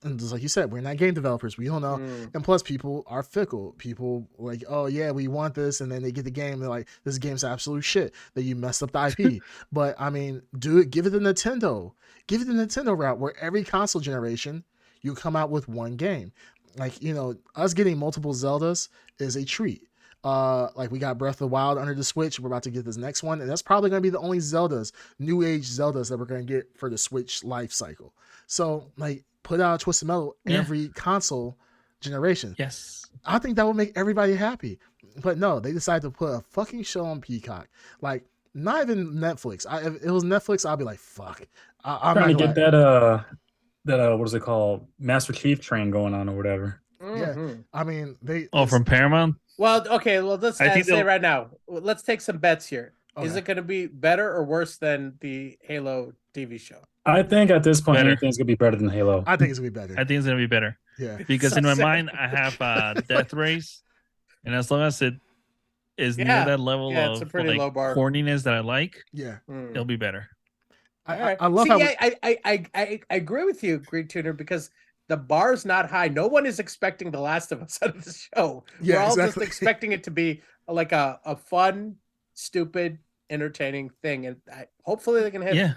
And just like you said, we're not game developers. We don't know. And plus, people are fickle. People like, oh yeah, we want this, and then they get the game. They're like, this game's absolute shit. That you messed up the IP. But I mean, give it the Nintendo. Give it the Nintendo route, where every console generation you come out with one game. Like, you know, us getting multiple Zeldas is a treat. Like we got Breath of the Wild under the Switch. We're about to get this next one, and that's probably going to be the only new age Zeldas that we're going to get for the Switch life cycle. So like, put out a Twisted Metal every console generation. Yes. I think that would make everybody happy. But no, they decided to put a fucking show on Peacock. Like, not even Netflix. If it was Netflix, I'd be like, fuck. I'm trying to get that what is it called? Master Chief train going on or whatever. Yeah. I mean, from Paramount? Well, okay. Well, let's say right now. Let's take some bets here. Okay. Is it going to be better or worse than the Halo TV show? I think at this point, anything's going to be better than Halo. I think it's going to be better. I think it's going to be better. Yeah. Because in my mind, I have Death Race. And as long as it is near that level of it's a pretty low bar. corniness that I like, it'll be better. I love how I agree with you, Greek Tuner, because the bar's not high. No one is expecting The Last of Us out of the show. Yeah, we're all just expecting it to be like a fun, stupid, entertaining thing, and hopefully they can hit. Yeah.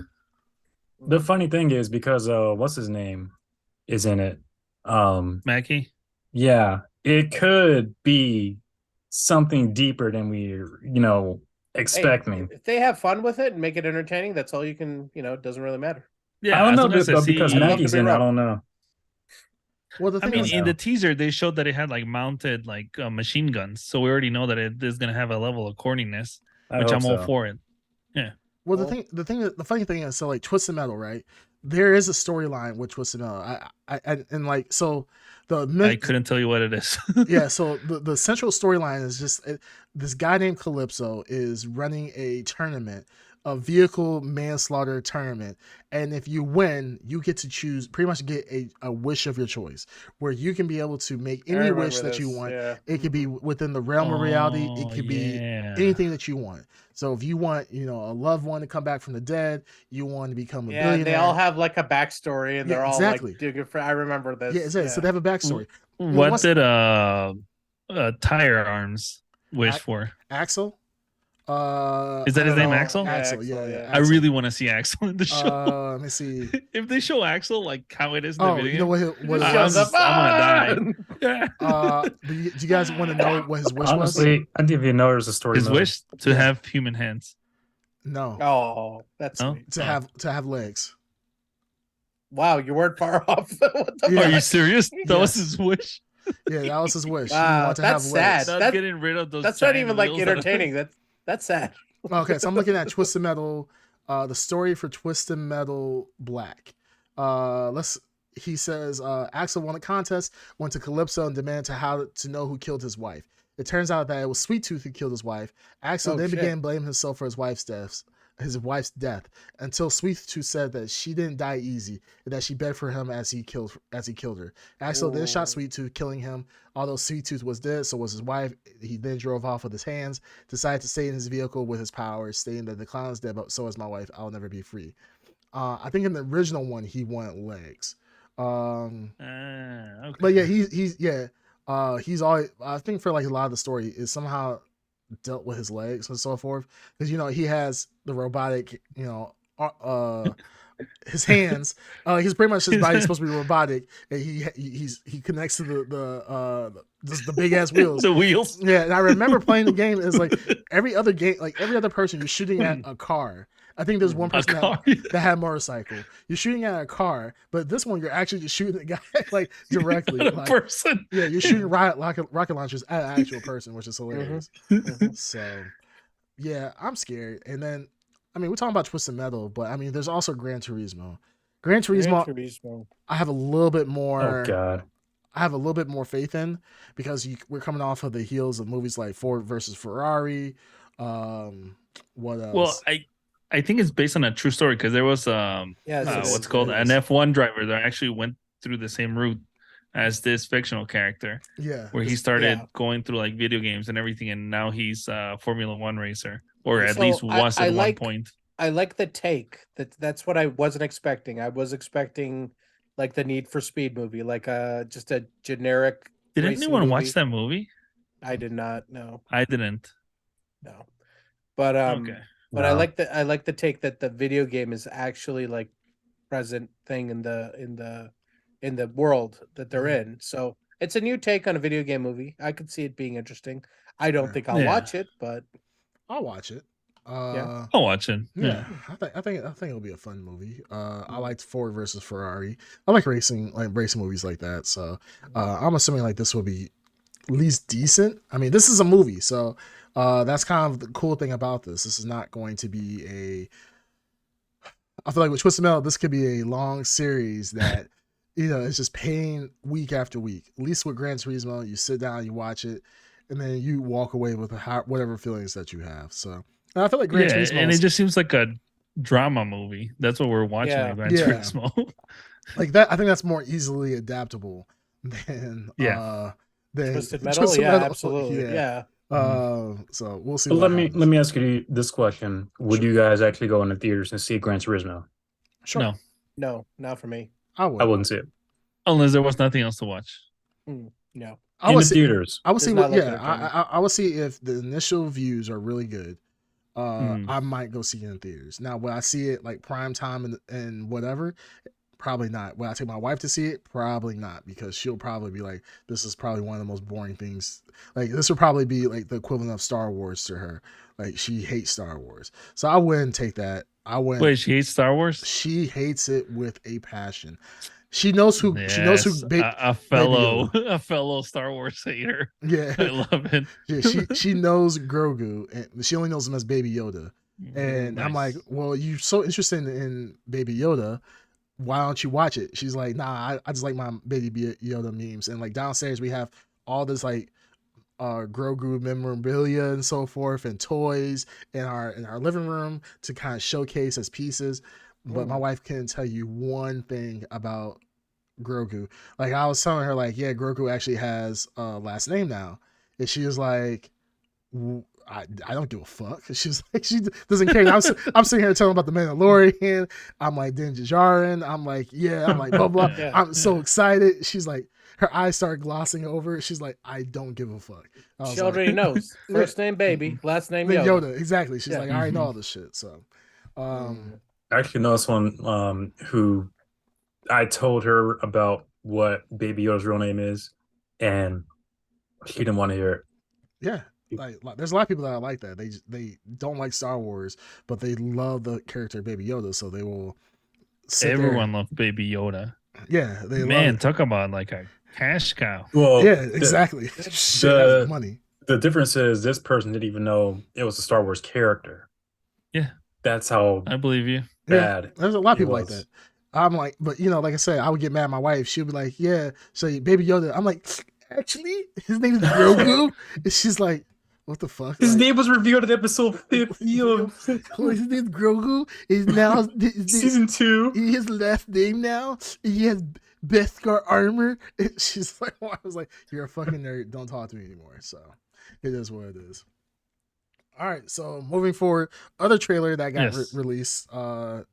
The funny thing is, because what's his name is in it, Mackie. Yeah, it could be something deeper than we expecting. If they have fun with it and make it entertaining, that's all you can. It doesn't really matter. Yeah, I don't know, but because Maggie's in, I don't know. Well, the thing in the teaser they showed that it had like mounted like machine guns, so we already know that it is going to have a level of corniness, which I'm all for it. Yeah. Well, the funny thing is, so like Twisted Metal, right? There is a storyline with Twisted Metal. I couldn't tell you what it is. Yeah, so the central storyline is just this guy named Calypso is running a tournament, a vehicle manslaughter tournament, and if you win, you get to choose, pretty much get a wish of your choice, where you can be able to make any wish that you want. Yeah. It could be within the realm of reality. It could be anything that you want. So if you want, a loved one to come back from the dead, you want to become a billionaire. They all have like a backstory, and they're all like doing it. I remember this. Yeah, exactly. So they have a backstory. What did Tire Arms wish for? Axel. Is that his name, Axel? Axel, yeah. Axel. I really want to see Axel in the show. Let me see. If they show Axel like how it is in the video, you know what I'm gonna die. Do you guys want to know what his wish was? Honestly, I didn't even know there was a story. His wish to have human hands. No. Oh, that's sweet. To have legs. Wow, you weren't far off. What the Are you serious? That was his wish. Yeah, that was his wish. Wow, that's sad. That's getting rid of those. That's not even like entertaining. That's sad. Okay, so I'm looking at Twisted Metal, the story for Twisted Metal Black. He says Axel won a contest, went to Calypso and demanded to know who killed his wife. It turns out that it was Sweet Tooth who killed his wife. Axel then began blaming himself for his wife's deaths. his wife's death until Sweet Tooth said that she didn't die easy and that she begged for him as he killed her. Axel then shot Sweet Tooth, killing him. Although Sweet Tooth was dead, so was his wife. He then drove off with his hands, decided to stay in his vehicle with his powers, stating that the clown is dead, but so is my wife. I'll never be free. I think in the original one he wanted legs. Okay. But yeah, he's always. I think for like a lot of the story is somehow dealt with his legs and so forth, because he has the robotic, his hands. He's pretty much, his body's supposed to be robotic, and he connects to the big ass wheels. The wheels. Yeah, and I remember playing the game. It's like every other game, like every other person, you're shooting at a car. I think there's one person that had a motorcycle. You're shooting at a car, but this one you're actually just shooting the guy like directly. Like, person. Yeah, you're shooting rocket launchers at an actual person, which is hilarious. So, yeah, I'm scared. And then, I mean, we're talking about Twisted Metal, but I mean, there's also Gran Turismo. Gran Turismo. I have a little bit more. Oh God. I have a little bit more faith in, because we're coming off of the heels of movies like Ford versus Ferrari. What else? Well, I think it's based on a true story, because there was what's called an F1 driver that actually went through the same route as this fictional character. Yeah, where he started going through like video games and everything, and now he's a Formula One racer, or at least was at one point. I like the take. That's what I wasn't expecting. I was expecting like the Need for Speed movie, like just a generic. Did anyone watch that movie? I did not. No, I didn't. No, but okay. But no. I like the take that the video game is actually like present thing in the world that they're in. So it's a new take on a video game movie. I could see it being interesting. I don't think I'll watch it, but I'll watch it. I'll watch it. Yeah, I think it'll be a fun movie. I liked Ford versus Ferrari. I like racing movies like that. So I'm assuming like this will be at least decent. I mean, this is a movie, so that's kind of the cool thing about this. This is not going to be I feel like with Twisted Metal, this could be a long series that it's just pain week after week. At least with Gran Turismo, you sit down, you watch it, and then you walk away with whatever feelings that you have. So and I feel like Gran Turismo, and it just seems like a drama movie. That's what we're watching. Like Gran Turismo. Like that, I think that's more easily adaptable than Twisted Metal. Absolutely. Yeah. So we'll see. Let me ask you this question: would you guys actually go in the theaters and see Gran Turismo? Sure. No, not for me. I wouldn't see it unless there was nothing else to watch. No, in the theaters. I would see. I would see if the initial views are really good. I might go see it in theaters. Now, when I see it like prime time and whatever, probably not. When I take my wife to see it, probably not, because she'll probably be like, this is probably one of the most boring things. Like, this would probably be like the equivalent of Star Wars to her. Like, she hates Star Wars. So I wouldn't take that. Wait, she hates Star Wars? She hates it with a passion. She knows who. Yes, she knows who. A fellow Star Wars hater. Yeah, I love it. Yeah, she knows Grogu, and she only knows him as Baby Yoda. And I'm like, well, you're so interested in Baby Yoda, why don't you watch it? She's like, nah, I just like my Baby Yoda memes. And like downstairs we have all this like Grogu memorabilia and so forth, and toys in our living room to kind of showcase as pieces. But my wife couldn't tell you one thing about Grogu. Like, I was telling her, like, yeah, Grogu actually has a last name now. And she was like, I don't give a fuck. She's like, she doesn't care. I'm sitting here telling about the Mandalorian. I'm like, Din Djarin. I'm like, yeah. I'm like, blah, blah. Yeah, I'm so excited. She's like, her eyes start glossing over. She's like, I don't give a fuck. She already knows. First name Baby, last name Yoda. Exactly. She's like, I already know all this shit. So, I actually know someone who I told her about what Baby Yoda's real name is, and she didn't want to hear it. Yeah. Like there's a lot of people that are like that. They don't like Star Wars, but they love the character Baby Yoda, so they will everyone loves Baby Yoda. Yeah, talk about like a cash cow. Well, yeah, exactly. The money. The difference is this person didn't even know it was a Star Wars character. Yeah, that's how I believe you. Bad. Yeah, there's a lot of people like that. I'm like, but like I said, I would get mad at my wife. She'll be like, yeah, so Baby Yoda. I'm like, actually, his name is Grogu. And she's like, What the fuck? His name was revealed in episode 50 of his name's Grogu. Is now season 2. His last name now. He has Beskar armor. She's like, I was like, you're a fucking nerd. Don't talk to me anymore. So it is what it is. All right. So moving forward, other trailer that got released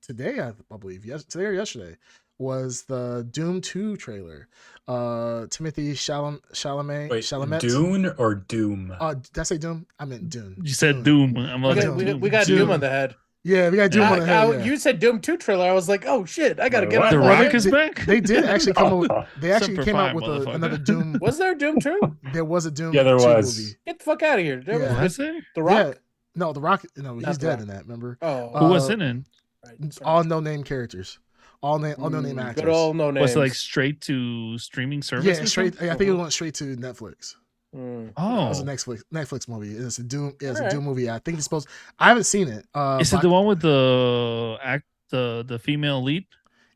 today, I believe, today or yesterday, was the Doom 2 trailer. Timothy Chalamet. Dune or Doom? Did I say Doom? I meant Dune. You said Doom. I'm like, we got Doom on the head. Yeah, we got Doom on the head. Yeah. You said Doom 2 trailer. I was like, oh shit, I gotta get on the Rock is back. They did actually come up with. They actually came out with another Doom. Was there a Doom 2? There was a Doom. Yeah, there 2 was. movie. Get the fuck out of here. Was there? The Rock. Yeah. No, the Rock. No, he's dead in that. Remember? Oh, who was in it? Right, all no name characters. All no name actors. Good old no names. Was it like straight to streaming service? Yeah, straight. I think it went straight to Netflix. Oh, it was a Netflix movie. It's a Doom. Yeah, it's a Doom movie. I think it's supposed. I haven't seen it. Is it the one with the female lead?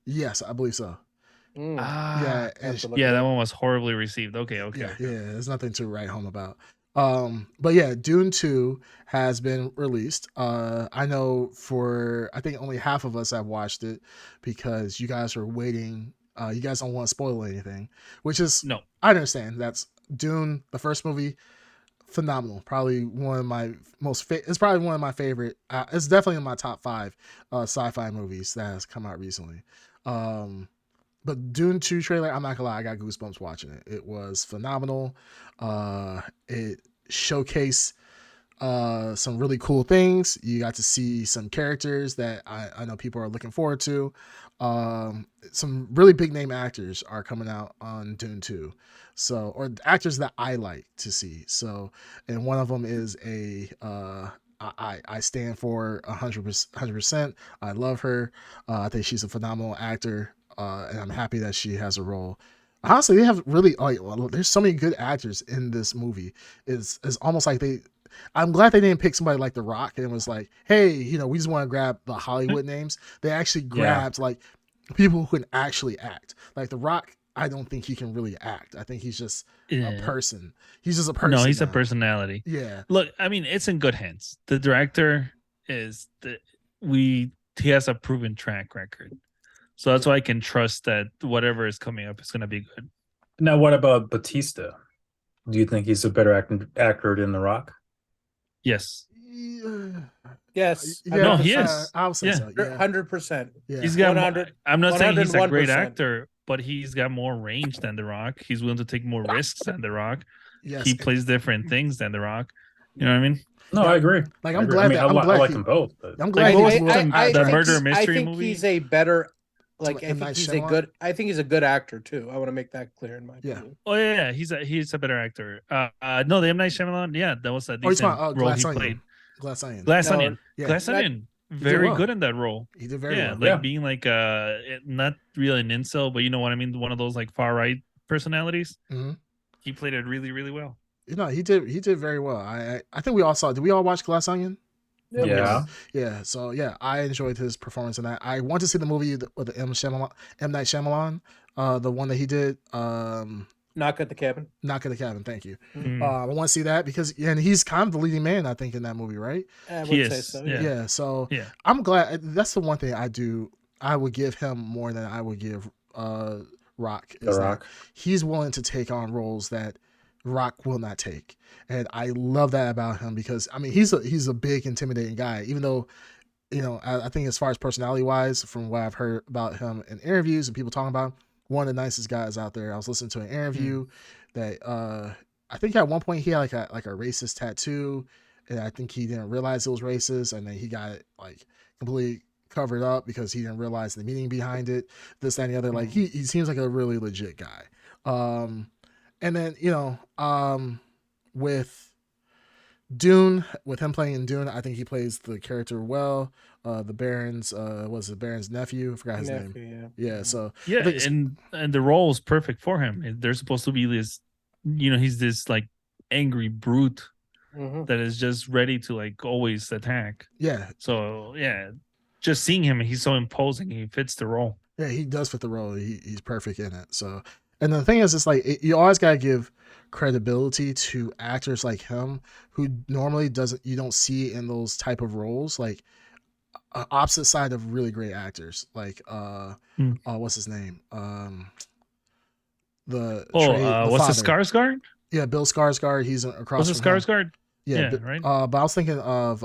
Yes, I believe so. Yeah, that one was horribly received. Okay. Yeah, there's nothing to write home about. But yeah, Dune 2 has been released. I know I think only half of us have watched it because you guys are waiting. You guys don't want to spoil anything, which is no. I understand. That's Dune, the first movie, phenomenal. Probably one of my it's probably one of my favorite. It's definitely in my top 5 sci-fi movies that has come out recently. But Dune 2 trailer, I'm not gonna lie, I got goosebumps watching it. It was phenomenal. It showcased some really cool things. You got to see some characters that I know people are looking forward to. Some really big name actors are coming out on Dune 2. So, or actors that I like to see. So, and one of them is I stand for 100%. I love her. I think she's a phenomenal actor. And I'm happy that she has a role. Honestly, they have really there's so many good actors in this movie. It's almost like I'm glad they didn't pick somebody like The Rock and was like, hey, we just want to grab the Hollywood names. They actually grabbed like people who can actually act. Like The Rock, I don't think he can really act. I think he's just a person. He's just a person. No, he's a personality. Yeah. Look, I mean, it's in good hands. The director he has a proven track record. So that's why I can trust that whatever is coming up is going to be good. Now, what about Batista? Do you think he's a better actor than The Rock? Yes. Yes. No, he is. I'll say so. 100%. Yeah. He's got. I'm not saying he's a great actor, but he's got more range than The Rock. He's willing to take more risks than The Rock. Yes. He plays different things than The Rock. You know what I mean? No, I agree. Like I'm glad. I like them both. But... I'm glad. The murder mystery movie. I think he's a better. Like I think he's a good actor too. I want to make that clear in my opinion. Oh yeah, he's a better actor. No, the M. Night Shyamalan, that was a decent role he played. Glass Onion. Glass Onion, very good in that role. He did very well. Like being like not really an incel, but you know what I mean, one of those like far right personalities. Mm-hmm. He played it really, really well. He did very well. I think we all saw. Did we all watch Glass Onion? Yeah. So I enjoyed his performance in that. I want to see the movie with the M. Night Shyamalan, the one that he did. Knock at the Cabin. Thank you. Mm-hmm. I want to see that because he's kind of the leading man, I think, in that movie, right? I would say so. Yeah. So I'm glad. That's the one thing I do. I would give him more than I would give Rock. The Rock. He's willing to take on roles that Rock will not take, and I love that about him because I mean he's a big intimidating guy, even though I think as far as personality wise, from what I've heard about him in interviews and people talking about him, one of the nicest guys out there. I was listening to an interview that I think at one point he had like a racist tattoo, and I think he didn't realize it was racist, and then he got it like completely covered up because he didn't realize the meaning behind it, this, that, and the other. Like he seems like a really legit guy. And then, with Dune, with him playing in Dune, I think he plays the character well. The Baron's, Baron's nephew? I forgot his name. Yeah. So and the role is perfect for him. They're supposed to be this, he's this like angry brute that is just ready to like always attack. Yeah. So just seeing him, he's so imposing. He fits the role. Yeah, he does fit the role. He's perfect in it. So. And the thing is, it's like you always gotta give credibility to actors like him who normally you don't see in those type of roles, like opposite side of really great actors, like what's his name, the what's the father, Skarsgård? yeah, Bill Skarsgård. He's across Was it from him. Skarsgård? Yeah, right. But I was thinking of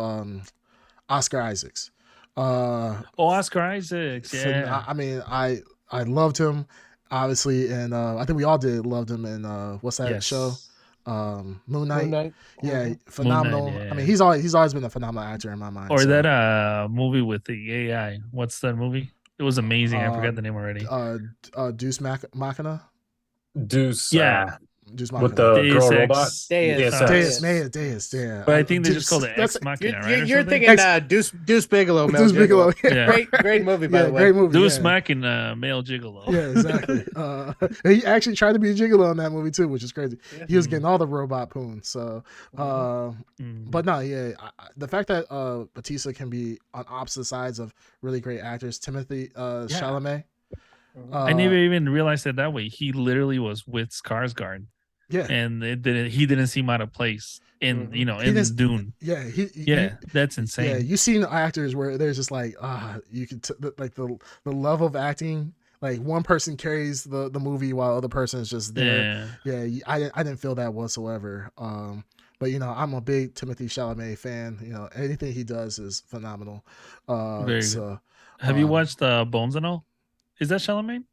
Oscar Isaacs. Oscar Isaacs. Yeah. I mean, I loved him, obviously, and I think we all loved him in what's that show? Moon Knight. Moon Knight. Yeah, phenomenal. Moon Knight, yeah. I mean, he's always been a phenomenal actor in my mind. Or that movie with the AI. What's that movie? It was amazing. I forgot the name already. Deuce Machina. Deuce. Yeah. Deuce with the Deus girl Ex. robot. Deus. Yeah. But I think they just called it Ex Machina, right? You're thinking Deuce Bigelow. Mel Deuce Bigelow. Yeah. Great movie, by the way. Great movie. Deuce Machina, male gigolo. Yeah, exactly. He actually tried to be a gigolo in that movie too, which is crazy. Yeah. He was getting all the robot poon. So, but no, yeah, the fact that Batista can be on opposite sides of really great actors, Timothy Chalamet. I never even realized it that way. He literally was with Skarsgård. Yeah, and he didn't seem out of place in in Dune. Yeah, that's insane. Yeah, you've seen actors where there's just like you can like the level of acting. Like one person carries the movie while other person is just there. Yeah, I didn't feel that whatsoever. But I'm a big Timothy Chalamet fan. Anything he does is phenomenal. Very good. Have you watched Bones and All? Is that Chalamet?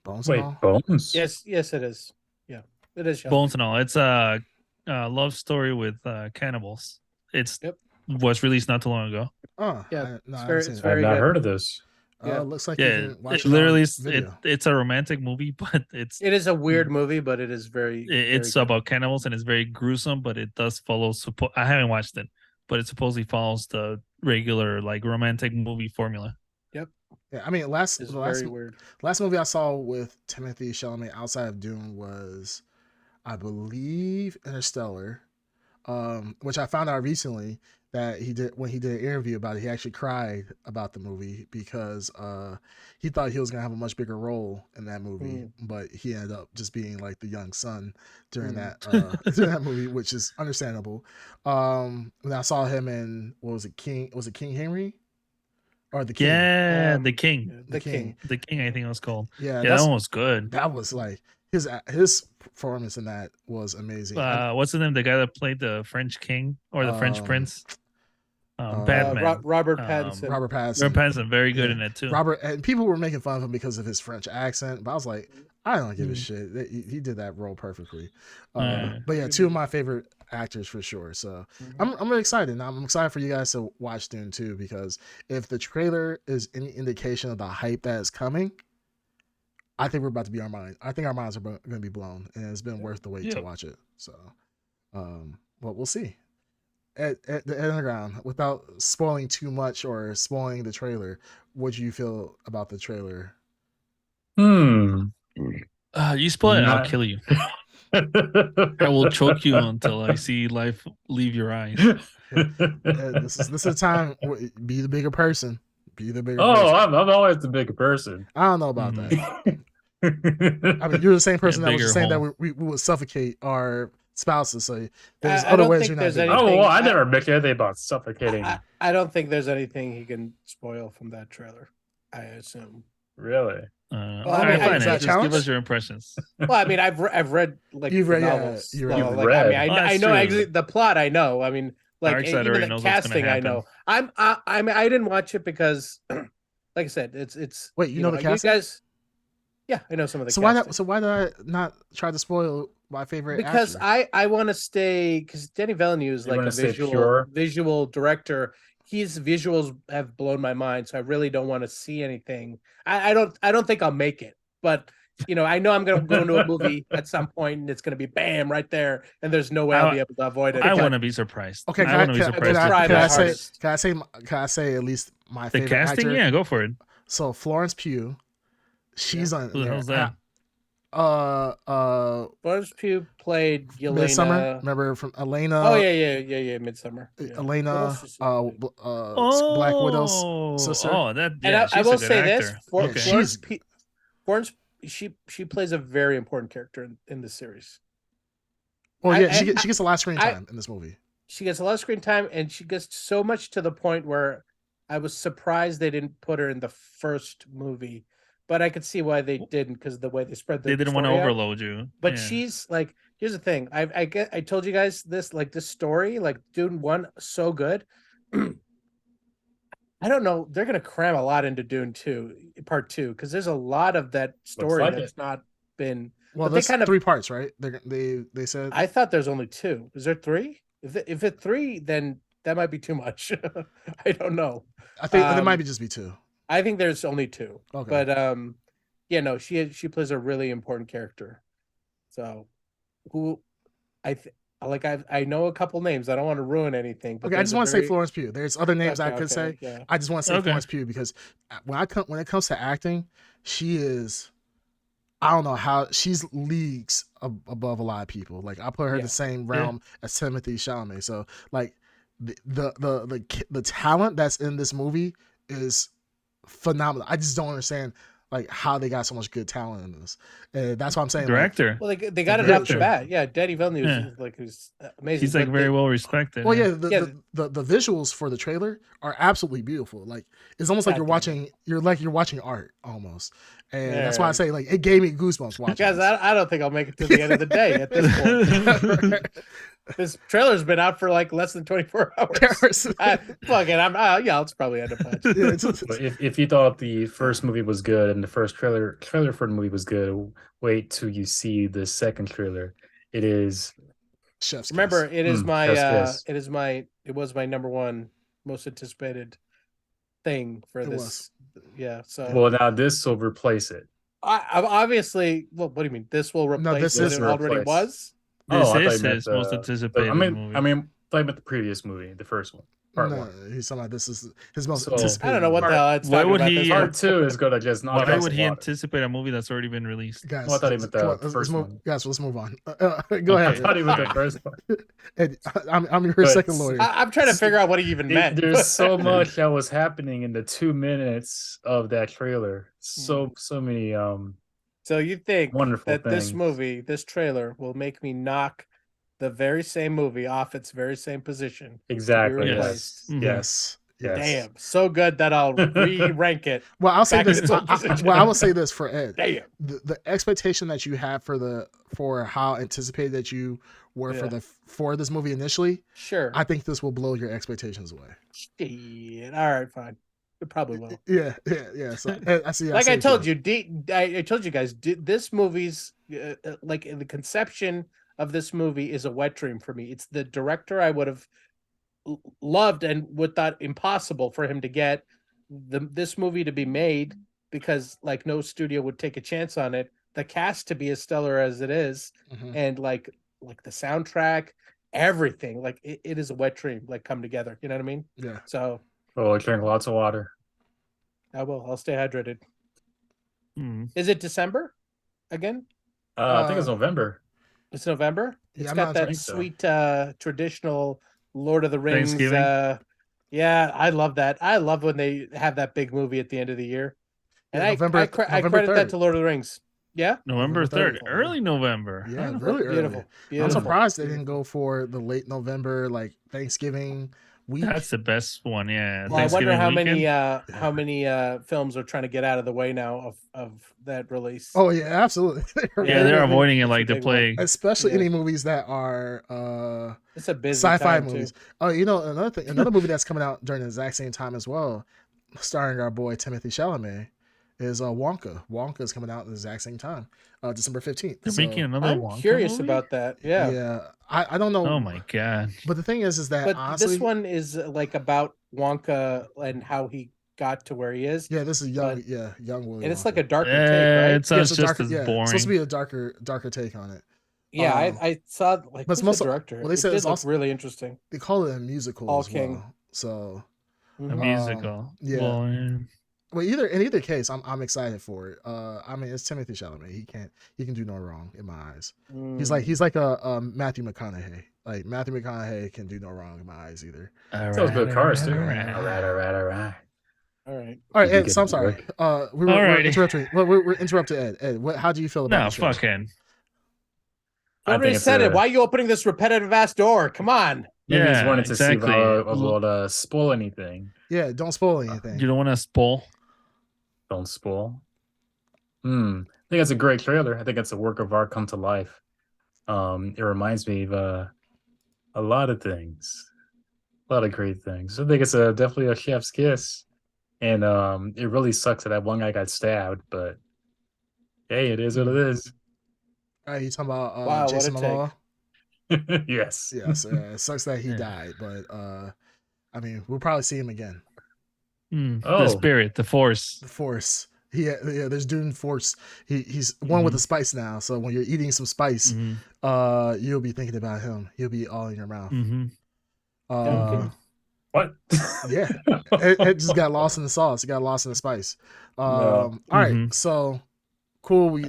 Bones Wait, and All? Bones? Yes, it is. Yeah, it is Chalamet. Bones and All. It's a love story with cannibals. Was released not too long ago. Oh, yeah, I've not heard of this. Yeah, looks like it literally it's a romantic movie, but it is a weird movie, but it is it's very about cannibals and it's very gruesome, but it does follow. I haven't watched it, but it supposedly follows the regular like romantic movie formula. Yep. Yeah, I mean, last weird. Last movie I saw with Timothy Chalamet outside of Dune was, I believe, Interstellar, which I found out recently that when he did an interview about it, he actually cried about the movie because he thought he was gonna have a much bigger role in that movie, but he ended up just being like the young son during that during that movie, which is understandable. When I saw him in Was it King Henry? Or the King. Yeah, the King. The King. The King, I think it was called. Yeah, that one was good. That was like his performance in that was amazing. What's his name? The guy that played the French King or the French Prince? Batman. Robert Pattinson. Robert Pattinson, very good in it too. And people were making fun of him because of his French accent, but I was like, I don't give a shit. He did that role perfectly. But yeah, two of my favorite actors for sure. So I'm really excited. I'm excited for you guys to watch Dune too, because if the trailer is any indication of the hype that is coming, I think we're about to be our minds. I think our minds are going to be blown, and it's been worth the wait to watch it. So, but we'll see. At the Underground, without spoiling too much or spoiling the trailer, what do you feel about the trailer? You spoil it, I'll kill you. I will choke you until I see life leave your eyes. This is a time. Be the bigger person. Be the bigger. person. I'm always the bigger person. I don't know about that. I mean, you're the same person that was saying that we would suffocate our spouses. So there's other ways you're not. I never mentioned anything about suffocating. I don't think there's anything he can spoil from that trailer. I assume. Really? Just give us your impressions. Well, I mean, I've read like you've read novels. You've read. I mean, I know actually the plot. I know. I mean, like even the casting. I know. I mean, I didn't watch it because, like I said, it's. Wait, you know the casting? You guys, yeah, I know some of the. Why did I not try to spoil my favorite? Because actor? I want to stay, because Denis Villeneuve is like a visual director. His visuals have blown my mind, so I really don't want to see anything. I don't think I'll make it, but I know I'm going to go into a movie at some point, and it's going to be bam right there, and there's no way I'll be able to avoid it. I want to be surprised. Okay, I want to be surprised. Can I say at least my favorite casting? Actor? Yeah, go for it. So Florence Pugh, she's on. Who the hell's that? Florence Pugh played Yelena. Midsummer. Remember from Elena? Oh yeah, Midsummer. Yeah. Elena, Black Widow's sister. Oh, that. Yeah, and I will say this: Florence she plays a very important character in this series. Well, yeah, she gets a lot of screen time in this movie. She gets a lot of screen time, and she gets so much to the point where I was surprised they didn't put her in the first movie, but I could see why they didn't, because the way they spread the They didn't want to story out. overload you. But Yeah. she's like, here's the thing. I told you guys this, like this story, like Dune 1, so good. I don't know. They're gonna cram a lot into Dune 2, Part 2, because there's a lot of that story like that's not been. Well, but that's they kind of 3 parts, right? They said. I thought there's only 2. Is there 3? If it's 3, then that might be too much. I don't know. I think there might just be 2. I think there's only 2. Okay. But yeah, no, she plays a really important character. So, who I know a couple names. I don't want to ruin anything. But okay, I just want to say Florence Pugh. There's other names I could say. Yeah. I just want to say Florence Pugh because when it comes to acting, she is. I don't know how she's leagues above a lot of people. Like I put her in the same realm as Timothée Chalamet. So like the talent that's in this movie is phenomenal. I just don't understand like how they got so much good talent in this. That's what I'm saying. Director. Well, they got it off the bat. Yeah, Danny Villeneuve is like who's amazing. He's like very well respected. Well, the visuals for the trailer are absolutely beautiful. Like it's almost like you're watching art almost. And that's why I say like it gave me goosebumps watching. Guys, I don't think I'll make it to the end of the day at this point. This trailer's been out for like less than 24 hours. Fuck it, it's probably end up watching. If you thought the first movie was good and the first trailer for the movie was good, wait till you see the second trailer. It is. Chef's Remember, kiss. it is it was my number one most anticipated thing for this. Yeah. So. Well, now this will replace it. I'm obviously. Well, what do you mean? This will replace what it already was. This is his most anticipated movie. I mean, talking about the previous movie, the first one. Part 1. He's talking about this is his most anticipated. I don't know what the hell it's why would about. he? Part 2 is gonna just not. Why would he anticipate a movie that's already been released? Guys, well, I thought he meant the first one. Guys, let's move on. Go ahead. I thought he meant the first one. Ed, I'm your second lawyer. I'm trying to figure out what he even meant. There's so much that was happening in the 2 minutes of that trailer. So many. So you think wonderful that things. this trailer will make me knock the very same movie off its very same position? Exactly. Yes. Damn, so good that I'll re-rank it. Well, I'll say this. I will say this for Ed. Damn. The expectation that you have for how anticipated that you were for this movie initially. Sure. I think this will blow your expectations away. Shit. All right, fine. It probably will. Yeah. So I see. Like I told you, I told you guys, this movie's like in the conception of this movie is a wet dream for me. It's the director I would have loved and would thought impossible for him to get this movie to be made, because like no studio would take a chance on it. The cast to be as stellar as it is, and like the soundtrack, everything, like it is a wet dream, like come together. You know what I mean? Yeah. So. Oh, drink lots of water. I will. I'll stay hydrated. Is it December again? I think it's November. It's November. It's got that sweet traditional Lord of the Rings. Thanksgiving. Yeah, I love that. I love when they have that big movie at the end of the year. And I credit 3rd. that to Lord of the Rings. Yeah, November 3rd, early November. Yeah, really early. Beautiful. I'm surprised they didn't go for the late November, like Thanksgiving week. That's the best one. Yeah. Well, I wonder how many films are trying to get out of the way now of that release. Oh yeah, absolutely. They're avoiding it like the plague. Especially any movies that are it's a busy sci-fi movies. Too. Oh, another movie that's coming out during the exact same time as well, starring our boy Timothée Chalamet, is Wonka. Wonka is coming out at the exact same time, December 15th. They're making another Wonka. I'm curious movie? about that. Yeah. Yeah. I don't know. Oh my god. But the thing is that honestly, this one is like about Wonka and how he got to where he is. Yeah, this is young Willy. And it's Wonka. like a darker take, right? It sounds just as boring. It's supposed to be a darker take on it. Yeah, I saw like but the director. Well, they said it's also really interesting. They call it a musical All as King. well. So a musical. Yeah. Well, in either case, I'm excited for it. I mean, it's Timothée Chalamet. He can do no wrong in my eyes. He's like a Matthew McConaughey. Like Matthew McConaughey can do no wrong in my eyes either. Those good cars too. All right. All right. point. All right, Did you Ed. get So I'm it, sorry. Rick? We're Alrighty. interrupting. We're interrupted, Ed. Ed, how do you feel about No, the show? fuck Ed. I Already think it's said it. Why are you opening this repetitive ass door? Come on. maybe he's Yeah, wanting to see if exactly. I will spoil anything. Yeah, don't spoil anything. You don't want to spoil. Don't spoil. I think it's a great trailer. I think it's a work of art come to life. It reminds me of a lot of things, a lot of great things. I think it's definitely a chef's kiss, and it really sucks that one guy got stabbed, but hey, it is what it is. All right, you talking about Wow, what a Jason take. Momoa? Yes. Yes, it sucks that he Yeah. died, but I mean, we'll probably see him again. The Oh. spirit, the force. The Force. Yeah, there's Dune Force. He's one with the spice now. So when you're eating some spice, you'll be thinking about him. He'll be all in your mouth. What? Yeah, it just got lost in the sauce. It got lost in the spice. All right, so cool. We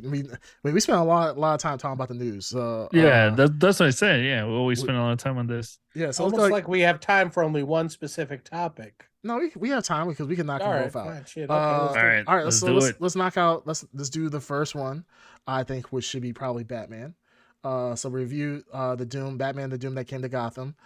spent a lot of time talking about the news. Yeah, that's what I said. Yeah, we always spend a lot of time on this. Yeah, so almost like we have time for only one specific topic. No, we have time because we can knock them both out. Fine, shit, okay, all right, let's so do it. let's knock out. Let's do the first one. I think which should be probably Batman. So review the Doom, Batman, the Doom that came to Gotham.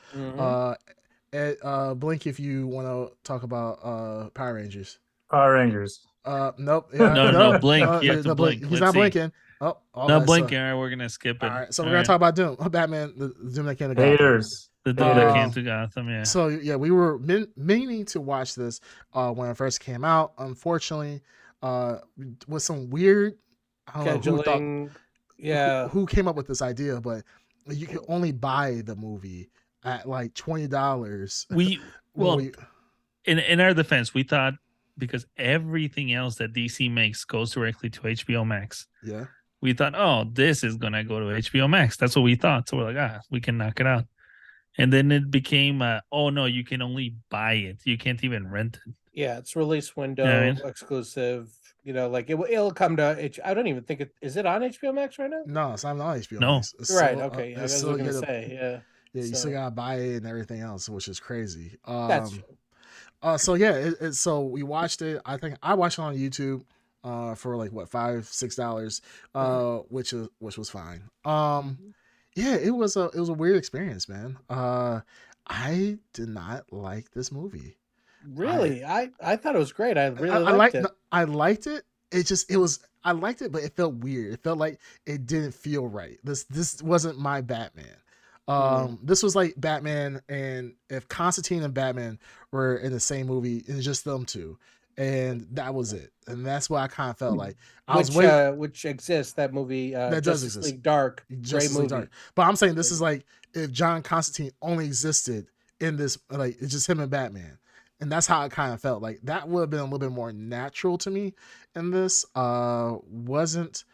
Blink if you want to talk about Power Rangers. Power Rangers. Nope. No, blink. You have to blink. He's Let's not see. blinking. Oh, Not blinking. All right, we're gonna skip it. All right, so we're gonna talk about Doom, Batman, the Doom that came to Gotham. Haters. The Doom that came to Gotham. Yeah. So yeah, we were meaning to watch this when it first came out. Unfortunately, with some weird, I don't know who came up with this idea, but you can only buy the movie at like $20. In our defense, we thought because everything else that DC makes goes directly to HBO Max. Yeah. We thought, oh, this is gonna go to HBO Max. That's what we thought. So we're like, we can knock it out. And then it became, oh no, you can only buy it. You can't even rent it. Yeah, it's release window exclusive. You know, like it'll come to. I don't even think is it on HBO Max right now? No, it's not on HBO Max. It's right. still, Okay. I was going to say, yeah. Yeah, you still gotta buy it and everything else, which is crazy. That's true. So yeah, so we watched it. I think I watched it on YouTube for like what $5-6 which was fine. Yeah, it was a weird experience, man. I did not like this movie. Really? I thought it was great. I really liked it. I liked it. I liked it, but it felt weird. It felt like it didn't feel right. This wasn't my Batman. This was like Batman, and if Constantine and Batman were in the same movie, it's just them two, and that was it. And that's what I kind of felt like. Which exists, that movie, that does Justice exist. League Dark, Justice League Dark. But I'm saying this is like if John Constantine only existed in this, like it's just him and Batman. And that's how it kind of felt. Like that would have been a little bit more natural to me. And this wasn't,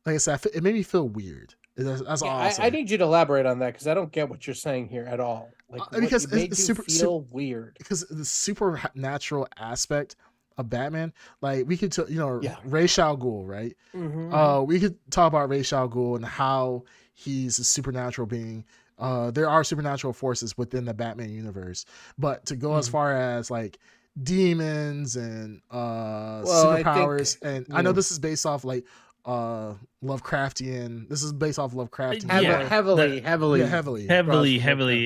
like I said, it made me feel weird. That's all I need you to elaborate on that because I don't get what you're saying here at all. Like because it made you feel weird. Because the supernatural aspect of Batman, like we could, Ra's al Ghul, right? We could talk about Ra's al Ghul and how he's a supernatural being. There are supernatural forces within the Batman universe, but to go as far as like demons and superpowers, I know this is based off like Lovecraftian. This is based off Lovecraftian. Heavily.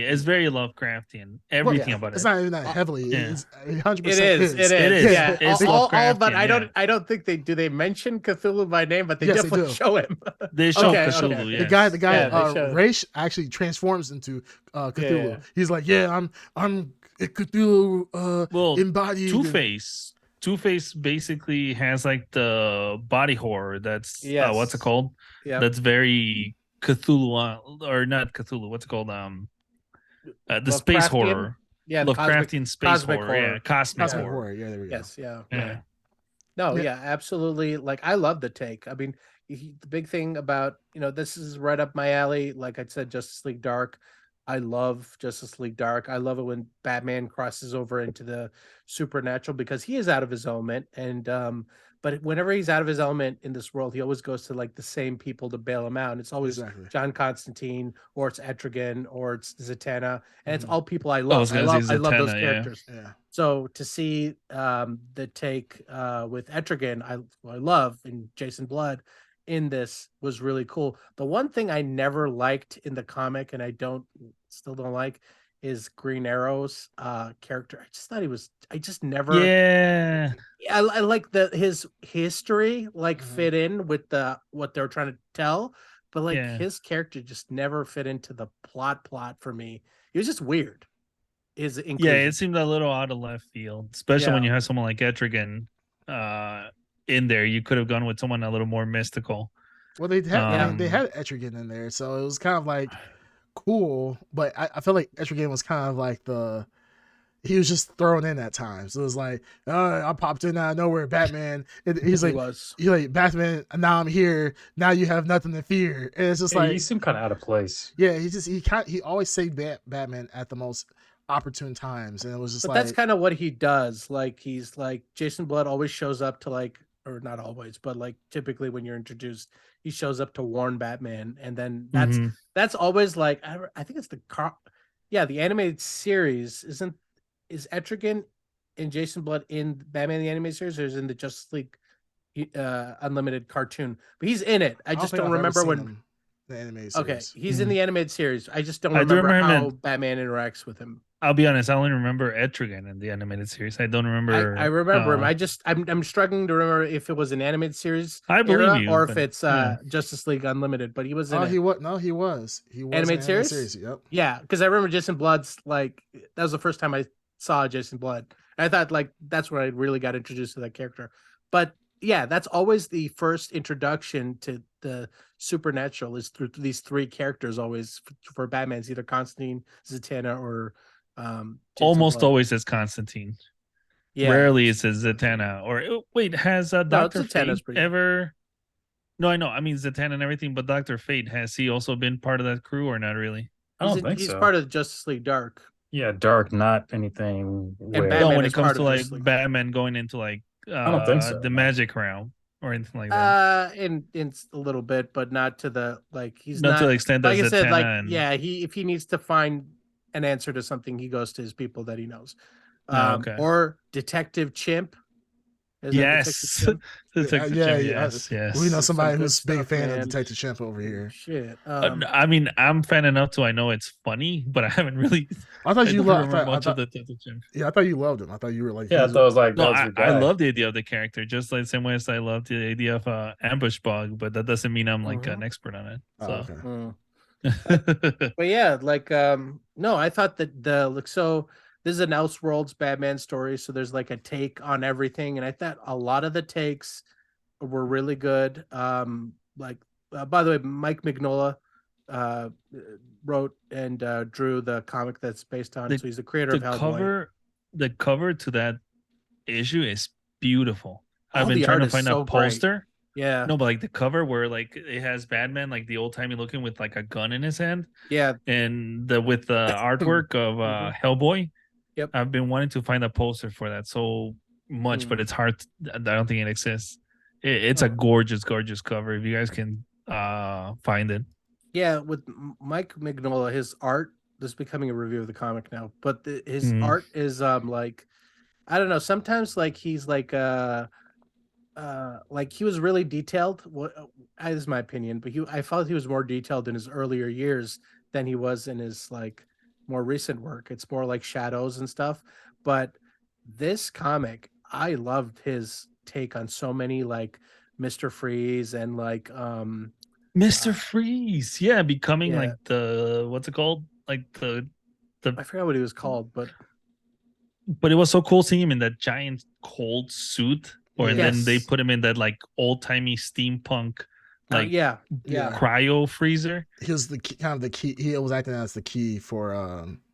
It's very Lovecraftian. Everything about it. It's not even that heavily. Yeah. It's 100%. It is. Yeah. It's but I don't think they mention Cthulhu by name, but they definitely show him. They show Cthulhu. Okay. Yes. The guy, Ra's actually transforms into Cthulhu. Yeah. He's like, I'm Cthulhu embodied. Two-Face basically has like the body horror. That's what's it called? Yeah, that's very Cthulhu or not Cthulhu. What's it called? The space horror. Yeah, Lovecraftian space horror. Yeah, cosmic horror. Yeah, there we go. Yes, yeah. No, yeah, absolutely. Like I love the take. I mean, the big thing about this is right up my alley. Like I said, Justice League Dark. I love Justice League Dark. I love it when Batman crosses over into the supernatural because he is out of his element. And but whenever he's out of his element in this world, he always goes to like the same people to bail him out. And it's always Exactly. John Constantine, or it's Etrigan, or it's Zatanna, and it's Mhm. all people I I love. was gonna say I love those Zatanna, characters. Yeah. So to see the take with Etrigan, I love, and Jason Blood in this was really cool. The one thing I never liked in the comic, and I still don't like, is Green Arrow's character. I just thought I just never. Yeah. I like his history like Mhm. fit in with what they're trying to tell, but like Yeah. his character just never fit into the plot for me. It was just weird. His Yeah, inclusion. it seemed a little out of left field, especially when Yeah. you have someone like Etrigan in there. You could have gone with someone a little more mystical. Well, they had. I mean, they Um, had Etrigan in there, so it was kind of like cool. But I feel like Etrigan was kind of like he was just thrown in at times. It was like, I popped in out of nowhere, Batman. He's He like, was. he's like, Batman. Now I'm here. Now you have nothing to fear. And it's just Yeah, like, you seem kind of out of place. yeah, he always saved Batman at the most opportune times, and it was just But like, that's kind of what he does. Like he's like Jason Blood always shows up to like, or not always, but like typically when you're introduced, he shows up to warn Batman, and then mhm. that's always like I think it's the animated series is Etrigan and Jason Blood in Batman the animated series, or is in the Justice League Unlimited cartoon? But he's in it. I don't just think don't I've ever remember seen when. him in the animated Okay, series. he's in the animated series. I just don't I do remember remember him how in- Batman interacts with him. I'll be honest, I only remember Etrigan in the animated series. I don't remember. I remember him. I'm struggling to remember if it was an animated series I believe era you, or if but it's yeah. Justice League Unlimited. But he was in Oh, it. he was no, he was in Animated the animated series? series. Yep. Yeah, because I remember Jason Blood's like that was the first time I saw Jason Blood. I thought like that's where I really got introduced to that character. But yeah, that's always the first introduction to the supernatural is through these three characters. Always for Batman's either Constantine, Zatanna, or Jason Almost Blood. always as Constantine. Yeah. Rarely is as Zatanna. Or wait, has Doctor Zatanna's Fate pretty- ever? No, I know. I mean Zatanna and everything, but Doctor Fate, has he also been part of that crew or not really? I don't think He's so. part of Justice League Dark. Yeah, Dark, not anything. And Where... Batman No, when is it comes part to of like Justice League. Batman going into like I don't think so, the no. magic realm or anything like that. In a little bit, but not to the like he's Not not to the extent that like I said, Zatanna like and if he needs to find an answer to something, he goes to his people that he knows. Oh, okay. Or Detective Chimp. Is that Detective Yes. Chimp? Detective Yeah, Chimp, yeah. yes. We know Some somebody good who's a big stuff, fan man. of Detective Chimp over here. Shit. I mean, I'm fan enough to I know it's funny, but I haven't really. I thought I you don't loved. remember much of the Detective Chimp. Yeah, I thought you loved him. I thought you were like, Yeah, I thought it was like No, that was your I guy. love the idea of the character, just like the same way as I love the idea of ambush bug, but that doesn't mean I'm like an expert on it. oh, So, okay. But yeah, like no, I thought that so this is an Elseworlds Batman story, so there's like a take on everything, and I thought a lot of the takes were really good. Like by the way, Mike Mignola wrote and drew the comic that's based on, so he's the creator of Hellboy. The cover to that issue is beautiful. I've been the trying art to is find so a great. poster. Yeah. No, but like the cover where like it has Batman, like the old timey looking with like a gun in his hand. Yeah. And with the artwork of Hellboy. Yep. I've been wanting to find a poster for that so much, but it's hard. I don't think it exists. It's a gorgeous, gorgeous cover. If you guys can find it. Yeah, with Mike Mignola, his art. This is becoming a review of the comic now, but his art is like, I don't know. Sometimes like he's like he was really detailed. What this is my opinion, but I felt he was more detailed in his earlier years than he was in his like more recent work. It's more like shadows and stuff. But this comic, I loved his take on so many like Mr. Freeze and like Mr. Freeze, yeah, becoming like the what's it called? Like the I forgot what he was called, but it was so cool seeing him in that giant cold suit, and then they put him in that like old timey steampunk, like yeah, cryo freezer. He was the key, kind of the key. He was acting as the key for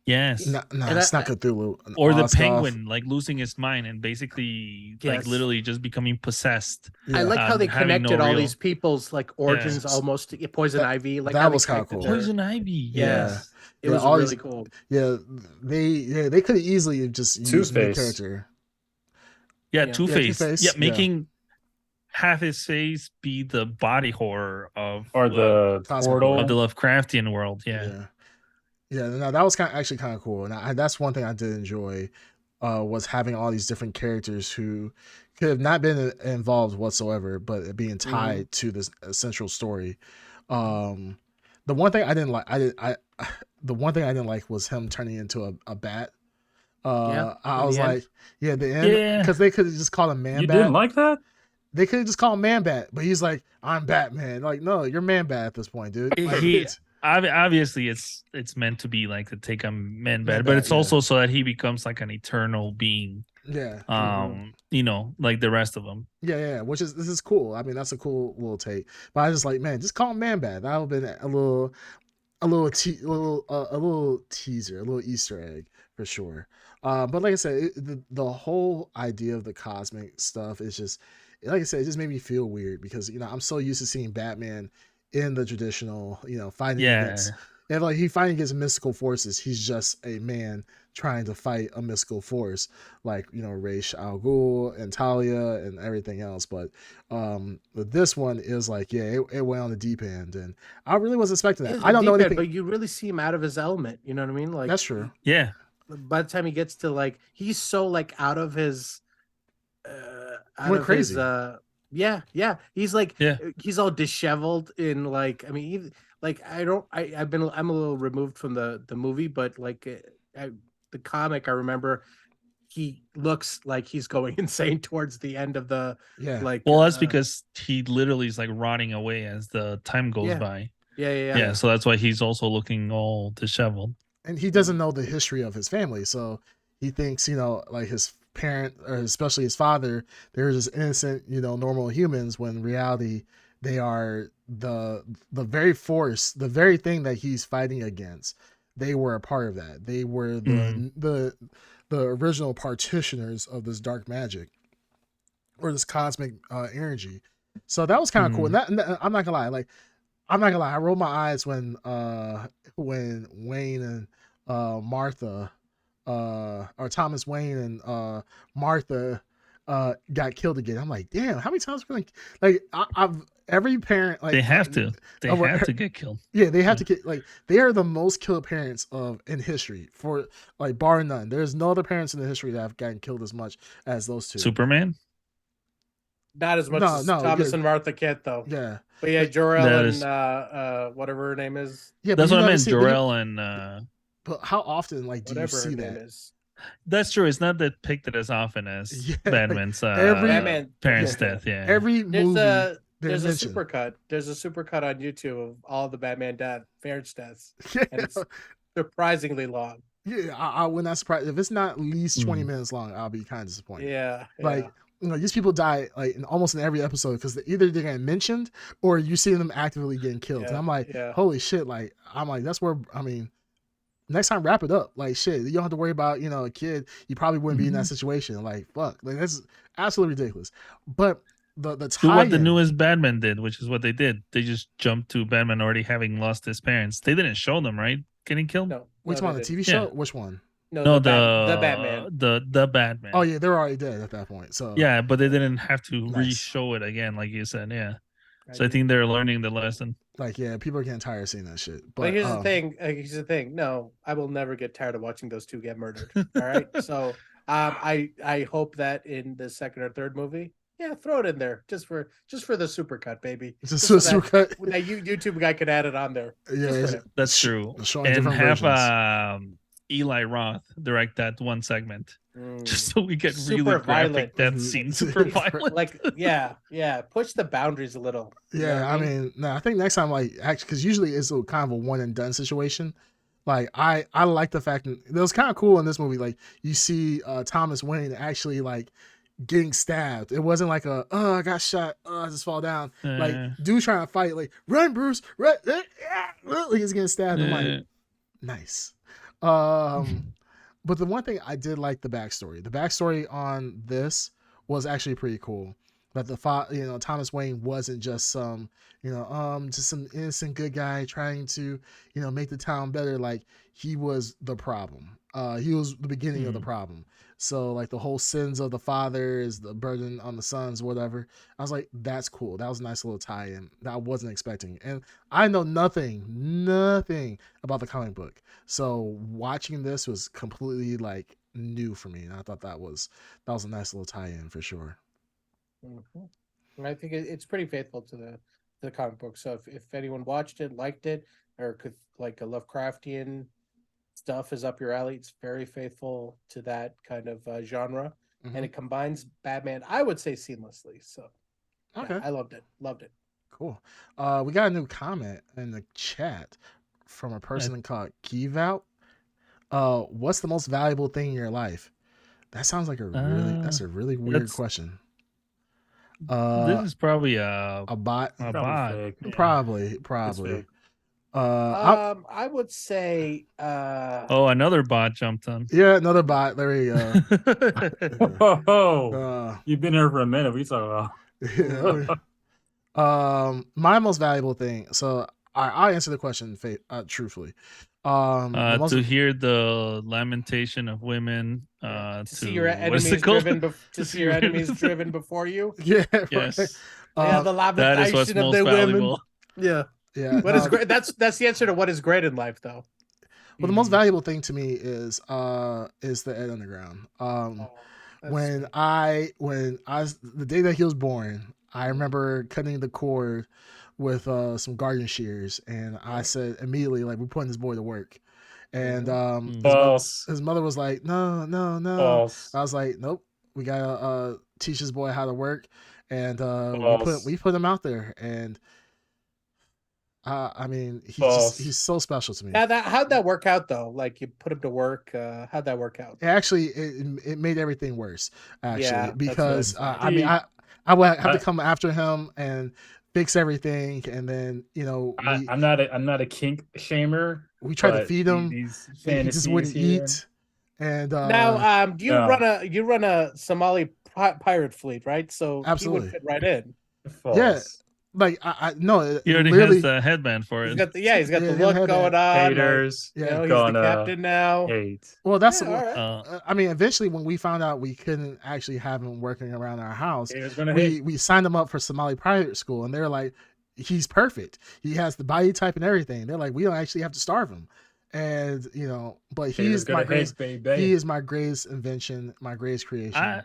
Yes. No, it's not Cthulhu. Or the Oz stuff. penguin, like losing his mind and basically, like literally just becoming possessed. I like how they connected all these people's like origins almost to Poison Ivy. Like that was kind of cool. Poison Ivy, yes. It was really cool. Yeah, they could have easily just used the character. Yeah, Two-Face. Yeah, making half his face be the body horror of the portal of the Lovecraftian world. Yeah, no, that was actually kind of cool, and that's one thing I did enjoy, was having all these different characters who could have not been involved whatsoever, but being tied to this central story. The one thing I didn't like, the one thing I didn't like was him turning into a bat. I was like, the end, because they could have just called him Man Bat. You didn't like that? They could have just called him Man Bat, but he's like, I'm Batman. Like, no, you're Man Bat at this point, dude. Like, obviously it's meant to be like to take a Man Bat, but it's also so that he becomes like an eternal being. You know, like the rest of them. Yeah, this is cool. I mean, that's a cool little take. But I was just like, man, just call him Man Bat. That would have been a little teaser, a little Easter egg for sure. But like I said, the whole idea of the cosmic stuff is just, like I said, it just made me feel weird because, you know, I'm so used to seeing Batman in the traditional, you know, fighting against, and like he fighting against mystical forces. He's just a man trying to fight a mystical force, like, you know, Ra's al Ghul and Talia and everything else. But this one is like, it went on the deep end, and I really wasn't expecting that. I don't know anything, but you really see him out of his element. You know what I mean? Like, that's true. Yeah. By the time he gets to like, he's so like out of his, went crazy. He's like, he's all disheveled in like, I mean, like I'm a little removed from the movie, but like the comic, I remember he looks like he's going insane towards the end of the like. Well, that's because he literally is like rotting away as the time goes by. Yeah. So that's why he's also looking all disheveled. And he doesn't know the history of his family, so he thinks, you know, like his parent, or especially his father, they're just innocent, you know, normal humans, when in reality they are the very force, the very thing that he's fighting against. They were a part of that. They were the original partitioners of this dark magic, or this cosmic energy. So that was kind of cool. And I'm not gonna lie, I rolled my eyes when Wayne and Martha, or Thomas Wayne and Martha got killed again. I'm like, damn, how many times are we like I've every parent, like, they have to get killed. Yeah, they have to get, like, they are the most killed parents in history, for like bar none. There's no other parents in the history that have gotten killed as much as those two. Superman? Not as much as Thomas and Martha Kent, though. Yeah. But yeah, Jor-El and whatever her name is. Yeah, that's what I meant, Jor-El and but how often, like, do you see that? That's true. It's not depicted as often as Batman's parents' death. Yeah. Every movie. There's a supercut. There's a supercut on YouTube of all the Batman parents' deaths. And it's surprisingly long. Yeah, I would not surprise if it's not at least 20 minutes long. I'll be kind of disappointed. Yeah. Like, you know, these people die like almost in every episode because either they're getting mentioned or you see them actively getting killed. And I'm like, holy shit! Like, I'm like, that's where, I mean, next time wrap it up. Like, shit, you don't have to worry about, you know, a kid. You probably wouldn't be in that situation. Like, fuck, like that's absolutely ridiculous. But the tie, what the newest Batman did, which is what they did. They just jumped to Batman already having lost his parents. They didn't show them, right, getting killed. No. Which one? The TV show? Which one? No, the Batman. The Batman. Oh yeah, they're already dead at that point. So yeah, but they didn't have to re-show it again, like you said. Yeah. So I think they're learning the lesson. Like, yeah, people are getting tired of seeing that shit. But here's the thing. Here's the thing. No, I will never get tired of watching those two get murdered. All right. So I hope that in the second or third movie, throw it in there just for the supercut, baby. Just for supercut. That YouTube guy could add it on there. Yeah, that's true. And have Eli Roth direct that one segment, just so we get super really violent. graphic death scene, super violent. Like, push the boundaries a little. Yeah, I mean, no, I think next time, like, actually, because usually it's a kind of a one and done situation. Like, I like the fact that it was kind of cool in this movie. Like, you see Thomas Wayne actually like getting stabbed. It wasn't like I got shot, I just fall down. Like, dude trying to fight, like, run, Bruce, run, he's getting stabbed. I'm like, nice. But the one thing I did like the backstory. The backstory on this was actually pretty cool. That Thomas Wayne wasn't just just some innocent good guy trying to, make the town better. Like he was the problem. He was the beginning of the problem. So like the whole sins of the father is the burden on the sons, whatever. I was like, that's cool. That was a nice little tie-in that I wasn't expecting. And I know nothing about the comic book. So watching this was completely like new for me, and I thought that was a nice little tie-in for sure. And I think it's pretty faithful to the comic book. So if anyone watched it, liked it, or could like a Lovecraftian stuff is up your alley, it's very faithful to that kind of genre, and it combines Batman, I would say, seamlessly. So okay, I loved it. Cool. We got a new comment in the chat from a person called Keevout. What's the most valuable thing in your life? That sounds like that's a really weird question. This is probably a bot. A bot. Fake. Probably. I would say another bot jumped on. Yeah, another bot. There you go. You've been here for a minute. We talk about. My most valuable thing. So I answer the question truthfully. To hear the lamentation of women, to see your enemies driven before you. Yeah. Yes. The lamentation of the women. Yeah. What is great? That's the answer to what is great in life, though. Well, the most valuable thing to me is the Ed Underground. When the day that he was born, I remember cutting the cord with some garden shears, and I said immediately, like, we're putting this boy to work. And his mother was like, no. False. I was like, nope, we gotta teach this boy how to work, and we put him out there, and I mean, he's so special to me. How'd that work out though? Like you put him to work. How'd that work out? Actually, it made everything worse. Actually, because I mean, I would have to come after him and fix everything, and then I'm not a kink shamer. We tried to feed him. He just wouldn't eat. And now, you run a Somali pirate fleet, right? So absolutely. He would fit right in. False. Yeah. Like I no, he already has the headband for it. He's got the look going on. Haters, he's the captain now. Hate. Well, that's I mean, eventually when we found out we couldn't actually have him working around our house, we signed him up for Somali private school, and they're like, he's perfect. He has the body type and everything. They're like, we don't actually have to starve him, and but he is my greatest invention, my greatest creation.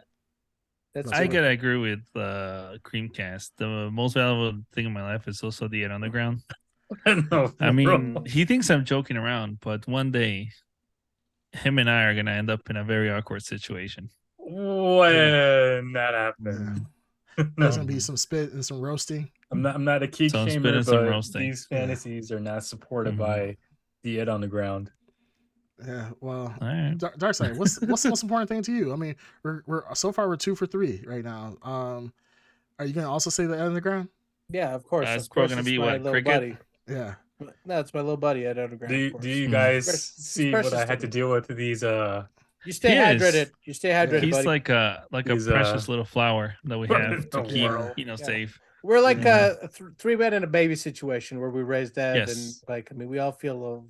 I gotta agree with Creamcast. The most valuable thing in my life is also the Ed Underground. I mean, he thinks I'm joking around, but one day, him and I are gonna end up in a very awkward situation. When that happens, there's gonna be some spit and some roasting. I'm not a key shamer, but these fantasies are not supported by the Ed Underground. Yeah, well, right. Darkside, what's the most important thing to you? I mean, we're so far we're 2 for 3 right now. Are you gonna also say the Ed Underground? Yeah, of course. It's probably gonna be what, Cricket? Buddy. Yeah, no, it's my little buddy Ed Underground. Do you guys see what I had to deal with these? You stay hydrated. You stay hydrated. He's buddy. like a precious little flower that we have to keep safe. We're like a 3 men and a baby situation where we raised Ed, and like we all feel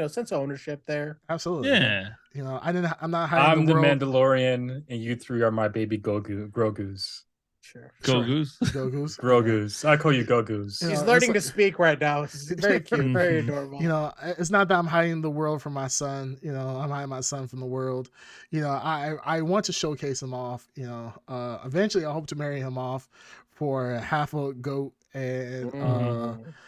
sense of ownership there. Absolutely. Yeah. I'm not hiding. I'm the Mandalorian, and you 3 are my baby Grogu's. Sure. Grogu's. I call you Grogu's. He's learning to speak right now. It's very cute, very adorable. It's not that I'm hiding the world from my son. I'm hiding my son from the world. I want to showcase him off. Eventually I hope to marry him off for half a goat. And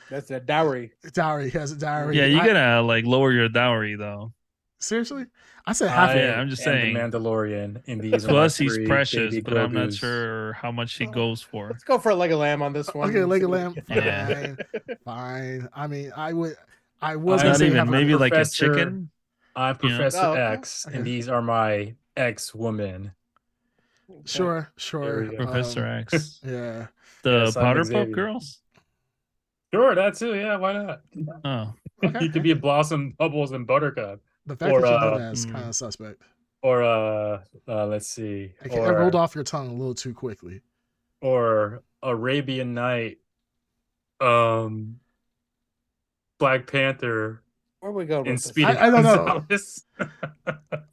that's a dowry. He has a dowry. Yeah, you gotta lower your dowry though. Seriously, I said half. I'm just saying. The Mandalorian in these. Plus, he's precious, but I'm not sure how much he goes for. Let's go for a leg of lamb on this one. Okay, leg of lamb. Fine. I mean, I was gonna say maybe like a chicken. I'm Professor X, and these are my ex-women. Sure. Professor X. Yeah. The Powder Puff Girls? Sure, that too. Yeah, why not? Oh. You could be Blossom, Bubbles, and Buttercup. The fact Or, that you know that is kind of suspect. Or let's see. I rolled off your tongue a little too quickly. Or Arabian Night, Black Panther, Where are we going and with this? Speedy I don't know. Gonzalez.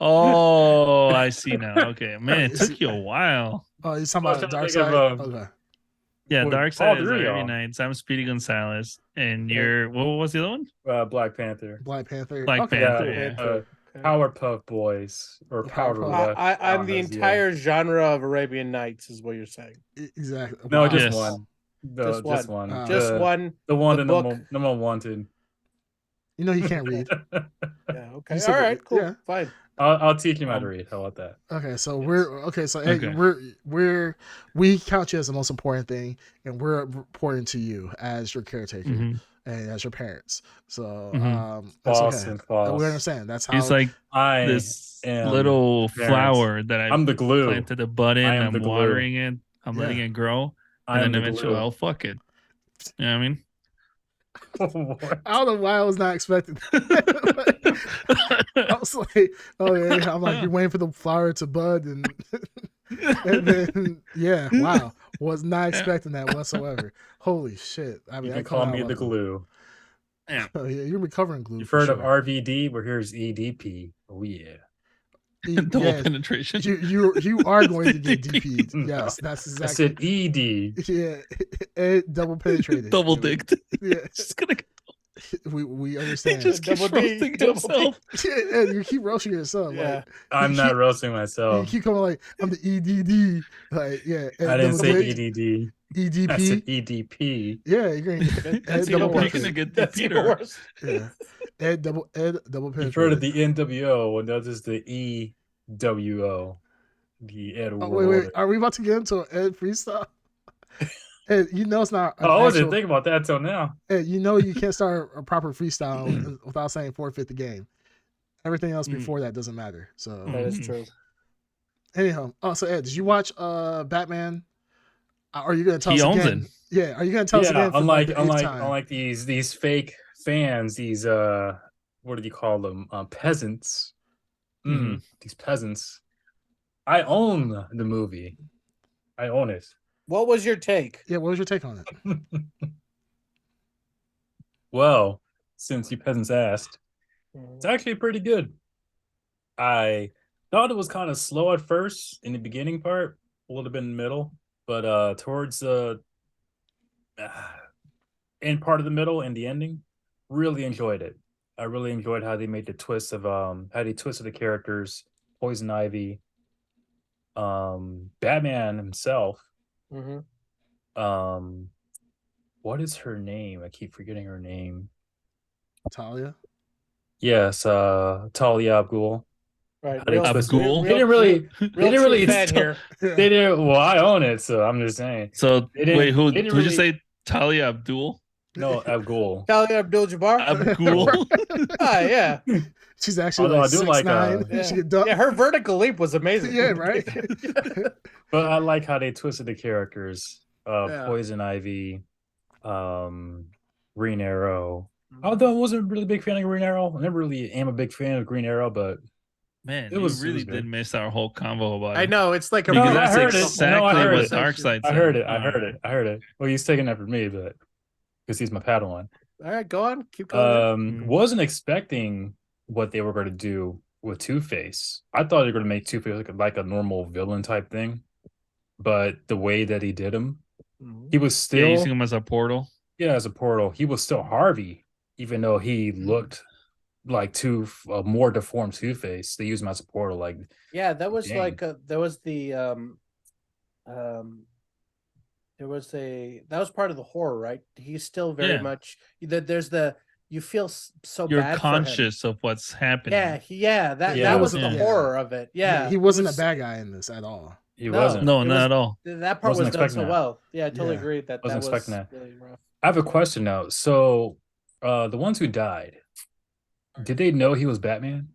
Oh, I see now. Okay, man, it took you a while. Oh, you're talking I was about trying Dark to think Side? of, Okay. Yeah, Well, Dark all Side is three, Arabian y'all. Nights. I'm Speedy Gonzalez, and you're what was the other one? Black Panther. Black Panther. Black Okay, Panther. cool. Yeah. Okay. Powerpuff Boys or Powerpuff. Power. I'm the entire genre of Arabian Nights, is what you're saying. Exactly. No, Wow. just Yes. one. Just one. one. Just one. The one The that book. no one wanted. You know he can't read. Yeah. Okay. You said All right. that- Cool. yeah. Fine. I'll teach him how to read. How about that? Okay, so Yes. Ed, we count you as the most important thing, and we're reporting to you as your caretaker Mhm. and as your parents. So that's False okay. and false. We understand. That's how He's like I this am little the parents. flower that I I'm the glue. planted a bud in. I am I'm the glue. watering it. I'm letting it grow, I am and then the eventually glue. I'll fuck it. You know what I mean? What? I don't know why I was not expecting that. I was like, oh yeah, I'm like, you're waiting for the flower to bud and then yeah, wow. Was not expecting that whatsoever. Holy shit. I mean, You I can come call out me the left field. glue. Yeah. Oh, yeah, you're recovering glue. You've for heard sure. of RVD? Well, here's EDP. Oh yeah. Double Yeah, penetration. you are going to get DP. DP'd. Yes, that's I exactly. said ED. Yeah, it double penetrated. Double dicked. Yeah, Just gonna. we He understand. just keeps Double D, roasting double himself. Yeah, and you keep roasting yourself. Yeah. Like I'm not roasting myself. you keep coming like I'm the EDD. Like yeah, I didn't say dick, EDD. I EDP. said EDP. Yeah, you're gonna That's double even You're worse. gonna get That's even Peter. worse. Yeah, Ed double You've heard of penetrated. the NWO, and that is the EWO. The Ed Oh, World. wait, are we about to get into an Ed freestyle? Ed, you know it's not. I wasn't thinking about that till now. Ed, you know you can't start a proper freestyle without saying forfeit the game. Everything else before that doesn't matter. So That is true. anyhow, so Ed, did you watch Batman? Are you gonna tell He us owns again? it. Yeah, are you gonna tell us again? For like the eighth time? Unlike these fake fans, these what do you call them? Peasants. These peasants. I own the movie. I own it. What was your take? Yeah, what was your take on it? Well, since you peasants asked, it's actually pretty good. I thought it was kind of slow at first in the beginning part, a little bit in the middle, but towards the end part of the middle and the ending, really enjoyed it. I really enjoyed how they made the twist of how they twisted the characters, Poison Ivy, Batman himself. What is her name? I keep forgetting her name. Talia. Yes, Talia al Ghul. Right. Abdul? They didn't really. They didn't really. Fan here. They didn't. Well, I own it, so I'm just saying. So wait, who they didn't would you really- say? Talia Abdul? No, Abdul. Talia Abdul-Jabbar. Abdul. Yeah. She's actually Although like I do like, 6'9". Yeah. She could dunk. Yeah, her vertical leap was amazing. Yeah, right. But I like how they twisted the characters. Yeah. Poison Ivy, Green Arrow. Although I wasn't really a big fan of Green Arrow. I never really am a big fan of Green Arrow, but Man, It was you really good. did miss our whole convo about it. I know it's like a Because No, I that's heard it. exactly No, I heard what it. Darkseid said. I heard it. I heard it. Well, he's taking that from me, but because he's my Padawan. All right, go on. Keep going. Wasn't expecting what they were going to do with Two-Face. I thought they were going to make Two-Face like a normal villain type thing, but the way that he did him, he was Yeah, still using him as a portal. as a portal. He was still Harvey, even though he looked like more deformed Two-Face. They used him as a portal. Like, Yeah, that was dang. like there was the that was part of the horror, right? He's still very Yeah. much there's the you feel so You're bad conscious of what's happening. Yeah, that Yeah, that was yeah. the horror of it. Yeah, he wasn't it was, a bad guy in this at all. he No. wasn't. No, It not was- at all. that part Wasn't was done expecting so that. well. Yeah, I totally Yeah. agree that Wasn't that was expecting that. really rough. I have a question now. So, the ones who died, did they know he was Batman?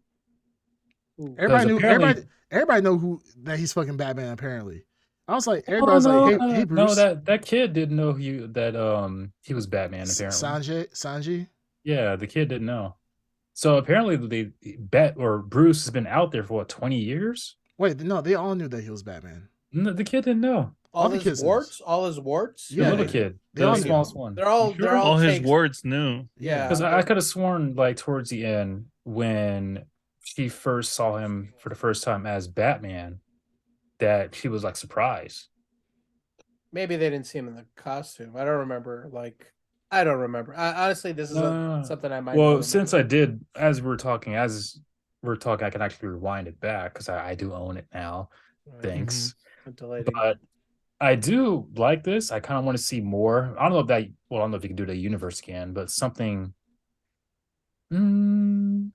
Everybody knew. apparently- Everybody know that he's fucking Batman. Apparently, I was like, everybody's like, hey, Bruce. No, that kid didn't know he was Batman. Apparently, Sanji. yeah, the kid didn't know. So apparently they bet or Bruce has been out there for what 20 years. Wait, no, they all knew that he was Batman. No, the kid didn't know. All the kids knew. All his warts. The Yeah, little they kid, they the all knew. smallest one. They're all You they're sure? all All his takes. words knew. Yeah. Because Yeah, I could have sworn like towards the end when she first saw him for the first time as Batman that she was like surprised. maybe they didn't see him in the costume. I don't remember. I don't remember. Honestly, this is something I might. Well, since I did, as we're talking, I can actually rewind it back because I do own it now. Thanks. But I do like this. I kind of want to see more. I don't know if that. Well, I don't know if you can do the universe again, but something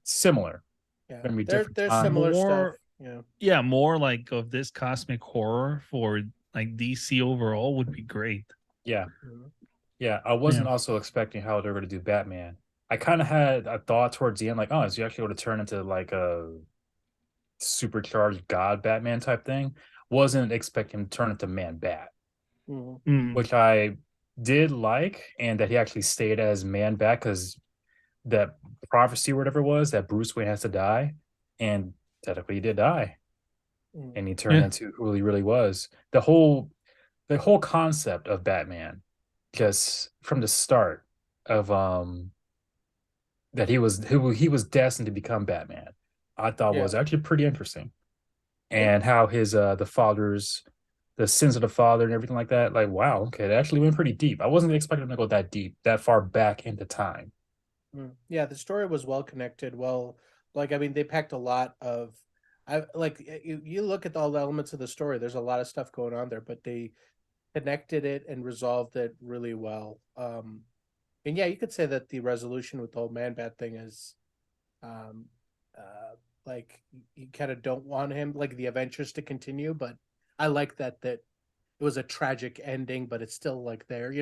similar. Yeah, Maybe there's different similar stuff. More, Yeah, yeah, more like of this cosmic horror for like DC overall would be great. Yeah. Mhm. Yeah. I wasn't also expecting how they're going to do Batman. I kind of had a thought towards the end, like, oh, is he actually going to turn into like a supercharged god Batman type thing? Wasn't expecting him to turn into Man Bat, which I did like, and that he actually stayed as Man Bat because that prophecy or whatever it was that Bruce Wayne has to die, and technically he did die, and he turned into who he really was. The whole concept of Batman, just from the start of that he was destined to become Batman, I thought was actually pretty interesting, and how his the sins of the father and everything like that. Like, wow, okay, that actually went pretty deep. I wasn't expecting him to go that deep, that far back into time. Yeah, the story was well connected. Well, I mean, they packed a lot of. You look at all the elements of the story. There's a lot of stuff going on there, but they connected it and resolved it really well. And yeah, you could say that the resolution with the whole Man Bat thing is, um, like you kind of don't want him like the adventures to continue, but I like that it was a tragic ending, but it's still like there.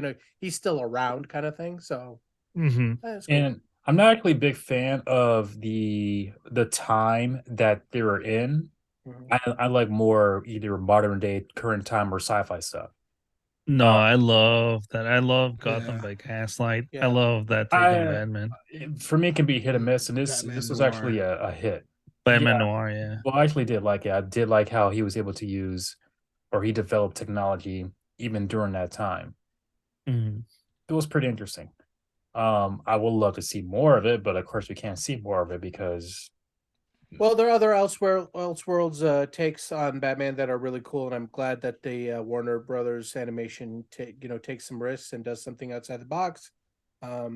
He's still around, kind of thing. So. That's cool. And I'm not actually a big fan of the time that they were in. I like more either modern day, current time, or sci-fi stuff. No, I love that. I love Gotham by Gaslight. I love that take on Batman. For me, it can be hit or miss, and this was actually a hit. Batman Noir, yeah. Well, I actually did like it. I did like how he was able to use, or he developed technology even during that time. It was pretty interesting. I would love to see more of it, but of course we can't see more of it because. Well, there are other Elseworlds takes on Batman that are really cool, and I'm glad that the Warner Brothers animation takes some risks and does something outside the box. I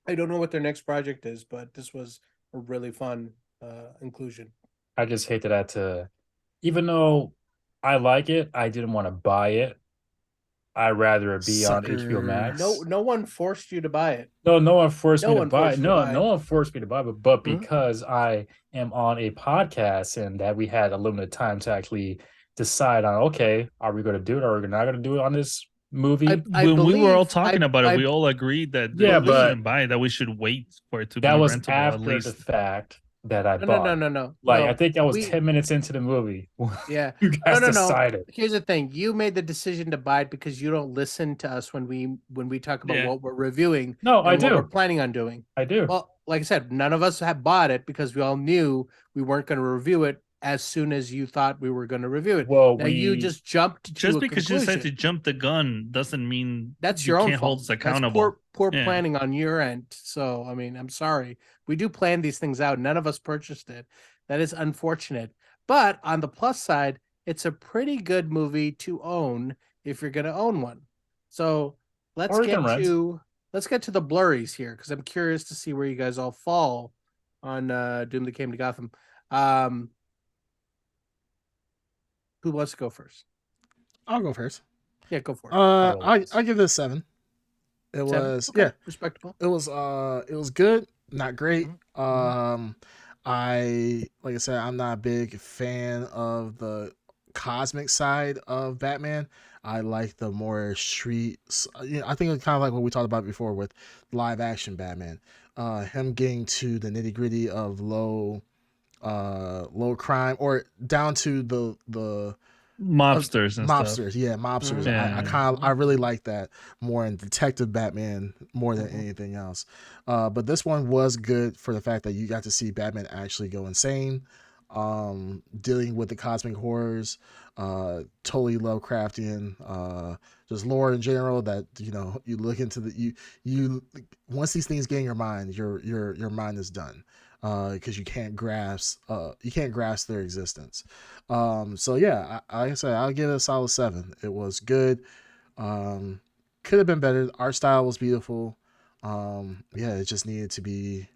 don't know what their next project is, but this was a really fun inclusion. I just hate that even though I like it, I didn't want to buy it. I'd rather it be on HBO Max. No one forced you to buy it. No one forced me to buy it. No one forced me to buy it, but because I am on a podcast and that we had a limited time to actually decide on, okay, are we going to do it or are we not going to do it on this movie? When we were all talking about it, we all agreed that we shouldn't buy it, that we should wait for it to be rentable. That was after the fact that I bought. No. I think I was 10 minutes into the movie. Yeah. You guys decided. Here's the thing. You made the decision to buy it because you don't listen to us when we talk about what we're reviewing. No, I do. What we're planning on doing. I do. Well, like I said, none of us have bought it because we all knew we weren't going to review it as soon as you thought we were going to review it. Well, now you just jumped just because you decided to jump the gun doesn't mean that's your own fault. Hold us accountable. That's poor planning on your end. So I mean, I'm sorry. We do plan these things out. None of us purchased it. That is unfortunate. But on the plus side, it's a pretty good movie to own if you're going to own one. So let's get to the blurries here because I'm curious to see where you guys all fall on Doom That Came to Gotham. Who wants to go first? I'll go first. Yeah, go for it. I give this 7. It was respectable. It was good, not great. Like I said, I'm not a big fan of the cosmic side of Batman. I like the more street. I think it's kind of like what we talked about before with live action Batman. Him getting to the nitty gritty of low crime or down to the mobsters and stuff. Mobsters, yeah, mobsters. Yeah. I really like that more in Detective Batman more than anything else. But this one was good for the fact that you got to see Batman actually go insane, dealing with the cosmic horrors, totally Lovecraftian, just lore in general. That you look into you once these things get in your mind, your mind is done because you can't grasp their existence. So yeah, like I said, I'll give it a solid 7. It was good. Um, could have been better. Art style was beautiful. Yeah, it just needed to be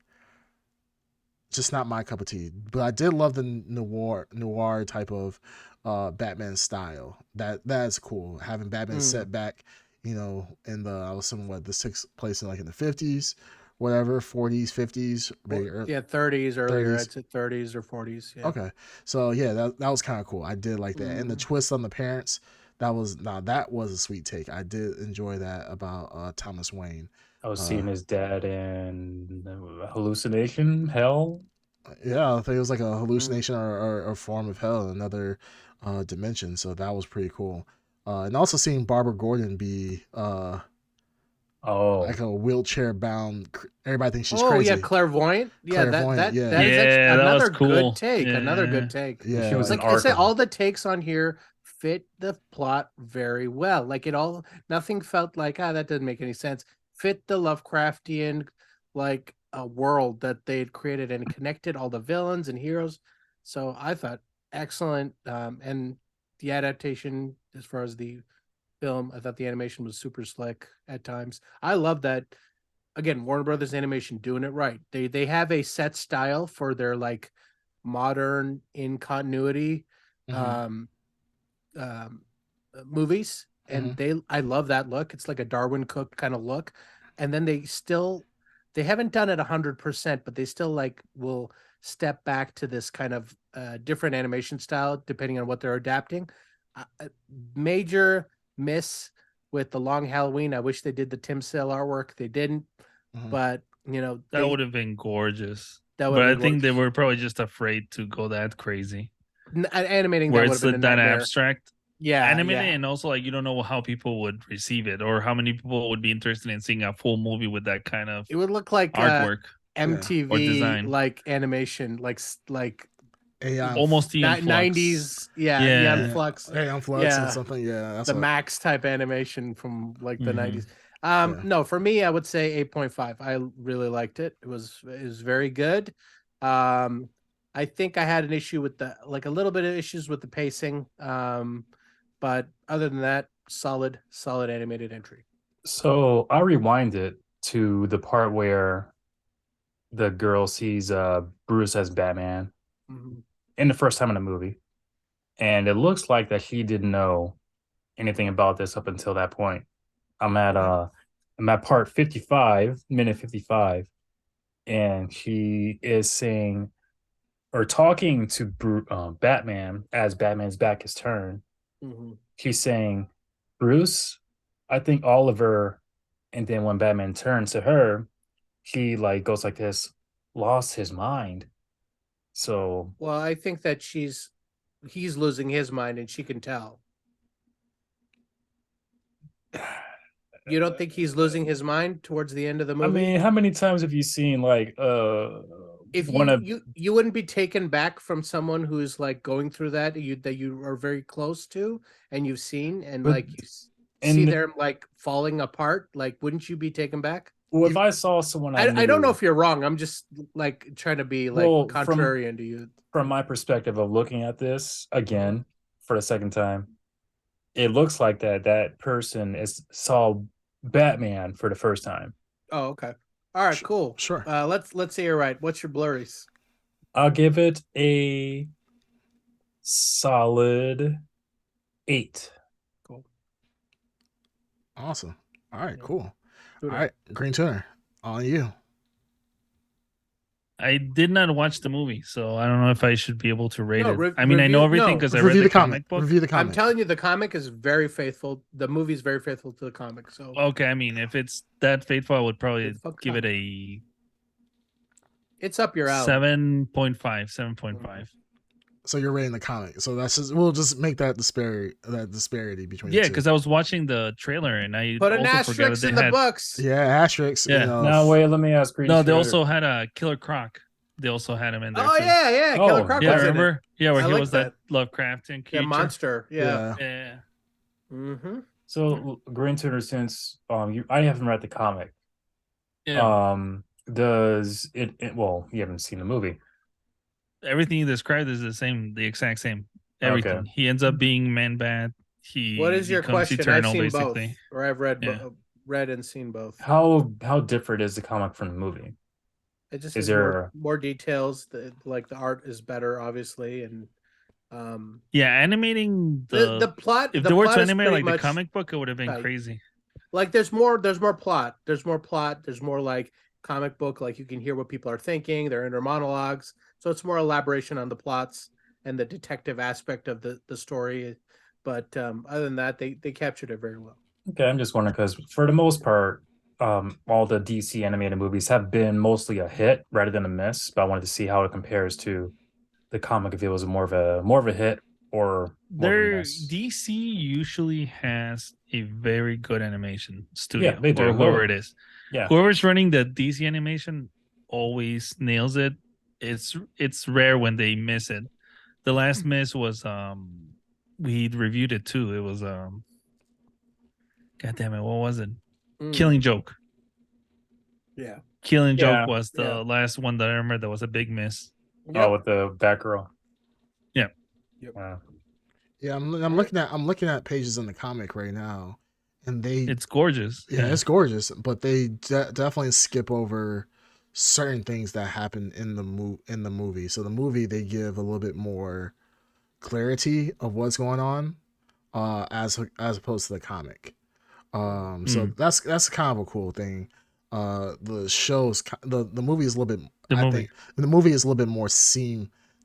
just not my cup of tea. But I did love the noir type of Batman style. That's cool. Having Batman set back, in the I was assuming this takes place in in the 50s, whatever, 40s, 50s, maybe Well, yeah, 30s earlier. 30s. I'd say 30s or 40s. Yeah. Okay, so yeah, that was kind of cool. I did like that, and the twist on the parents. That was a sweet take. I did enjoy that about Thomas Wayne. I was seeing his dad in hallucination hell. Yeah, I think it was like a hallucination or form of hell, another dimension. So that was pretty cool. And also seeing Barbara Gordon be like a wheelchair bound. Everybody thinks she's crazy. Oh yeah, clairvoyant. Yeah, Clairvoyant, that is actually another good take. Yeah. Another good take. Yeah, she was like I say, all the takes on here fit the plot very well. Like nothing felt like that doesn't make any sense. Fit the Lovecraftian like a world that they had created and connected all the villains and heroes. So I thought excellent. And the adaptation as far as the film, I thought the animation was super slick at times. I love that. Again, Warner Brothers Animation doing it right. They have a set style for their like modern in continuity movies, and I love that look. It's like a Darwin Cook kind of look, and then they haven't done it 100%, but they still like will step back to this kind of different animation style depending on what they're adapting. Major miss with the Long Halloween. I wish they did the Tim Sale artwork. They didn't, but that would have been gorgeous. But I think they were probably just afraid to go that crazy. Animating where that it's would have been that nightmare. abstract. Yeah, animated, and also like you don't know how people would receive it or how many people would be interested in seeing a full movie with that kind of. It would look like artwork, MTV or design, like animation, like almost Eon 90s, Eon Flux, Aeon Flux, and something. Yeah, that's the Max type animation from like the 90s. No, for me, I would say 8.5. I really liked it. It was very good. I think I had an issue with a little bit of issues with the pacing. But other than that, solid animated entry. So I rewinded to the part where the girl sees Bruce as Batman in the first time in the movie. And it looks like that she didn't know anything about this up until that point. I'm at part 55, minute 55, and she is saying or talking to Batman as Batman's back is turned. She's saying, Bruce, I think Oliver, and then when Batman turns to her, she like goes like this, lost his mind. So well, I think that he's losing his mind and she can tell. You don't think he's losing his mind towards the end of the movie? I mean, how many times have you seen like if you wouldn't be taken back from someone who's like going through that you are very close to and you've seen and see them like falling apart, like wouldn't you be taken back? Well, if I saw someone I don't know if you're wrong. I'm just like trying to be like contrarian to you. From my perspective of looking at this again for the second time, it looks like that person saw Batman for the first time. Oh, okay. All right, cool. Sure. Let's say you're right. What's your blurries? I'll give it a solid 8. Cool. Awesome. All right, cool. All right, Green Tuner, on you. I did not watch the movie, so I don't know if I should be able to rate it. I mean, I know everything because I read the comic book. Review the comic. I'm telling you, the comic is very faithful. The movie is very faithful to the comic. So okay, I mean, if it's that faithful, I would probably give it a. It's up your alley. 7.5. 7.5. So you're rating the comic. So that's just we'll just make that disparity between the Yeah, two. because I was watching the trailer and I Put an also forgot that asterisk they in the had. books. Yeah, asterisks. Yeah. You know, Now wait, let me ask. No, they also had a Killer Croc. They also had him in there Oh too. yeah, Oh, Killer Croc Yeah, was in it. remember? Yeah, where I he like was that Lovecraftian Yeah, creature. monster. Yeah. Yeah. Mm-hmm. So, Green Tuner, since I haven't read the comic, Yeah. does well, you haven't seen the movie. Everything you described is the exact same. Okay. Everything. He ends up being Man-Bat. He What is your becomes question? I've eternal, seen basically. both, or I've read Yeah. read and seen both. How different is the comic from the movie? It just Is has there more details. Like the art is better, obviously, and Yeah, animating the plot. if The they were to plot is animate pretty like the much comic book, it would have been tight. crazy. Like there's more plot. There's more plot. There's more like comic book. Like you can hear what people are thinking. Their inner monologues. So it's more elaboration on the plots and the detective aspect of the story. But other than that, they captured it very well. okay? I'm just wondering because for the most part, all the DC animated movies have been mostly a hit rather than a miss. But I wanted to see how it compares to the comic, if it was more of a hit or more of a miss. DC usually has a very good animation Yeah, studio they do. or whoever it is. Yeah. Whoever's running the DC animation always nails it. It's rare when they miss it. The last miss was we reviewed it too. It was God damn it, what was it? Killing Joke. Yeah. Killing Joke Yeah. was the last one that I remember that was a big miss. Yep. Oh, with the Batgirl. Yeah. Wow. Yeah, I'm looking at pages in the comic right now, and it's gorgeous. Yeah, it's gorgeous, but they definitely skip over certain things that happen in the movie. So the movie they give a little bit more clarity of what's going on, as opposed to the comic. So that's kind of a cool thing. The movie is a little bit. Think the movie is a little bit more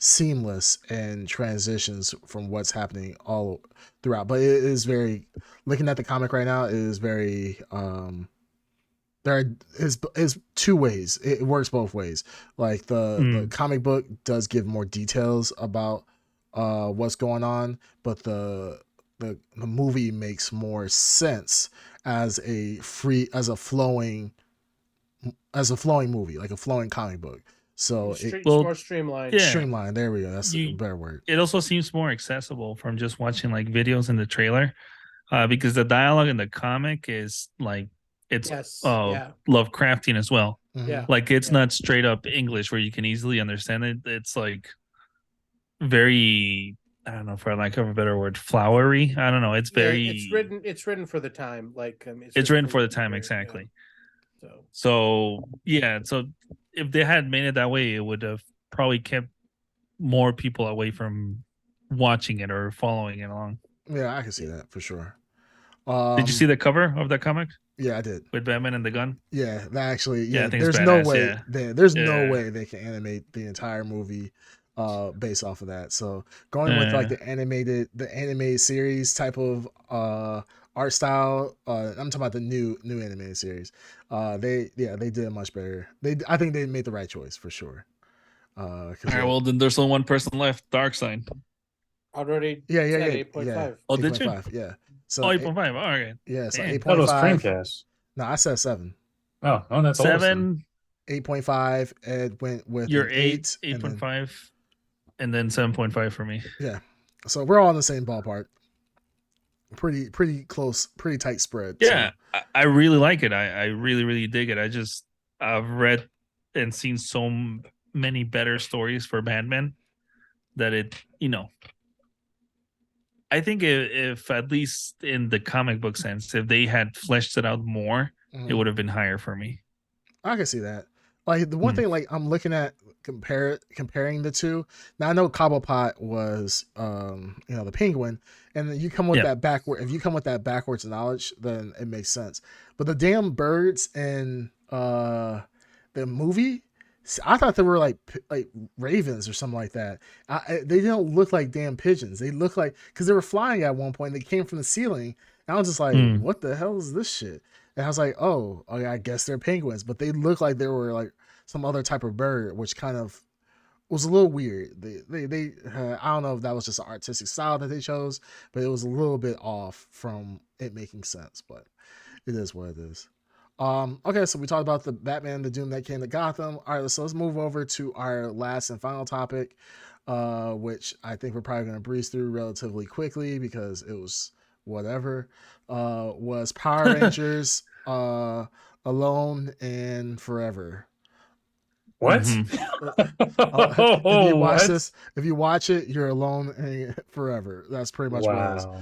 seamless and transitions from what's happening all throughout. But it is very, looking at the comic right now, it is very there is two ways. It works both ways. Like the comic book does give more details about what's going on, but the movie makes more sense as a flowing movie, like a flowing comic book. So it's more streamlined. Yeah. Streamlined. There we go. That's a better word. It also seems more accessible from just watching like videos in the trailer, because the dialogue in the comic is like it's Lovecraftian as well. Yeah. Like it's not straight up English where you can easily understand it. It's like very, I don't know, for lack of a better word, flowery. I don't know. It's very. It's written for the time. Like it's written for the time, exactly. Yeah. So yeah. So if they had made it that way, it would have probably kept more people away from watching it or following it along. Yeah, I can see that for sure. Did you see the cover of that comic? Yeah, I did. With Batman and the gun? Yeah, that actually. Yeah, I think there's no way. There's no way they can animate the entire movie based off of that. So going with like the animated series type of art style. I'm talking about the new animated series. They did much better. I think they made the right choice for sure. All right, well then there's only one person left, Darkseid. Already 8.5. Oh, did you? Yeah. So 8.5. All right. Yeah, so 8.5. That was Dreamcast. No, I said 7. Oh, that's 7. Awesome. 8.5. Ed went with your 8.5, and then 7.5 for me. Yeah. So we're all in the same ballpark. Pretty close, pretty tight spread. Yeah, so. I really like it. I really, really dig it. I've read and seen so many better stories for Batman that it, I think if at least in the comic book sense, if they had fleshed it out more, it would have been higher for me. I can see that. Like the one thing, like I'm looking at comparing the two. Now I know Cobblepot was, the Penguin, and then you come with that backward. If you come with that backwards knowledge, then it makes sense. But the damn birds in the movie, I thought they were like ravens or something like that. They didn't look like damn pigeons. They look like, because they were flying at one point. They came from the ceiling. And I was just like, what the hell is this shit? And I was like, oh, I guess they're penguins. But they look like they were like some other type of bird, which kind of was a little weird. They I don't know if that was just an artistic style that they chose, but it was a little bit off from it making sense. But it is what it is. Okay, so we talked about the Batman, the Doom that came to Gotham. All right, so let's move over to our last and final topic, which I think we're probably going to breeze through relatively quickly because it was whatever. Was Power Rangers Alone and Forever. What? If you watch What? this, if you watch it, you're alone and forever. That's pretty much what it is. Wow.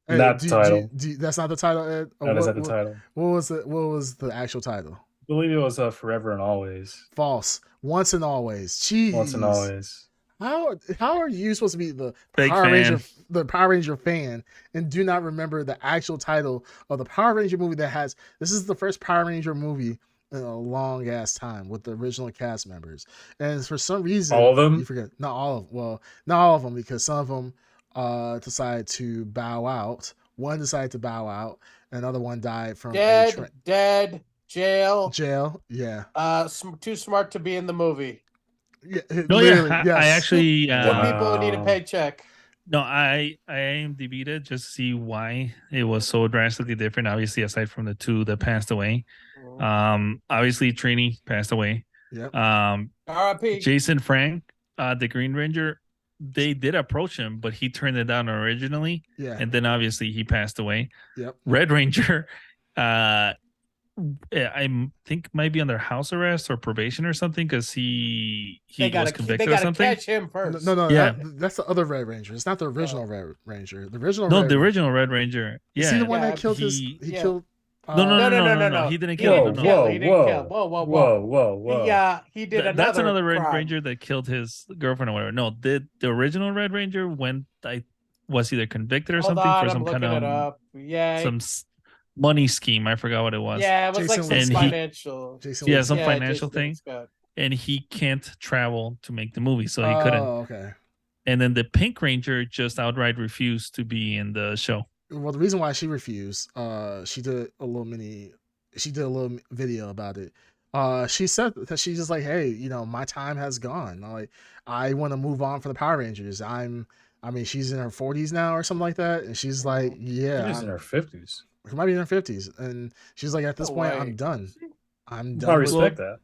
Hey, Not the title. that's not the title, Ed? No, that's not the title. What was the actual title? I believe it was Forever and Always. False. Once and Always. Jeez. Once and Always. How are you supposed to be the Big Power fan. Ranger, the Power Ranger fan, and do not remember the actual title of the Power Ranger movie that has? This is the first Power Ranger movie in a long ass time with the original cast members, and for some reason, all of them. You forget not all of them because some of them decided to bow out. One decided to bow out. Another one died from dead, jail. Yeah. Too smart to be in the movie. Yeah. No, yeah. Yes. I actually. People who need a paycheck. No, I IMDb'd it just to see why it was so drastically different. Obviously, aside from the two that passed away, obviously Trini passed away. Yep. R.I.P. Jason Frank, the Green Ranger, they did approach him, but he turned it down originally. Yeah. And then obviously he passed away. Yep. Red Ranger, I think might be under house arrest or probation or something because he was convicted or something. Catch him first. No, yeah. that's the other Red Ranger. It's not the original Red Ranger. The original. The original Red Ranger. Yeah. Is he the one that killed He killed. No. He didn't kill him. Whoa. Yeah, he did another. That's another Red crime. Ranger that killed his girlfriend or whatever. No, the original Red Ranger was either convicted or something for some kind of some money scheme. I forgot what it was. Yeah, it was Jason like some Lee. financial. Some financial thing. And he can't travel to make the movie, so he couldn't. Oh, okay. And then the Pink Ranger just outright refused to be in the show. Well, the reason why she refused, she did a little video about it. She said that she's just like, hey, my time has gone. Like, I want to move on for the Power Rangers. She's in her 40s now or something like that, and she's like, yeah, she's in her 50s. She might be in her 50s, and she's like, at this point, I'm done. I'm done. I respect that.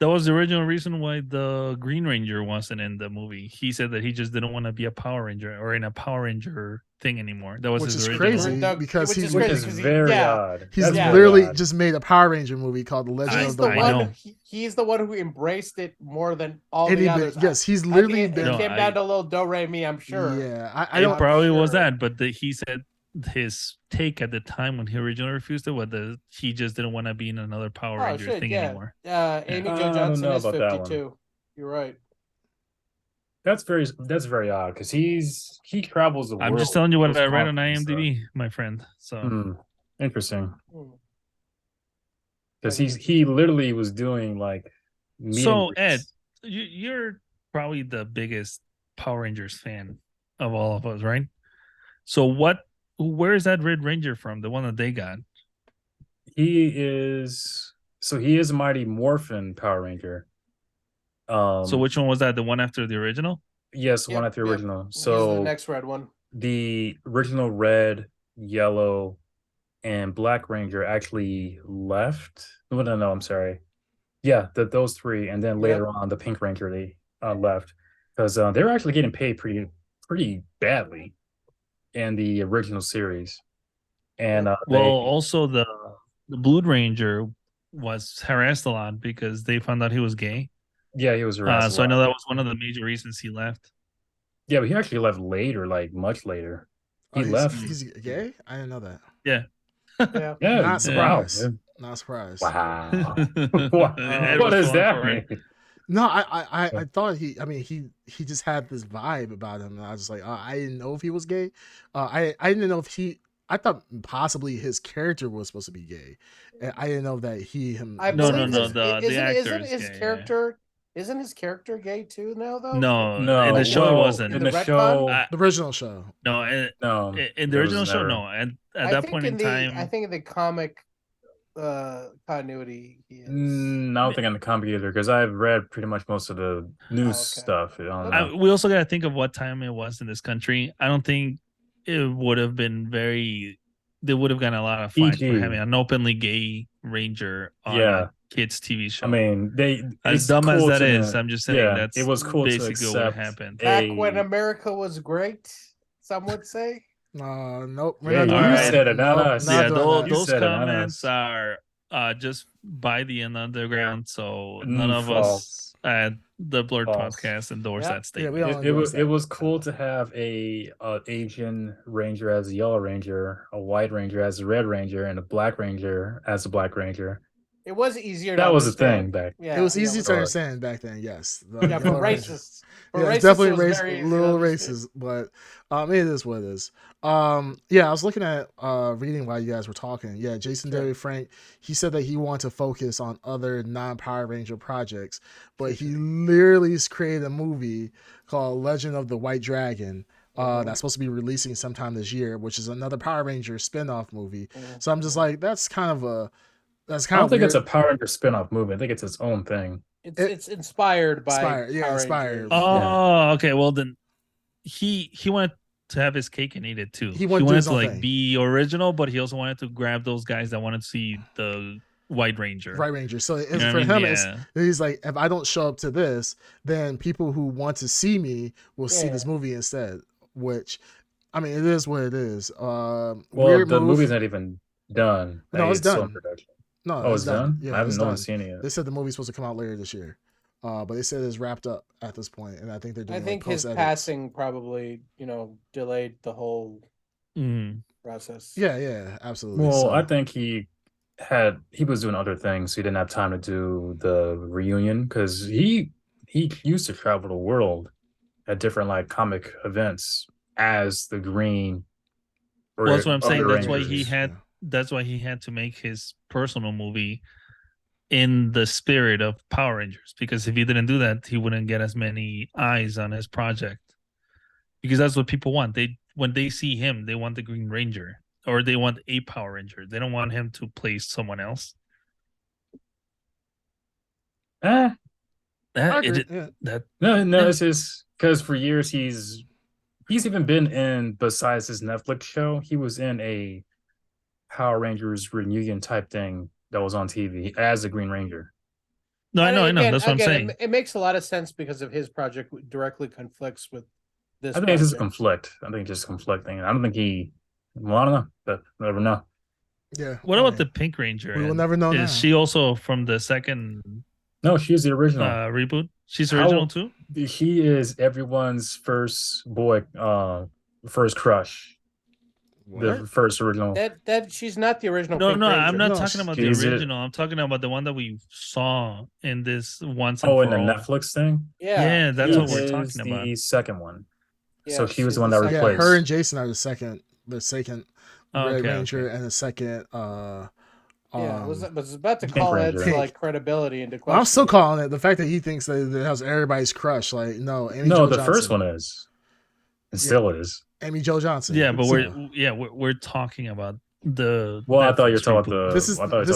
That was the original reason why the Green Ranger wasn't in the movie. He said that he just didn't want to be a Power Ranger or in a Power Ranger thing anymore. That was which his is original. crazy because which is very odd. He's literally just made a Power Ranger movie called The Legend of the One. He's the one who embraced it more than all the others. Yes, he's literally it came down to a little do-re-mi, I'm sure. Yeah, it probably was that, but he said his take at the time when he originally refused it was that he just didn't want to be in another Power Ranger thing anymore. Amy Jo Johnson is 52. You're right. That's very odd because he travels the world. I'm just telling you what I read on IMDb, my friend. So interesting. Because he literally was doing like. So Ed, you're probably the biggest Power Rangers fan of all of us, right? So where is that Red Ranger from? The one that they got? He is a Mighty Morphin Power Ranger. So which one was that? The one after the original? Yes, the one after the original. So he's the next red one. The original red, yellow, and black Ranger actually left. No, I'm sorry. Yeah, those three, and then later on the Pink Ranger they left because they were actually getting paid pretty badly in the original series. And also the Blue Ranger was harassed a lot because they found out he was gay. Yeah, he was harassed. So I know that was one of the major reasons he left. Yeah, but he actually left later, like much later. He left. He's gay? I didn't know that. Yeah. Yeah. Not surprised. Yeah. Not surprised. Wow. What does that mean? No, I thought he just had this vibe about him, and I was just like, I didn't know if he was gay. I didn't know if I thought possibly his character was supposed to be gay. I didn't know that No. The actor is his gay, character. Isn't his character gay too now though? No. In the show, it wasn't. In the show, the original show. No. In the original show, no. And at that point in time, I think in the comic, continuity he is. I don't think on the comic either, because I've read pretty much most of the news stuff. I don't know. We also got to think of what time it was in this country. I don't think it would have been very. They would have gotten a lot of flack for having an openly gay ranger on a kids' TV show. I mean, as dumb cool as that is, I'm just saying that's it was cool basically to what would have happened. Back when America was great, some would say. Nope. We're not you said it, not us. Yeah, those comments are just by the underground, so none of us at the Blurred Podcast endorse that statement. It was cool to have a Asian ranger as a yellow ranger, a white ranger as a red ranger, and a black ranger as a black ranger. It was easier. That was the thing back. Yeah, it was easy to understand back then. Yes. For racists. It's definitely little racist, but it is what it is. I was looking at reading while you guys were talking. Yeah, Jason David Frank, he said that he wanted to focus on other non-Power Ranger projects, but he literally created a movie called Legend of the White Dragon. That's supposed to be releasing sometime this year, which is another Power Ranger spin-off movie. So I'm just like, that's kind of a I don't think it's a Power Ranger spin-off movie. I think it's its own thing. It's inspired by inspired. Oh, okay. Well, then he wanted to have his cake and eat it too. He wanted to be original, but he also wanted to grab those guys that wanted to see the White Ranger. So for him, he's like, if I don't show up to this, then people who want to see me will see this movie instead. Which, I mean, it is what it is. The movie's not even done. No, it's done. No, it's done. Yeah, I haven't seen it yet. They said the movie's supposed to come out later this year, but they said it's wrapped up at this point, and I think they're doing. I think his passing probably, delayed the whole process. Yeah, absolutely. Well, I think he was doing other things. So he didn't have time to do the reunion because he used to travel the world at different comic events as the Green. Well, that's what I'm saying. That's why he had. That's why he had to make his personal movie in the spirit of Power Rangers, because if he didn't do that, he wouldn't get as many eyes on his project. Because that's what people want. When they see him, they want the Green Ranger, or they want a Power Ranger. They don't want him to play someone else. No, it's just because for years he's even been in, besides his Netflix show, he was in a Power Rangers reunion type thing that was on TV as a Green Ranger. No, I know. That's what I'm saying. It makes a lot of sense because of his project directly conflicts with this. I think it's just a conflict. I think it's just conflicting. I don't think I don't know. But never know. Yeah. What about the Pink Ranger? We will never know. Is she also from the second? No, she's the original reboot. She's original too. She is everyone's first first crush. What? The first original. That she's not the original. No, I'm not talking about the original. I'm talking about the one that we saw in this once. In the Netflix thing. Yeah, that's what we're talking about. The second one. Yeah, so she was the one that replaced. Her and Jason are the second Red Ranger and the second. I was about to call it credibility into question. I'm still calling it the fact that he thinks that it has everybody's crush. No, the first one is. It still is. Amy Jo Johnson. Yeah, but we're talking about the. Well, I thought you were talking about the. This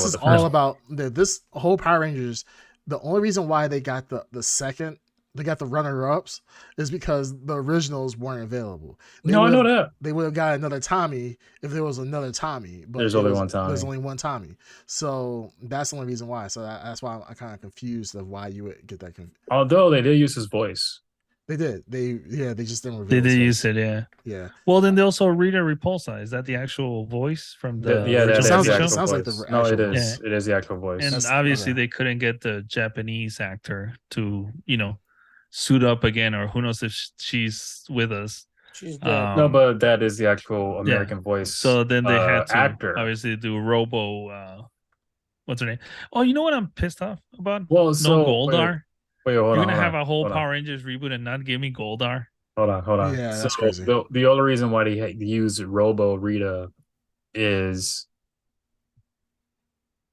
is all about this whole Power Rangers. The only reason why they got the second, they got the runner-ups, is because the originals weren't available. I know that they would have got another Tommy if there was another Tommy. But there's only one Tommy. There's only one Tommy, so that's the only reason why. So that's why I'm kind of confused of why you would get that. Although they did use his voice. They did. They just didn't reveal. They did use it, yeah. Yeah. Well, then they also Rita Repulsa. Is that the actual voice from the? It sounds like the actual it is. Yeah. It is the actual voice. And obviously, they couldn't get the Japanese actor to, suit up again, or who knows if she's with us. She's dead. No, but that is the actual American voice. So then they had to actor. Obviously do Robo. What's her name? Oh, you know what I'm pissed off about? Well, no Goldar. Wait, You're gonna have a whole Power Rangers reboot and not give me Goldar? Hold on. Yeah, that's crazy. The only reason why they use Robo Rita is,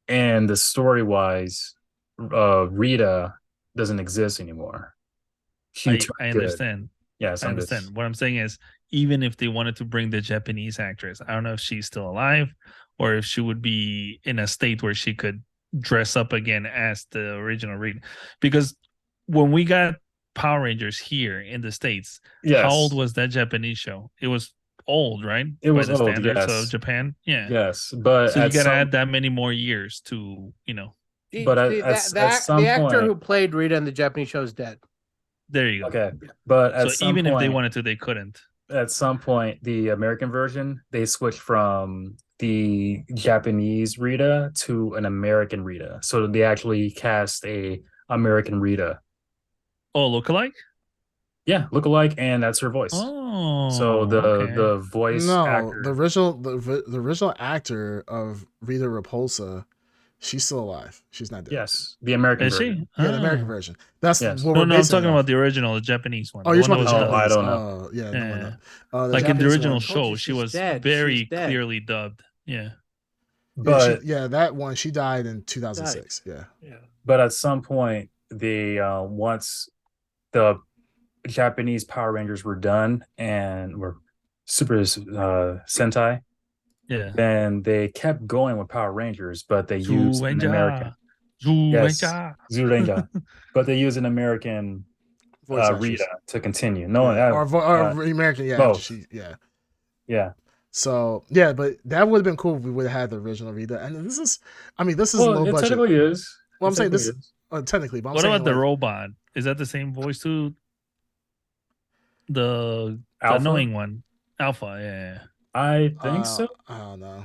and the story wise, Rita doesn't exist anymore. I understand. Yes, I understand. What I'm saying is, even if they wanted to bring the Japanese actress, I don't know if she's still alive or if she would be in a state where she could dress up again as the original Rita. Because when we got Power Rangers here in the States, how old was that Japanese show? It was old, right? It was by the old, standards yes. of Japan. Yeah. Yes, but so you got to add that many more years to, But the actor who played Rita in the Japanese show is dead. There you go. Okay, but at so some even point, if they wanted to, they couldn't. At some point, the American version, they switched from the Japanese Rita to an American Rita. So they actually cast a American Rita. Oh, lookalike? Yeah, lookalike, and that's her voice. Oh, so the voice actor. the original actor of Rita Repulsa, she's still alive. She's not dead. Yes, the American version. Yeah, the American version. That's yes. what no, we're no. I'm talking off. about the original, the Japanese one. Oh, you're talking about I don't know. Yeah, yeah. Like in the original one, show, she was very clearly dubbed. Yeah. But that one, she died in 2006. Yeah. But at some point, they once the Japanese Power Rangers were done and were Super Sentai. Yeah. Then they kept going with Power Rangers, but they used an American. Zurenja. But they used an American Rita to continue. No, or American, yeah. Both. Yeah. So yeah, but that would have been cool if we would have had the original Rita. And this is low budget. It technically is. Well, I'm saying this technically. But what about the robot? Is that the same voice too? The annoying one, Alpha. Yeah. I think so. I don't know.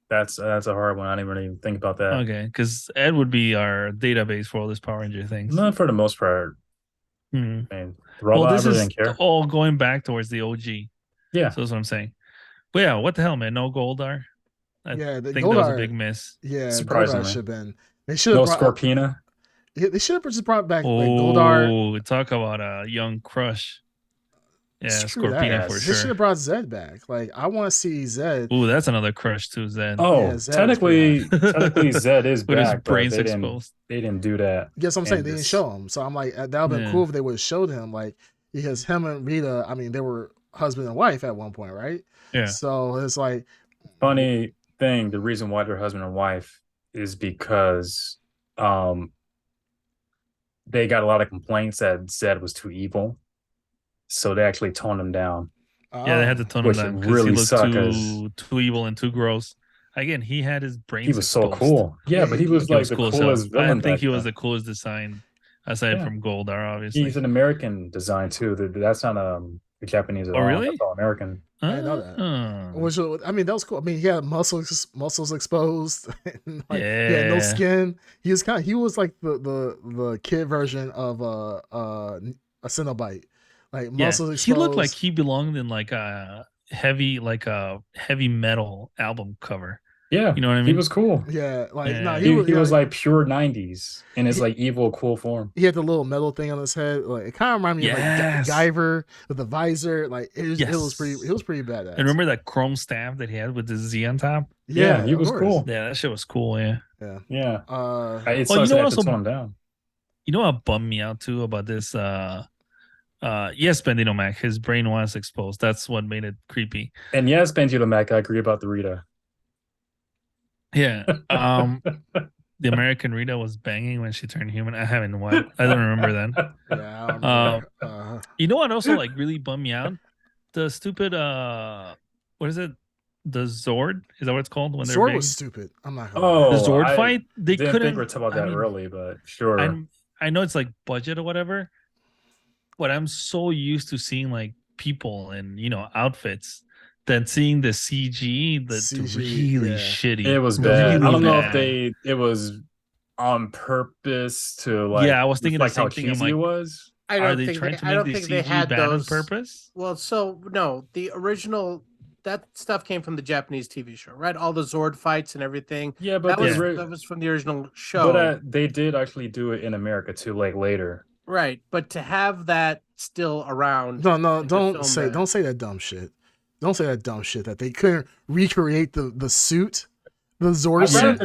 That's a hard one. I didn't really think about that. Okay, because Ed would be our database for all this Power Ranger things. Not for the most part. Hmm. I mean, robot, this is care. all going back towards the OG. Yeah, so that's what I'm saying. But yeah, what the hell, man? No Goldar. I think Goldar, that was a big miss. Yeah, surprisingly, Goldar should have been. They should have Scorpina. Yeah, they should have just brought back Goldar. Oh, talk about a young crush. Yeah, Scorpina for sure. They should have brought Zed back. Like, I want to see Zed. Ooh, that's another crush too, Zed. Oh, yeah, Zed technically Zed is with back. His brains exposed. They didn't do that. Yes, I'm saying they didn't show him. So I'm like, that would have been cool if they would have showed him. Like, because him and Rita, I mean, they were husband and wife at one point, right? Yeah. So it's like, funny thing. The reason why they're husband and wife is because they got a lot of complaints that Zed was too evil. So they actually toned him down. Yeah, they had to tone him down because really he looked too evil and too gross. Again, he had his brains. He was exposed. so cool. Yeah, but he was like the coolest villain. I think he was the coolest design, aside from Goldar, obviously. He's an American design too. That's not Japanese at all. Really? That's all American. I didn't know that. Which, I mean, that was cool. I mean, he had muscles exposed. And he had no skin. He was like the kid version of a Cenobite. Like muscles exposed. He looked like he belonged in like a heavy metal album cover. Yeah, you know what I mean. He was cool. Yeah, like he was like pure '90s in his like evil, cool form. He had the little metal thing on his head. Like it kind of reminded me of like Guyver with the visor. Like it was pretty badass. And remember that chrome staff that he had with the Z on top? Yeah, he was cool. Yeah, that shit was cool. Yeah. It sucks that to tone him down. You know what bummed me out too about this? Yes, Bendito Mac, his brain was exposed. That's what made it creepy. And yes, Bendito Mac, I agree about the Rita. Yeah. The American Rita was banging when she turned human. I haven't watched. I don't remember that. Yeah. You know what also like really bummed me out? The stupid what is it? The Zord? Is that what it's called? When they're Zord big? was stupid. I'm not gonna the Zord fight? They didn't think we were talking about that early, but sure. I know it's like budget or whatever, but I'm so used to seeing like people and outfits than seeing the CG that's really shitty. It was bad. Really I don't know if it was on purpose to like. Yeah, I was thinking the same how thing. Cheesy like, it was. I don't think they had those on purpose. Well, so no, the original that stuff came from the Japanese TV show, right? All the Zord fights and everything. Yeah, but that was from the original show. But they did actually do it in America too, like later. Right, but to have that still around. No, don't say that dumb shit. Don't say that dumb shit that they couldn't recreate the suit, the Zord suit.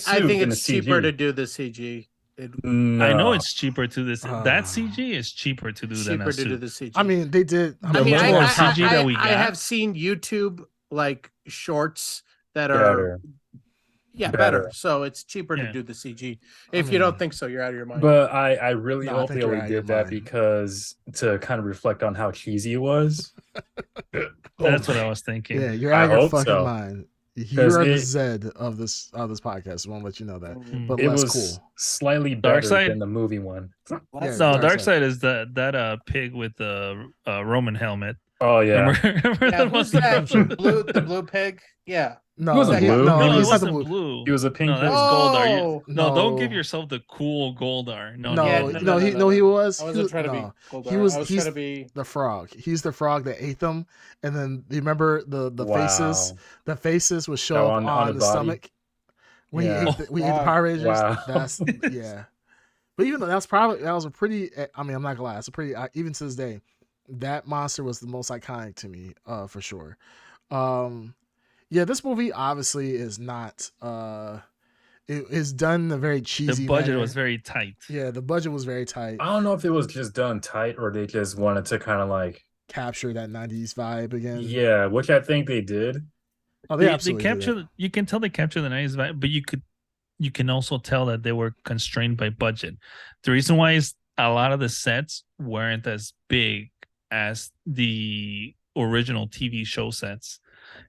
I think it's cheaper to do the CG. No. I know it's cheaper to this. That CG is cheaper to do than a suit. Do the CG. I mean, they did. I have seen YouTube like shorts that are better. better. So it's cheaper to Yeah. do the CG. If you don't think so, you're out of your mind. But I really No, I hope think they you're only out of your did that mind. because to kind of reflect on how cheesy it was. That's what I was thinking. Yeah, you're I out of your hope fucking so. mind. You 'Cause are the it- Zed of this podcast. I won't let you know that, but It less was cool. slightly better Darkseid? than the movie one. Yeah, No, Darkseid. Darkseid is that pig with the Roman helmet. Oh yeah, Remember Yeah, the who's one- that? The blue pig. Yeah. No, wasn't blue. No, No, it he's not the wasn't blue. blue. He was a pink No, that's pig. Goldar. Oh. No, don't give No. yourself the cool Goldar. No, No, Yeah, no. he was. I He wasn't was trying to be no. Goldar. He was. I was He's trying to be. the frog. He's the frog that ate them, and then you remember the faces. Wow. The faces would show Oh, up on on the the body? stomach when Yeah. he ate we ate the Power Rangers. Wow. That's yeah. But even though that was a pretty. I mean, I'm not gonna lie. It's a pretty. Even to this day, that monster was the most iconic to me, for sure. Yeah, this movie obviously is not. It is done in a very cheesy. The budget manner. was very tight. Yeah, the budget was very tight. I don't know if it was just done tight or they just wanted to kind of like Capture that '90s vibe again. yeah, which I think they did. Oh, They absolutely did capture. that. You can tell they capture the nice vibe, but you can also tell that they were constrained by budget. The reason why is a lot of the sets weren't as big as the original TV show sets.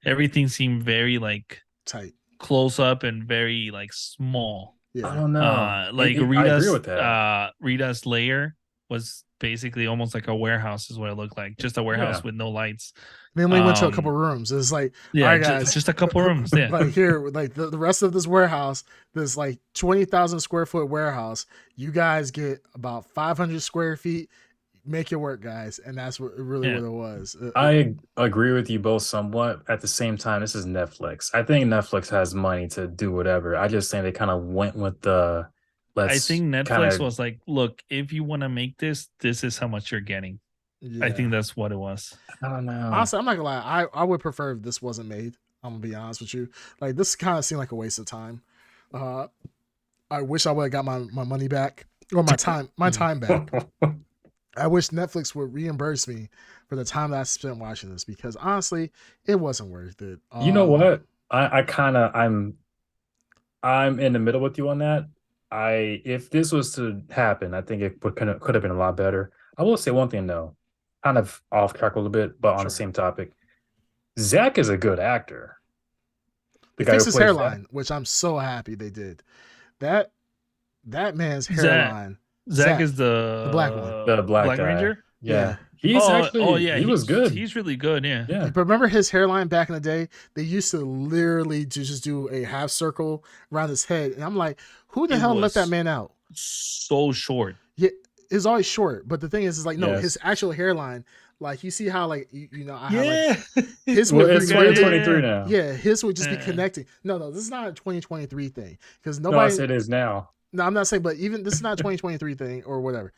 Everything seemed very like tight, close up and very like small. Yeah, I don't know. Like I agree Rita's with that. Rita's lair was basically almost like a warehouse is what it looked like. Just a warehouse with no lights. They only went to a couple rooms. It's like, yeah, all right, guys, just a couple rooms. Yeah, like here, like the rest of this warehouse, this like 20,000 square foot warehouse. You guys get about 500 square feet. Make it work, guys, and that's what what it was. I agree with you both somewhat. At the same time, this is Netflix. I think Netflix has money to do whatever. I just think they kind of went with the. I think Netflix was like, look, if you want to make this is how much you're getting. Yeah. I think that's what it was. I don't know. Honestly, I'm not gonna lie. I would prefer if this wasn't made. I'm gonna be honest with you. Like this kind of seemed like a waste of time. I wish I would have got my money back or my time back. I wish Netflix would reimburse me for the time that I spent watching this because honestly, it wasn't worth it. You know what? I'm in the middle with you on that. If this was to happen, I think it could have been a lot better. I will say one thing though, kind of off track a little bit, but on the same topic. Zach is a good actor. They fixed his hairline, which I'm so happy they did. That man's hairline. Zach is the black one. The Black guy. Ranger? Yeah. He's actually he was good. He's really good, yeah. But remember his hairline back in the day? They used to literally just do a half circle around his head. And I'm like, who the hell let that man out? So short. Yeah, it's always short. But the thing is like, no, his actual hairline, like you see how like you know, I have like his it's 2023 now. Yeah, his would just be connecting. No, this is not a 2023 thing. Because nobody it is now. No, I'm not saying, but even this is not a 2023 thing or whatever.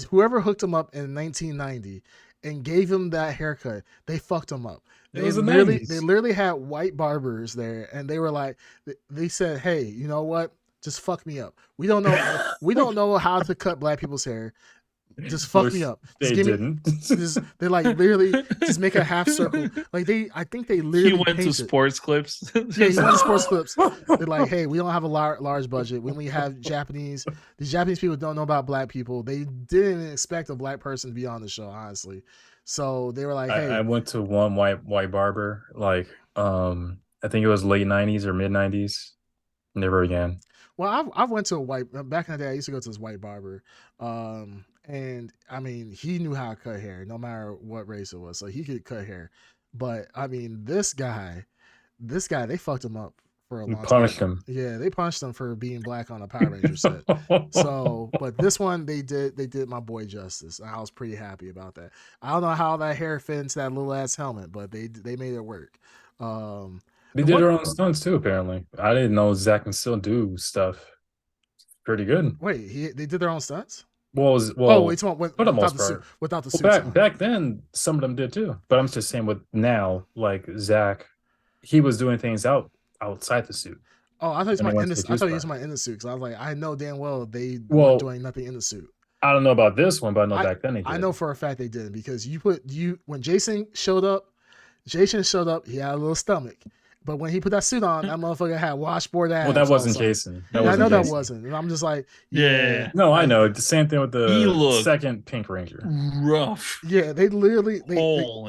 Whoever hooked him up in 1990 and gave him that haircut, they fucked him up. They literally had white barbers there, and they were like, they said, "Hey, you know what? Just fuck me up. We don't know how to cut black people's hair. Just fuck me up. They didn't. They like literally just make a half circle. Like I think they literally. He went to Sports Clips. Yeah, he went to Sports Clips. They're like, hey, we don't have a large budget. When we have Japanese, the Japanese people don't know about black people. They didn't expect a black person to be on the show, honestly. So they were like, hey. I went to one white barber, like I think it was late 90s or mid 90s. Never again. Well, I went to a white back in the day. I used to go to this white barber, and I mean, he knew how to cut hair, no matter what race it was. So he could cut hair. But I mean, this guy, they fucked him up for a long time. Punished him. Yeah, they punished him for being black on a Power Ranger set. So, but this one they did my boy justice. I was pretty happy about that. I don't know how that hair fit into that little ass helmet, but they made it work. They did their own stunts too, apparently. I didn't know Zach can still do stuff pretty good. Wait, they did their own stunts? Well, wait, for the most part. Without the suit. Back then, some of them did too. But I'm just saying, with now, like Zach, he was doing things outside the suit. Oh, I thought he was my in the suit because I was like, I know damn well they weren't doing nothing in the suit. I don't know about this one, but I know back then they did. I know for a fact they did because when Jason showed up, he had a little stomach. But when he put that suit on, that motherfucker had washboard abs. Well, that wasn't like, Jason. I know that wasn't. And I'm just like, yeah. No, I know. The same thing with He the looked second Pink Ranger. rough. Yeah, they literally they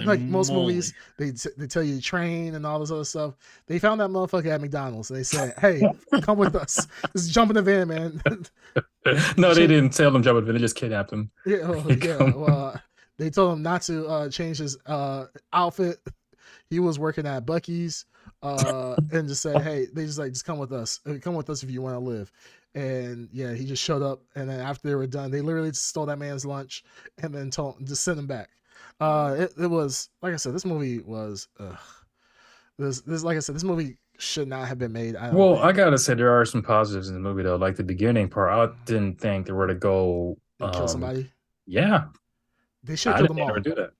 like most moly. movies, they tell you to train and all this other stuff. They found that motherfucker at McDonald's. And they said, "Hey, come with us. Just jump in the van, man." No, they didn't tell him jump in the van. They just kidnapped him. Yeah. Well, they told him not to change his outfit. He was working at Buc-ee's, and just said, "Hey," they just come with us. Come with us if you want to live. And yeah, he just showed up, and then after they were done, they literally just stole that man's lunch and then just sent him back. It was, like I said, this movie was this like I said, this movie should not have been made. I gotta say there are some positives in the movie though. Like the beginning part, I didn't think they were to go kill somebody. Yeah, they should have killed them all. Never do that.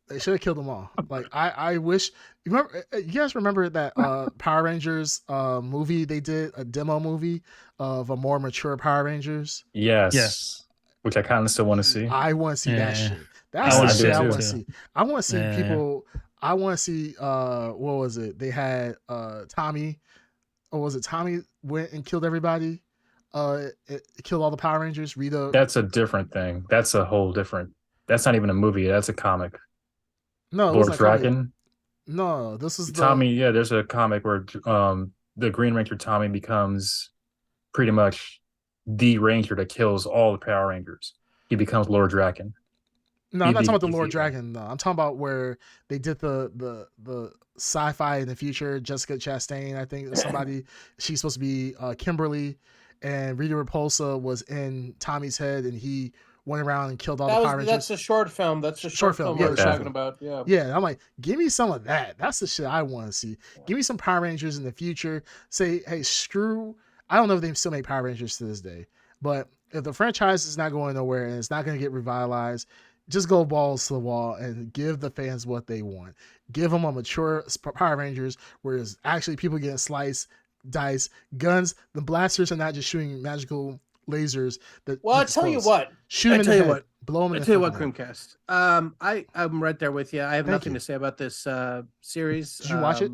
They should have killed them all. Like I wish. You guys remember that Power Rangers movie they did, a demo movie of a more mature Power Rangers? Yes. Which I kind of still want to see. I want to see that shit. That's the shit I want to see. I want to see people. I want to see what was it? They had Tommy, or was it Tommy went and killed everybody? Killed all the Power Rangers. Rita. That's a different thing. That's a whole different. That's not even a movie. That's a comic. No, Lord Dragon. No, this is Tommy. Yeah, there's a comic where the Green Ranger Tommy becomes pretty much the Ranger that kills all the Power Rangers. He becomes Lord Dragon. No, I'm not talking about the Lord Dragon. No, I'm talking about where they did the sci-fi in the future. Jessica Chastain, I think somebody. She's supposed to be Kimberly, and Rita Repulsa was in Tommy's head, and he went around and killed all the Power Rangers. That's a short film. That's a short film we're talking about. Yeah. Yeah, I'm like, give me some of that. That's the shit I want to see. Give me some Power Rangers in the future. Say, hey, screw. I don't know if they still make Power Rangers to this day, but if the franchise is not going nowhere and it's not going to get revitalized, just go balls to the wall and give the fans what they want. Give them a mature Power Rangers where there's actually people getting sliced, dice, guns. The blasters are not just shooting magical lasers. I'll tell you what. Shoot them in the head. Blow them in the head. I tell you what, Creamcast. I'm right there with you. I have nothing to say about this series. Did you watch it?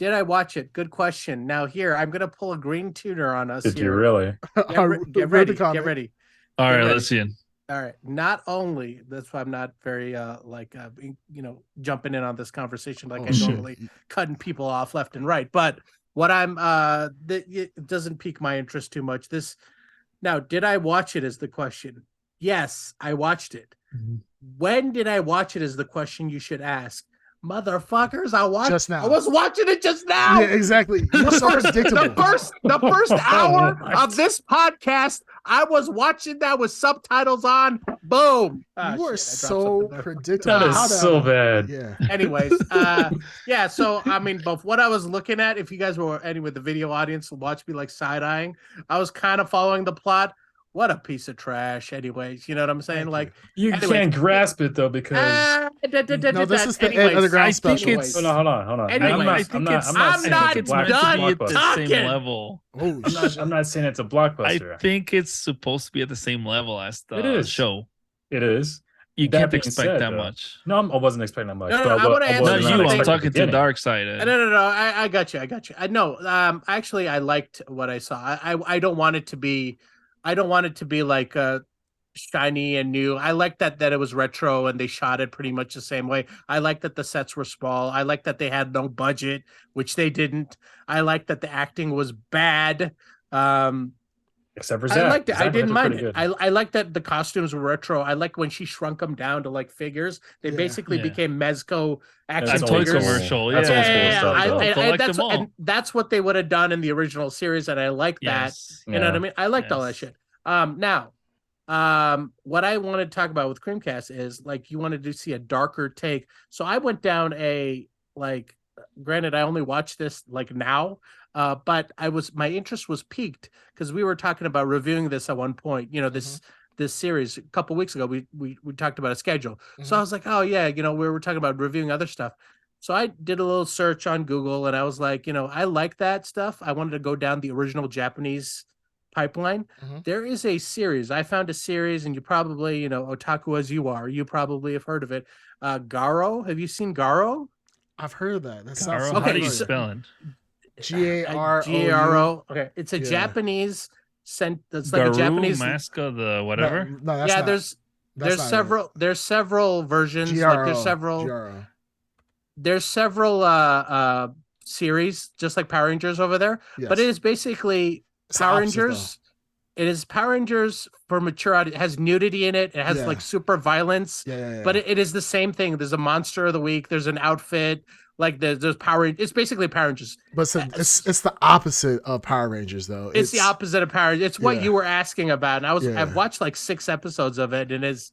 Did I watch it? Good question. Now here, I'm gonna pull a green tuner on us. Did you really? Get ready. Get ready. All right, let's see it. All right. Not only that's why I'm not very jumping in on this conversation like I normally cutting people off left and right. But what it doesn't pique my interest too much. Now, did I watch it is the question. Yes, I watched it. Mm-hmm. When did I watch it is the question you should ask. Motherfuckers, I was watching it just now. Yeah, exactly. You're so predictable. The first hour of this podcast, I was watching that with subtitles on. Boom. You are so predictable. That is so bad. Yeah. Anyways, yeah. So I mean, but what I was looking at, if you guys were the video audience watch me like side-eyeing, I was kind of following the plot. What a piece of trash, anyways. You know what I'm saying? Like you can't grasp it though because no, this is the underground special. Hold on. Anyways, I'm not done talking. Same level. I'm not saying it's a blockbuster. I think it's supposed to be at the same level as the show. It is. You can't expect that much. No, I wasn't expecting that much. No, I want to answer. Not you. I'm talking to Dark Side. No. I got you. I know. Actually, I liked what I saw. I don't want it to be. I don't want it to be like shiny and new. I like that it was retro and they shot it pretty much the same way. I like that the sets were small. I like that they had no budget, which they didn't. I like that the acting was bad. Except for Zach. I liked it. I didn't mind it. I like that the costumes were retro. I like when she shrunk them down to like figures. They basically became Mezco action figures. Commercial. And that's what they would have done in the original series, and I like that. You know what I mean? I liked all that shit. Now, what I want to talk about with Creamcast is like you wanted to see a darker take. So I went down granted, I only watched this like now. But my interest was piqued because we were talking about reviewing this at one point. You know, this series a couple weeks ago. We talked about a schedule, so I was like, oh yeah, we were talking about reviewing other stuff. So I did a little search on Google, and I was like, I like that stuff. I wanted to go down the original Japanese pipeline. There is a series. I found a series, and you probably, otaku as you are, you probably have heard of it. Garo. Have you seen Garo? I've heard of that. That sounds Garo, so how do you familiar. spell it? Garou. Garo. Okay, it's a Yeah. Japanese It's like a Garu, Japanese. Maska, the whatever. No, that's Yeah, not. there's That's not several. There's several versions. Like there's several. GRO. There's several series, just like Power Rangers over there. Yes. But it is basically It's the Power opposite, Rangers. It is Power Rangers for mature audience. It has nudity in it. It has Yeah. like super violence. Yeah. But it is the same thing. There's a monster of the week. There's an outfit. Like there's Power. It's basically Power Rangers. But it's the opposite of Power Rangers, though. It's the opposite of Power Rangers. It's what Yeah. you were asking about. And Yeah. I've watched like 6 episodes of it, and it's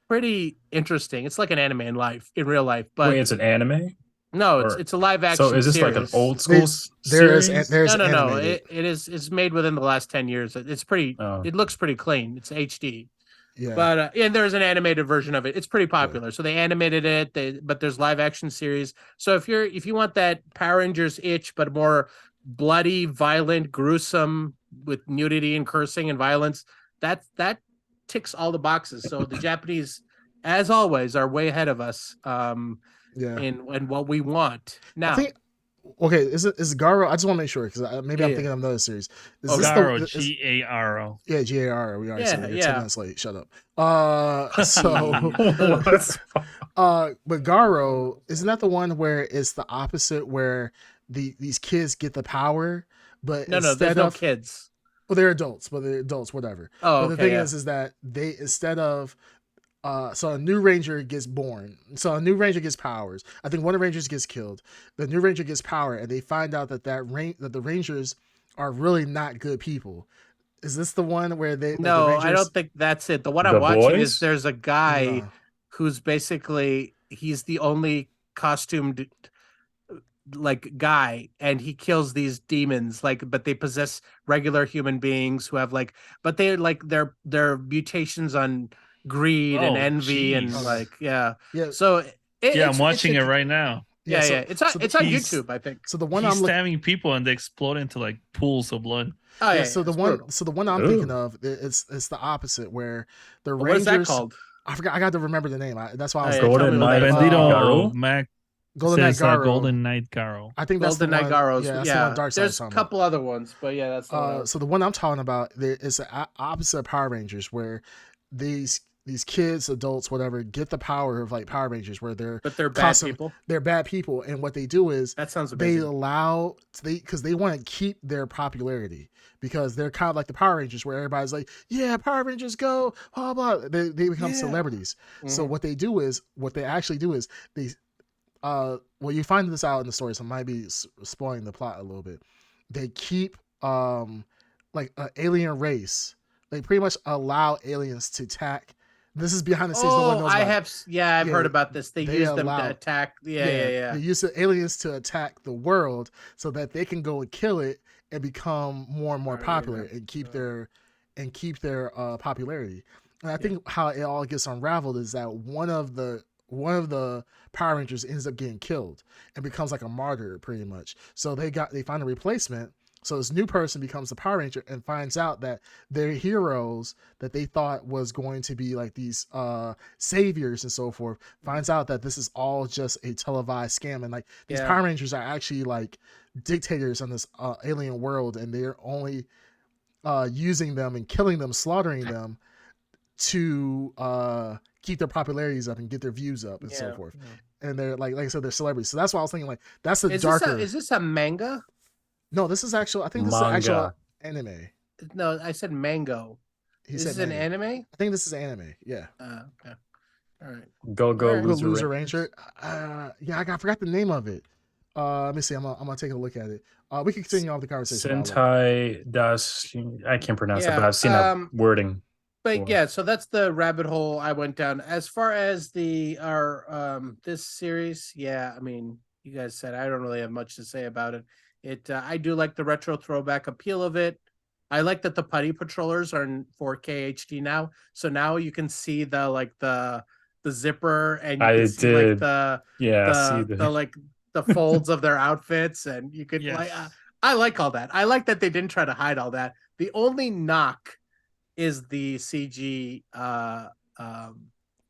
pretty interesting. It's like an anime in real life. But wait, it's an anime? no, Or- it's a live action. So is this like an series. old school There's series? no. No. It's made within the last 10 years. It's pretty. Oh. It looks pretty clean. It's HD. Yeah. But and there's an animated version of it. It's pretty popular. So they animated it. But there's live action series. So if you want that Power Rangers itch, but more bloody, violent, gruesome with nudity and cursing and violence, that ticks all the boxes. So the Japanese, as always, are way ahead of us. In what we want now. I think, okay, is Garo? I just want to make sure because maybe I'm thinking of another series. Is this Garo, Garo. Yeah, Garo. We already said it. You're 10 minutes late. Shut up. But Garo, isn't that the one where it's the opposite, where these kids get the power, but no, there's no kids. Well, they're adults, whatever. Oh, but the thing is that they, instead of so a new ranger gets born. So a new ranger gets powers. I think one of the rangers gets killed. The new ranger gets power, and they find out that the rangers are really not good people. Is this the one where they? No, the rangers... I don't think that's it. The one I'm watching boys? is there's a guy who's basically he's the only costumed like guy, and he kills these demons. But they possess regular human beings who have but they their mutations on greed and envy and yeah. So I'm watching it right now. Yeah, it's on YouTube, I think. So the one he's I'm stabbing people and they explode into pools of blood. Oh yeah. So the one I'm thinking of it's the opposite, where the Rangers. What is that called? I forgot. I got to remember the name. That's why I was Golden Knight Bandito Mac. Golden Knight Garo. Golden Knight Garo. I think that's Golden the Knight one. Garos. Yeah, that's the one Dark There's a couple other ones, but yeah, that's the one. So the one I'm talking about is the opposite of Power Rangers, where these kids, adults, whatever, get the power of Power Rangers, where they're bad people. They're bad people, and what they do is that sounds amazing. Because they want to keep their popularity, because they're kind of like the Power Rangers, where everybody's like, yeah, Power Rangers go, blah blah. They become celebrities. Mm-hmm. So what they actually do is they well, you find this out in the story, so I might be spoiling the plot a little bit. They keep an alien race. They pretty much allow aliens to attack. This is behind the scenes. No one knows about. I've heard about this. They use them to attack. Yeah. They use the aliens to attack the world so that they can go and kill it and become more and more popular and keep their popularity. And I think how it all gets unraveled is that one of the Power Rangers ends up getting killed and becomes like a martyr, pretty much. So they find a replacement. So this new person becomes the Power Ranger and finds out that their heroes that they thought was going to be these saviors and so forth, finds out that this is all just a televised scam, and these Power Rangers are actually dictators on this alien world, and they're only using them and killing them, slaughtering them to keep their popularities up and get their views up and so forth. Yeah. And they're like I said, they're celebrities. So that's why I was thinking that's a darker. Is this a manga? No, this is actual. I think this is an actual anime. No, I said mango. This is an anime? I think this is anime. Yeah. Okay. All right. Go Loser Ranger. Yeah, I forgot the name of it. Let me see. I'm gonna take a look at it. We can continue on the conversation. Sentai das. I can't pronounce it, but I've seen that wording. But yeah, so that's the rabbit hole I went down. As far as this series, I mean, you guys said I don't really have much to say about it. I do like the retro throwback appeal of it. I like that the putty patrollers are in 4K HD now, so now you can see the zipper, and you can see the folds of their outfits, and you could I like all that. I like that they didn't try to hide all that. The only knock is the CG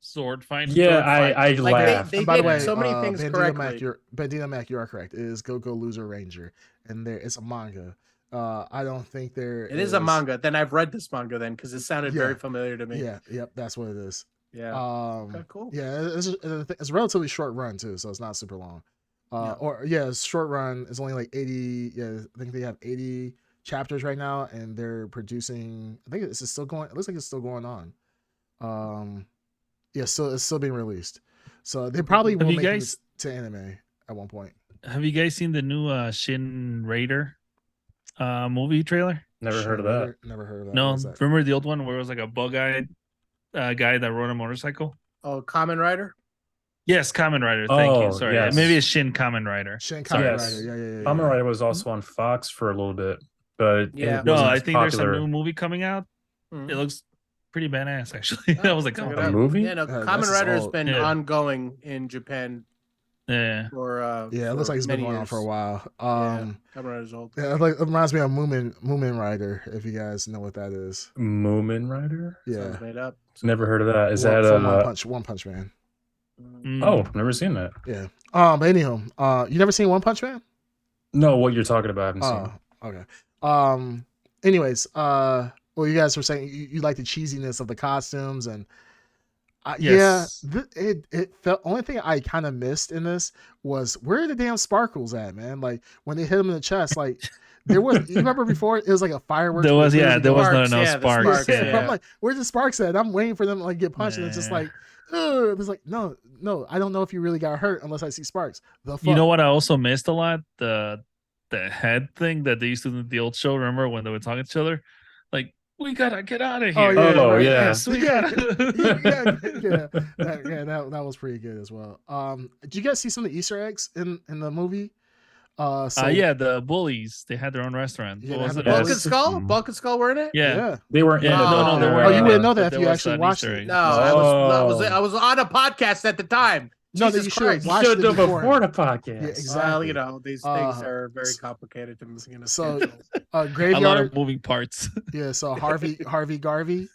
sword fight. Yeah, sword fight. I Like laughed. they And by the did way, so many things correctly. Bandita Mac, you are correct. It is Go Go Loser Ranger, and it's a manga. I don't think there It is a manga. Then I've read this manga then because it sounded very familiar to me. Yeah, yep, that's what it is. Yeah. Okay, cool. Yeah, it's a relatively short run too, so it's not super long. It's short run. It's only like 80. Yeah, I think they have 80 chapters right now, and they're producing. I think it's still going. It looks like it's still going on. So it's still being released. So they probably will make it to anime at one point. Have you guys seen the new Shin Raider movie trailer? Never heard of that. Never heard of that. No, remember the old one where it was like a bug-eyed guy that rode a motorcycle? Oh, Kamen Rider? Yes, Kamen Rider. Thank you. Sorry. Yes. Maybe it's Shin Kamen Rider. Shin Kamen Rider. Yeah. Kamen Rider was also on Fox for a little bit, but I think there's a new movie coming out. It looks pretty badass, actually. I was like, a movie? Yeah, no, Kamen Rider has been ongoing in Japan. Yeah. For it looks like it's been going on for a while. Kamen Rider's old. Yeah, it reminds me of Moomin Rider, if you guys know what that is. Moomin Rider? Yeah. Sounds made up. Never heard of that. Is that One Punch Man? Oh, never seen that. Yeah. But anyhow, you never seen One Punch Man? No, what you're talking about, I haven't seen. Okay. Anyways, well, you guys were saying you like the cheesiness of the costumes and yes. It felt only thing I kind of missed in this was where are the damn sparkles at, man? Like when they hit him in the chest, like there was. You remember before it was like a fireworks. There was not enough sparks. I'm like, where's the sparks at? I'm waiting for them to like get punched, and it's just like, it's like no, I don't know if you really got hurt unless I see sparks. You know what I also missed a lot? The head thing that they used to do in the old show. Remember when they were talking to each other? Like, we gotta get out of here. Yes, we gotta. That was pretty good as well. Did you guys see some of the Easter eggs in the movie? The bullies. They had their own restaurant. Yeah, Bulk and Skull? Bulk and Skull were in it? Yeah. They weren't in it. No, they weren't. Oh, you wouldn't know that if you actually watched it. No, I was on a podcast at the time. No, that you should watch it before the podcast. Yeah, exactly. Well, these things are very complicated to So, Graveyard. A lot of moving parts. Yeah, so Harvey Garvey.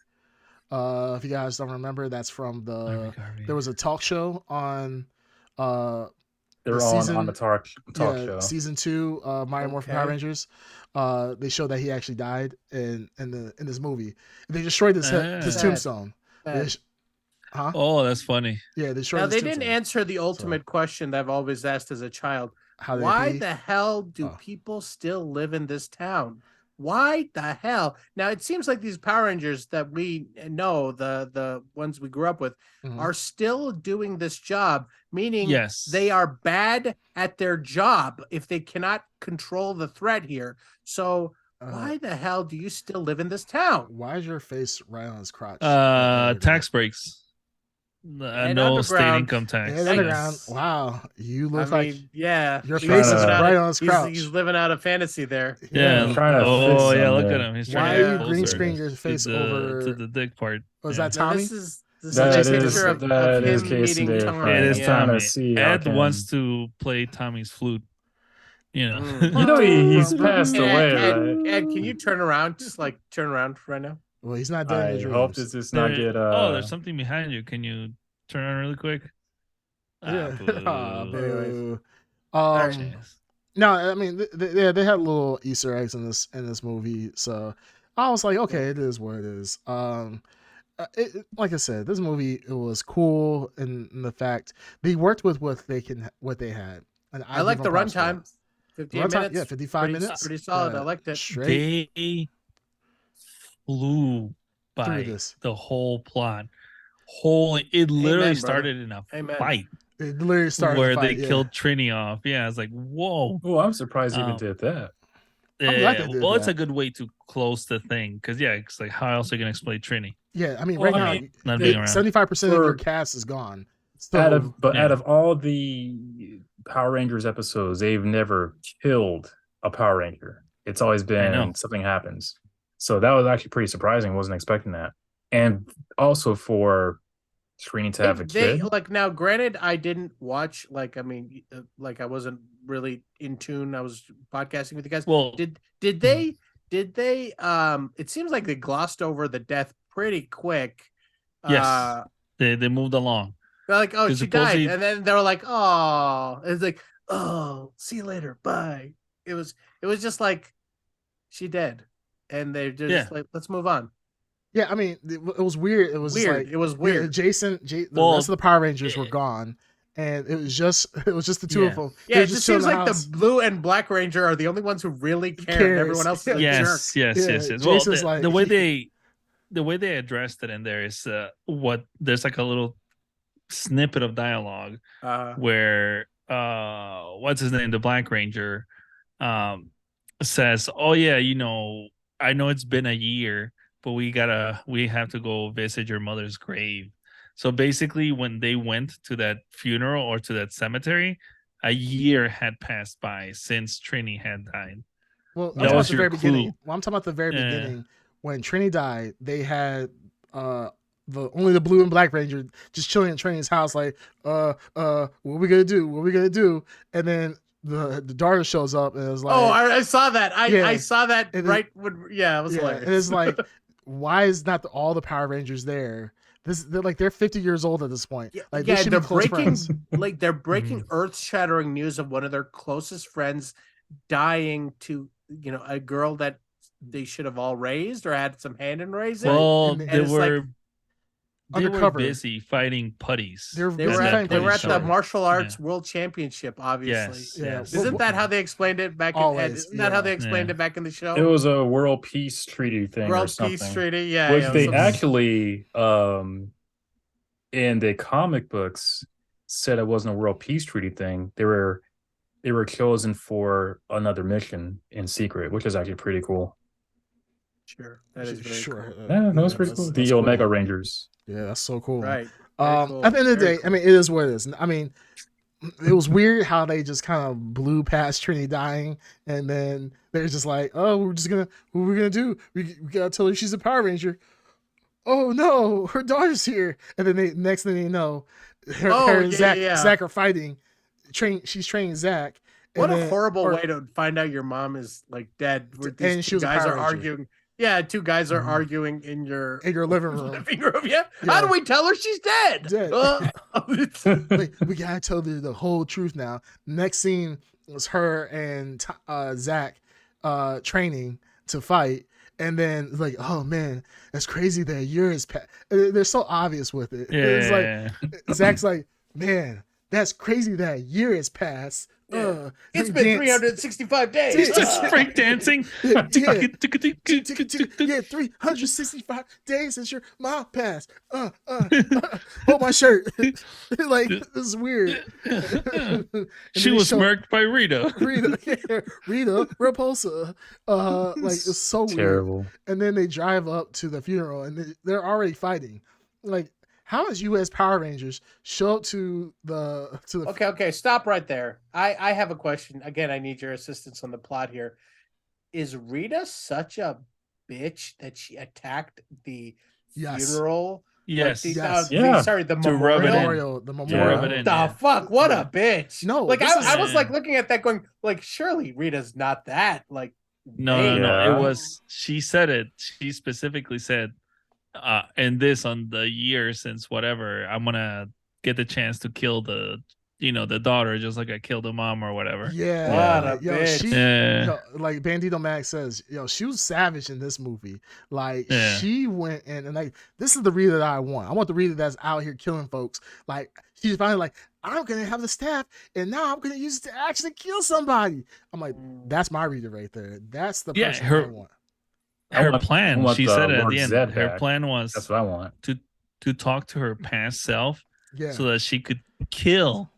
If you guys don't remember, that's from there was a talk show on they were on the talk show. Season 2, Mighty Morphin Power Rangers. They showed that he actually died in this movie. They destroyed his tombstone. Oh, that's funny. Yeah, they didn't answer the ultimate question that I've always asked as a child. Why the hell do people still live in this town? Why the hell? Now it seems like these Power Rangers that we know, the ones we grew up with, are still doing this job, meaning they are bad at their job if they cannot control the threat here. So why the hell do you still live in this town? Why is your face right on his crotch? Tax breaks. No state income tax. And underground. Wow, you look your face is right on his crouch. He's living out a fantasy there. Yeah. Look at him. He's why are you green screening your face over to the dick part? Was that Tommy? This is a picture of him meeting Tommy. It is Tommy. See Ed wants to play Tommy's flute. You know, he's passed away. Ed, can you turn around? Just like turn around right now. Well, he's not dead. I hope this does not get. there's something behind you. Can you turn around really quick? Boo. No, I mean they had little Easter eggs in this movie, so I was like, okay, it is what it is. Like I said, this movie it was cool in the fact they worked with what they had, and I like the runtime. 15 minutes. Yeah, 55 minutes. Pretty solid. I liked it. They flew by the whole plot. It literally started in a fight. It literally started where they killed Trini off. Yeah, I was like, whoa. Oh, I'm surprised you even did that. It's a good way to close the thing because it's like how else are you gonna explain Trini? Yeah, I mean, right now, 75% of your cast is gone. So, out of all the Power Rangers episodes, they've never killed a Power Ranger. It's always been something happens. So that was actually pretty surprising. Wasn't expecting that. And also for Trini to have a kid. Now, granted, I didn't watch. I wasn't really in tune. I was podcasting with you guys. Well, did they? It seems like they glossed over the death pretty quick. Yes, They moved along. They're like, oh, 'Cause she died, supposedly- and then they were like, oh, it's like, oh, see you later, bye. It was just like she dead, and they're just Yeah. like, let's move on. Yeah, I mean, it was weird. It was just Weird. like It was weird. the Well, rest of the Power Rangers were gone, and it was just the two of Yeah. them. Yeah, They it were just chilling seems in like the house. Blue and Black Ranger are the only ones who really care. Cares. And everyone else is a jerk. Yes. Yeah, Well, Jason's the way they addressed it in there is what there's like a little snippet of dialogue where what's his name, the Black Ranger, says, "Oh yeah, I know it's been a year, but we have to go visit your mother's grave." So basically, when they went to that funeral or to that cemetery, a year had passed by since Trini had died. Well, I'm That talking about was the your very clue. beginning. Well, I'm talking about the very Yeah. beginning when Trini died. They had only the Blue and Black Ranger just chilling at Trini's house, like, what are we gonna do? What are we gonna do? And then the daughter shows up and is like, Oh, I saw that. Yeah. I saw that And right when, yeah, it was hilarious. and it's like, why is not all the Power Rangers there? They're 50 years old at this point. Like, they should they're be close breaking friends. like they're breaking earth-shattering news of one of their closest friends dying to a girl that they should have all raised or had some hand in raising. Well, And they it's were undercover. busy fighting putties. They were They busy were fighting at, they were at putties, the sure. martial arts world championship, obviously. Yes, Yeah. yes. Isn't that how they explained it back Always, isn't that how yeah. they explained Yeah. it back in the show? It was a World Peace Treaty thing or World something. Peace Treaty, yeah. Which yeah, they some- actually in the comic books said it wasn't a World Peace Treaty thing. They were chosen for another mission in secret, which is actually pretty cool. Sure, that is very Sure. cool. Yeah, that was pretty that's- cool. that's The cool. Omega Rangers. Yeah, that's so cool. Right. Very cool. At the end of the Very day, I mean, it is what it is. I mean, it was weird how they just kind of blew past Trini dying, and then they're just like, "Oh, what are we gonna do? We gotta tell her she's a Power Ranger." Oh no, her daughter's here, and then next thing they know, her and Zach are fighting. She's training Zach. What a horrible way to find out your mom is like dead. Where these and she two was a guys Power are Ranger. arguing. Yeah, two guys are arguing in your living room. living room. Yeah. How do we tell her she's dead? Dead. Like, we gotta tell her the whole truth now. Next scene was her and Zach training to fight, and then like, oh man, that's crazy that yours. They're so obvious with it. Yeah. It's like Zach's like, man, that's crazy that a year has passed. It's been 365 days. He's just break dancing. Yeah, 365 days since your mom passed. Hold my shirt. Like, this is weird. She was murked by Rita. Rita Repulsa. Like, it's so terrible. weird. And then they drive up to the funeral, and they're already fighting. Like, how does U.S. Power Rangers show up to the Okay, stop right there. I have a question. Again, I need your assistance on the plot here. Is Rita such a bitch that she attacked the funeral? Yes. Sorry, the To rub it in. memorial? The To memorial. rub it in. The fuck? What a bitch! No, like this I is- was like looking at that, going like, surely Rita's not that like. No. Yeah. It was. She said it. She specifically said, and this on the year since whatever, I'm gonna get the chance to kill the daughter just like I killed the mom or whatever. Yeah. What a bitch. Like Bandito Max says, she was savage in this movie. Like, she went in and like, this is the Rita that I want. I want the Rita that's out here killing folks. Like, she's finally like, I'm gonna have the staff, and now I'm gonna use it to actually kill somebody. I'm like, that's my Rita right there. That's the person I want. Her plan, she said it at the end. Zed Her back. plan was That's what I want. to talk to her past self, Yeah. so that she could kill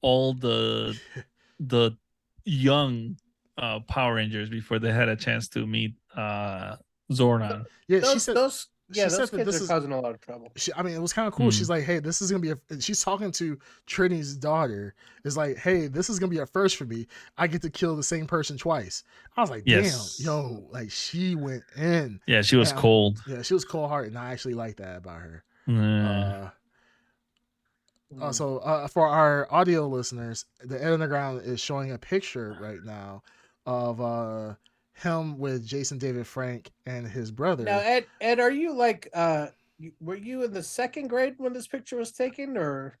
all the young Power Rangers before they had a chance to meet Zordon. Yeah, Those, she said those said those that kids this are is- causing a lot of trouble. it was kind of cool. She's like, hey, this is gonna be she's talking to Trini's daughter. It's like, hey, this is gonna be a first for me. I get to kill the same person twice. I was like, Yes. damn, like, she went in. Yeah, she was Yeah. cold. Yeah, she was cold hearted, and I actually like that about her. So for our audio listeners, the Ed Underground is showing a picture right now of him with Jason David Frank and his brother. Now, Ed, are you like were you in the second grade when this picture was taken, or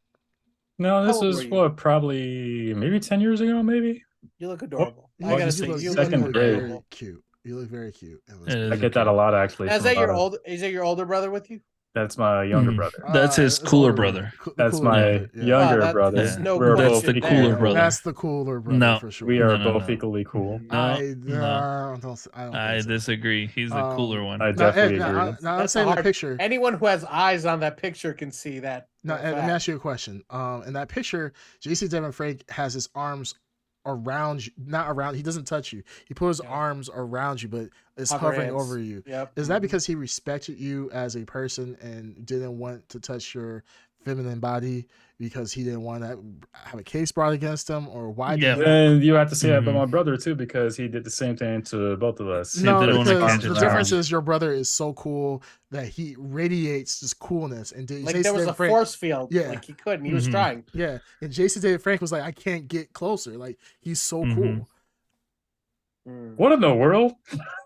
No, how this old were was you? what, probably maybe 10 years ago, maybe. You look adorable. I Well, gotta you say, said you second look grade. very adorable. cute. You look very cute in It this is I a get that kid. a lot actually. Is From that a lot your of, old? Is that your older brother with you? that's my younger brother. That's his It's cooler older brother. the That's cooler my brother, yeah. younger That's brother. Yeah. no We're That's both the question equally cooler there. cool. brother. That's the cooler brother No, for sure. We are no, both no. equally cool. No, I no. I don't I think so. disagree. He's the cooler one. I Now, definitely Ed, agree. now I'm That's saying a the hard. picture. Anyone who has eyes on that picture can see that. Now, for a Ed, let me fact. ask you a question. In that picture, JC Devin Frank has his arms around you, not around. He doesn't touch you. He put his arms around you, but it's Hover hovering hands. over you. Yep. Is that because he respected you as a person and didn't want to touch your feminine body because he didn't want to have a case brought against him, or why Yeah. did he? And you have to say that about Mhm. my brother too, because he did the same thing to both of us. He No, didn't wanna because catch the it difference around. is your brother is so cool that he radiates this coolness, and Like there was a Frank, force field. Yeah. Like he couldn't. He was Mhm. trying. yeah, and Jason David Frank was like, I can't get closer. Like he's so Mhm. cool. What in the world?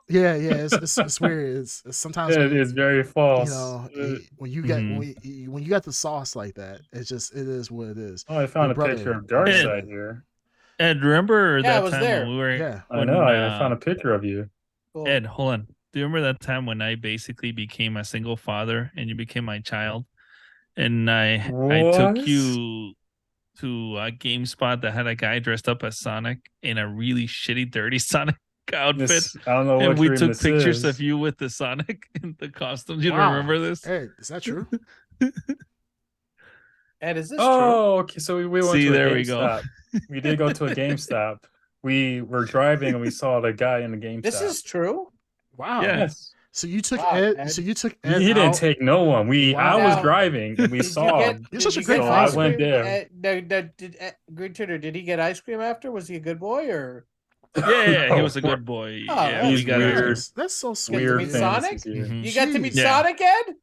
Yeah, it's weird. It's sometimes It when is very you false. know when you get Mhm. when you got the sauce like that, it is what it is. Oh, I found Your a picture brother, of on the other Darkseid hand, here. Ed, remember Yeah, I that was time when there. we were yeah. I know. when I found a picture of you. Cool. Ed, hold on. Do you remember that time when I basically became a single father and you became my child? And I took What? you to a GameSpot that had a guy dressed up as Sonic in a really shitty, dirty Sonic outfit. This, I don't know And what we dream took this pictures is. of you with the Sonic in the costumes. You don't Wow, remember this? Ed, is that true? Ed, is this true? Oh, okay. So we went See, to a there we go. GameStop. We did go to a GameStop. We were driving and we saw the guy in the GameStop. This is true. Wow. Yeah. Yes. So you took Wow, Ed. Ed. So you took Ed He didn't out. take no one. I Wow. was Now, driving and we Did you saw get? him. You're Did such a you great get So I ice father. went cream? there. Green Tutor, did he get ice cream after? Was he a good boy or? Yeah, he was a Oh, good boy. Oh, Yeah, that's we these got ice cream. weird, Nice. That's so You sweet. get to weird meet dude. Sonic? fantasies here. Mhm. You got to meet Jeez. Yeah. Sonic, Ed?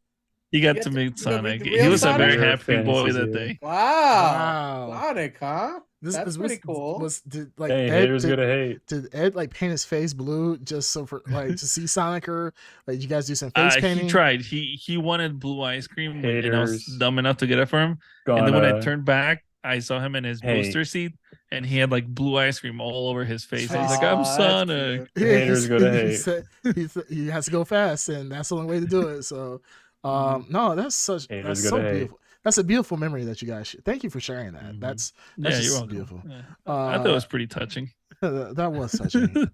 He got You to got meet you got to meet Sonic. the He real was a very Sonic? happy boy Fantasies that here. day. Wow. Wow. Sonic, huh? This That's is pretty cool. did like Hey, Ed haters gonna hate. did Ed like paint his face blue just so for like to see Sonic, or like you guys do some face painting? He tried. He wanted blue ice cream, and I was Haters dumb enough to get it for him. And then when I gonna turned back, I saw him in his hate. booster seat, and he had like blue ice cream all over his face. And he's like, Aw, "I'm that's Sonic." cute. Yeah, Haters gonna he hate. said he has to go fast, and that's the only way to do it. So, no, that's Haters so gonna hate. beautiful. That's a beautiful memory that you guys. Thank you for sharing that. Mhm. That's Yeah, you're just welcome. beautiful. Yeah. I thought it was pretty touching. That was touching.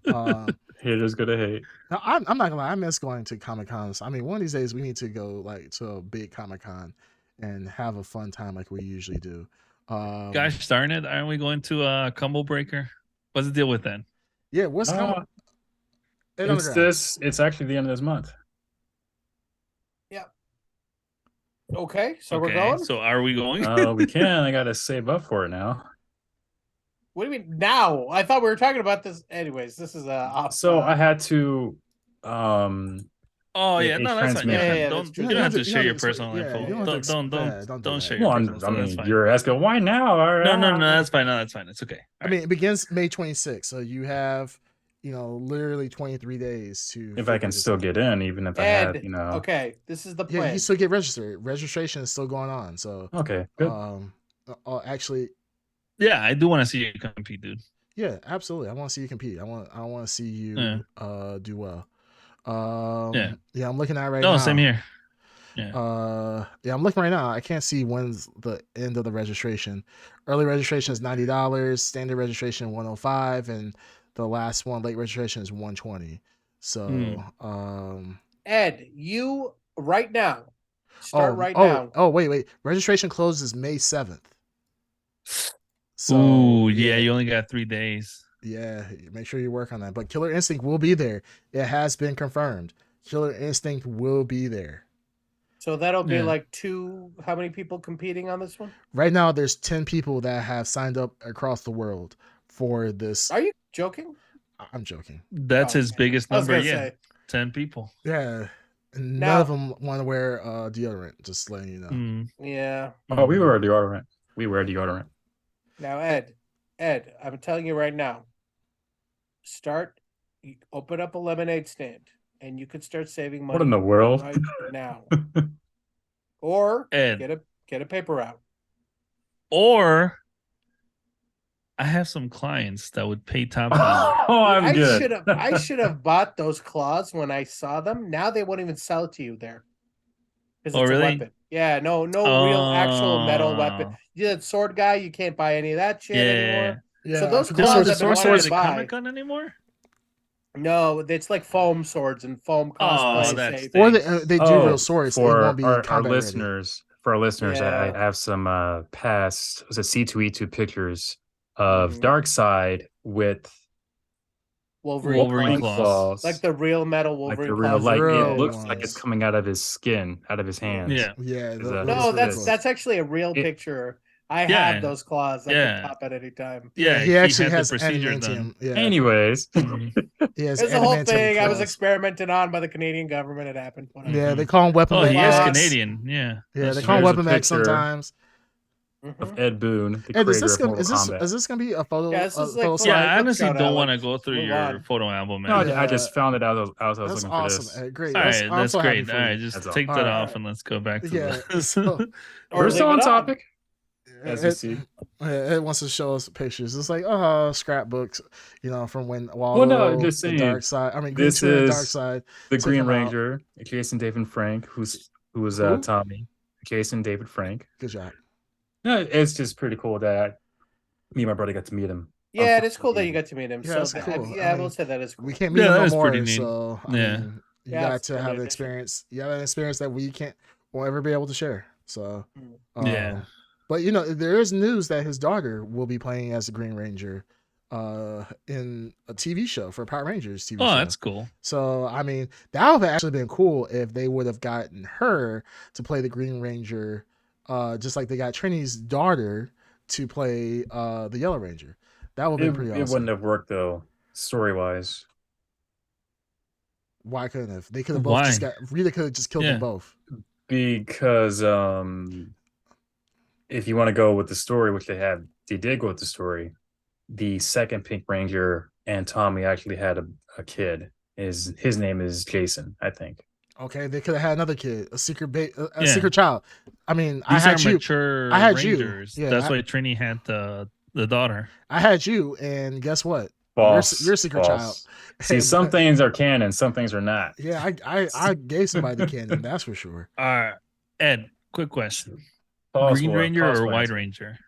Haters gonna hate. Now, I'm not gonna lie, I miss going to Comic Cons. I mean, one of these days we need to go like to a big Comic Con and have a fun time like we usually do. Gosh darn it! Aren't we going to a combo breaker? What's the deal with that? Yeah, what's coming? It's actually the end of this month. Okay, so we're Okay, going. so are we going? We can. I gotta save up for it now. What do you mean now? I thought we were talking about this. Anyways, this is So I had to um Oh get yeah, a no, that's fine. transmission. Yeah, Don't that's true. you don't have to you share your don't have to personal explain- info. you don't have to Don't do share that. your Well, personal I stuff. That's mean, fine. you're asking why now? All right. No, that's fine. No, that's fine. It's okay. I mean, it begins May 26th, so you have literally 23 days to. If I can still get in, even if I had, Ed. Okay, this is the Yeah, plan. you still get registered. Registration is still going on. So Okay, good. actually, Yeah, I do want to see you compete, dude. yeah, absolutely. I want to see you compete. I want to see you do well. Yeah, I'm looking at it right now. No, same here. Yeah. Yeah, I'm looking right now. I can't see when's the end of the registration. Early registration is $90, standard registration $105, and the last one, late registration, is $120. So, Ed, you right now. Start right now. Oh, wait. Registration closes May 7th. So, ooh, yeah, you only got 3 days. Yeah, make sure you work on that. But Killer Instinct will be there. It has been confirmed. Killer Instinct will be there. So that'll be like how many people competing on this one? Right now, there's 10 people that have signed up across the world for this. Are you joking? I'm joking. That's his biggest number yet. Say. 10 people. Yeah. None of them want to wear deodorant, just letting you know. Yeah. Oh, we wear deodorant. We wear deodorant. Now, Ed, I'm telling you right now. Open up a lemonade stand, and you could start saving money. What in the world? right now? Or Ed. get a paper route. Or I have some clients that would pay top dollar. Oh, I'm good. I should have bought those claws when I saw them. Now they won't even sell it to you there. Because Oh, it's really? a weapon. Yeah, no real actual metal weapon. You're that sword guy, you can't buy any of that shit anymore. Yeah, So those This claws was I've the been sword wanting at to a buy. Comic Con anymore? No, it's like foam swords and foam cosplay. That's or they do real swords. It won't be our combat listeners. For our listeners, I have some past was it C2E2 pictures of Darkseid with Wolverine claws, like the real metal Wolverine claws. Like it looks ones. like it's coming out of his skin, out of his hands. Yeah. No, that's actually a real picture. I have those claws. I can pop at any time. Yeah, he actually has adamantium. Yeah. Anyways, he has there's a whole thing claws. I was experimented on by the Canadian government. It happened. Whatever. Yeah, they call him Weapon Max. Max. He is Canadian. Yeah. Yeah, they call him Weapon Max sometimes. Of Ed Boon, the Ed, creator of Mortal Kombat. Is this gonna be a photo? I honestly don't want to go through your photo album. Man. No, I just found it out. I was looking awesome. for this. Great. All right, that's great. All right, just take that off right. and let's go back to We're still on topic. As you see, it wants to show us pictures. It's like scrapbooks, from when just saying. Darkseid. I mean, this is Darkseid. The Green Ranger, Jason David Frank, who was Tommy. Jason David Frank. Good job. No, it's just pretty cool that me and my brother got to meet him. Yeah, it is cool that you got to meet him. Yeah, so cool. I will say that is cool. We can't meet him no more. Pretty neat. So I mean, you got to have an experience. You have an experience that won't ever be able to share. So but there is news that his daughter will be playing as the Green Ranger in a TV show for Power Rangers TV show. Oh, that's cool. So I mean, that would have actually been cool if they would have gotten her to play the Green Ranger, just like they got Trinity's daughter to play the Yellow Ranger. That would be pretty awesome. It wouldn't have worked though, story wise. Why couldn't have? They could have both Rita could have just killed them both. Because if you want to go with the story, which they did go with the story. The second Pink Ranger and Tommy actually had a kid. His name is Jason, I think. Okay, they could have had another kid, a secret child. I mean, These I had you. Mature I had Rangers. you. Yeah, that's why Trini had the daughter. I had you, and guess what? False. You're a secret child. See, some things are canon, some things are not. Yeah, I gave somebody the canon, that's for sure. Ed, quick question: Green Ranger or White Ranger?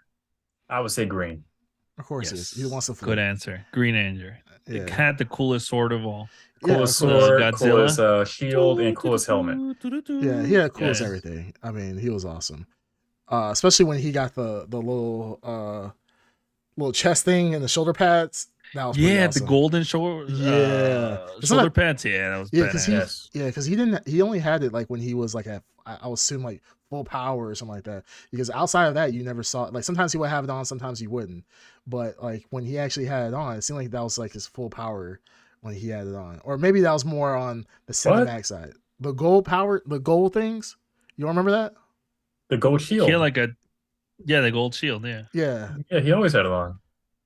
I would say green. Of course, he wants to. Good answer. Green Ranger. Yeah. It had the coolest sword of all. Coolest sword, Godzilla, coolest shield, and coolest helmet. Yeah, he had coolest everything. I mean, he was awesome. Especially when he got the little chest thing and the shoulder pads. That was awesome. The golden shoulder pads. Yeah, that was badass. Because he only had it like when he was like at, I would assume like full power or something like that. Because outside of that, you never saw it. Like sometimes he would have it on, sometimes he wouldn't. But like when he actually had it on, it seemed like that was like his full power when he had it on. Or maybe that was more on the cinematic side. The gold things. You remember that? The gold shield. He had the gold shield. Yeah. Yeah. Yeah, he always had it on.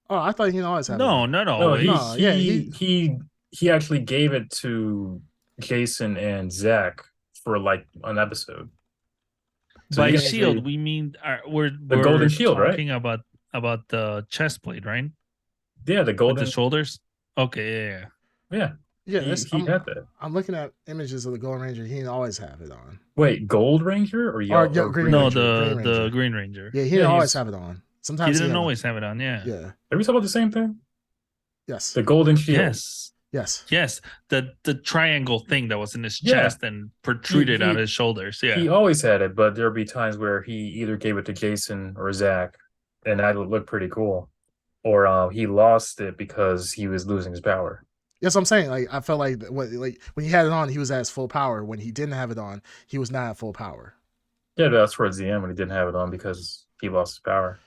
Oh, I thought he always had it. No. He actually gave it to Jason and Zach for like an episode. So by shield, we mean we're golden shield, right? Talking about the chest plate, right? Yeah, the golden the shoulders. Okay, yeah. He had that. I'm looking at images of the Golden Ranger. He didn't always have it on. Wait, Gold Ranger or yellow? Green Ranger. Green the Green Ranger. Yeah, he didn't always have it on. Sometimes he didn't always have it on. Yeah. Yeah. Are we talking about the same thing? Yes. The golden shield. Yes. The triangle thing that was in his chest and protruded out his shoulders. Yeah. He always had it, but there'd be times where he either gave it to Jason or Zach, and that would look pretty cool. Or he lost it because he was losing his power. That's what I'm saying. Like I felt like when he had it on, he was at his full power. When he didn't have it on, he was not at full power. Yeah, that's towards the end when he didn't have it on because he lost his power.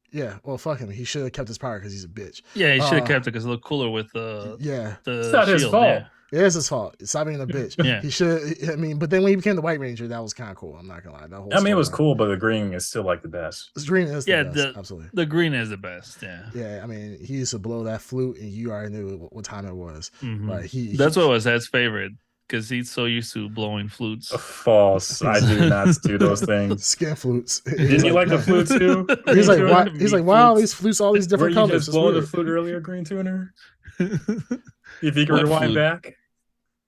Yeah, well, fuck him. He should have kept his power because he's a bitch. Yeah, he should have kept it because it looked cooler with the it's not his fault. Yeah. It is his fault. Stop being a bitch. Yeah. He should. I mean, but then when he became the White Ranger, that was kind of cool. I'm not gonna lie. It was cool, but the green is still like the best. The green is the best. Absolutely. The green is the best. Yeah. Yeah, I mean, he used to blow that flute, and you already knew what time it was. Mm-hmm. Like that's what was his favorite. because he's so used to blowing flutes. False. I do not do those things. Skin flutes. Didn't you like the flute too? He's like, Green why? Tuner? He's like, why all these flutes, all these different Were you colors? just It's blowing the weird. flute earlier, Green Tuner? If you can What rewind flute? back.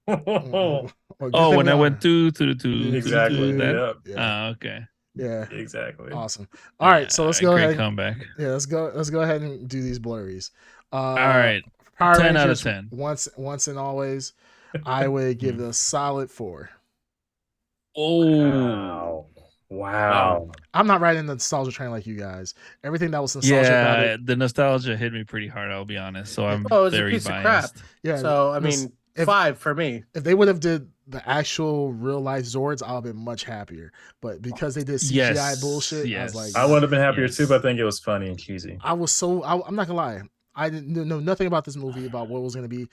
Well, good Oh, thing when we I are. went to Exactly. that. Yep. Yeah. Okay. Yeah. Exactly. Awesome. All right, so let's go Great ahead. comeback. Yeah, let's go ahead and do these blurries. All right. Power 10 out of Rangers, 10. Once and always. I would give it a solid 4. Oh. Wow. I'm not riding the nostalgia train like you guys. Everything that was nostalgia about Yeah, it. the nostalgia hit me pretty hard, I'll be honest. So I'm Oh, it was a very piece of biased. crap. Yeah. So I mean, if- 5 for me. If they would have did the actual real life Zords, I'll have been much happier. But because they did CGI Yes, bullshit, I yes. was like, I would have been happier Yes. too, but I think it was funny and cheesy. I'm not gonna lie. I didn't know nothing about this movie, about what it was gonna be,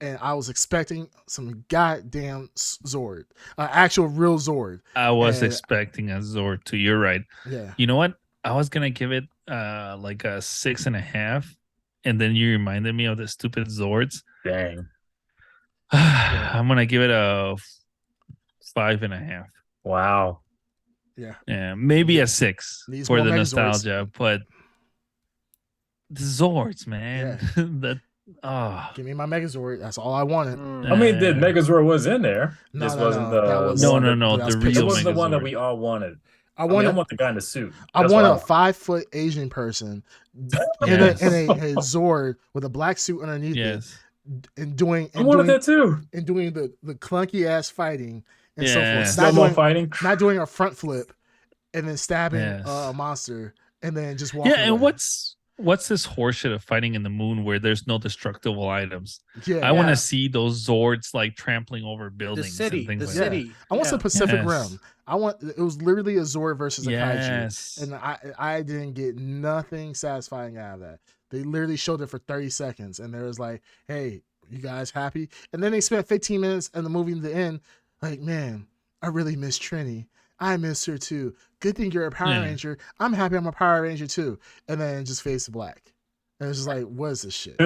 and I was expecting some goddamn Zord, actual real Zord. I was And- expecting a Zord too. You're right. Yeah. You know what? I was gonna give it like a 6.5, and then you reminded me of the stupid Zords. Dang. I'm gonna give it a 5.5. Wow. Yeah. Yeah, maybe a 6 Needs for more the Megazords. nostalgia, but the Zords, man. that Give me my Megazord. That's all I wanted. I mean, the Megazord was in there. No, Just no, wasn't no. the That was- no, that was the Pixar. It real wasn't the one that Megazord. we all wanted. I I want want the guy in the suit. I That's want what a 5-foot Asian person Yes. in a Zord with a black suit underneath Yes. it, and doing I wanted that too. and doing the clunky ass fighting and so forth. Yes. Slow-mo fighting. Not doing a front flip and then stabbing Yes. a monster and then just walking Yeah, and away. what's this horseshit of fighting in the moon where there's no destructible items? Yeah, I want Yeah. to see those Zords like trampling over The buildings city, and things the like city. I want Yeah. some Pacific Yes. Rim. It was literally a Zord versus that. a Yes. kaiju, and I didn't get nothing satisfying out of that. They literally showed it for 30 seconds, and there was like, "Hey, you guys happy?" And then they spent 15 minutes in the movie in the end, like, "Man, I really miss Trini. I miss her too. Good thing you're a Power Yeah. Ranger. I'm happy I'm a Power Ranger too." And then just fades to black, and it's just like, "What is this shit?"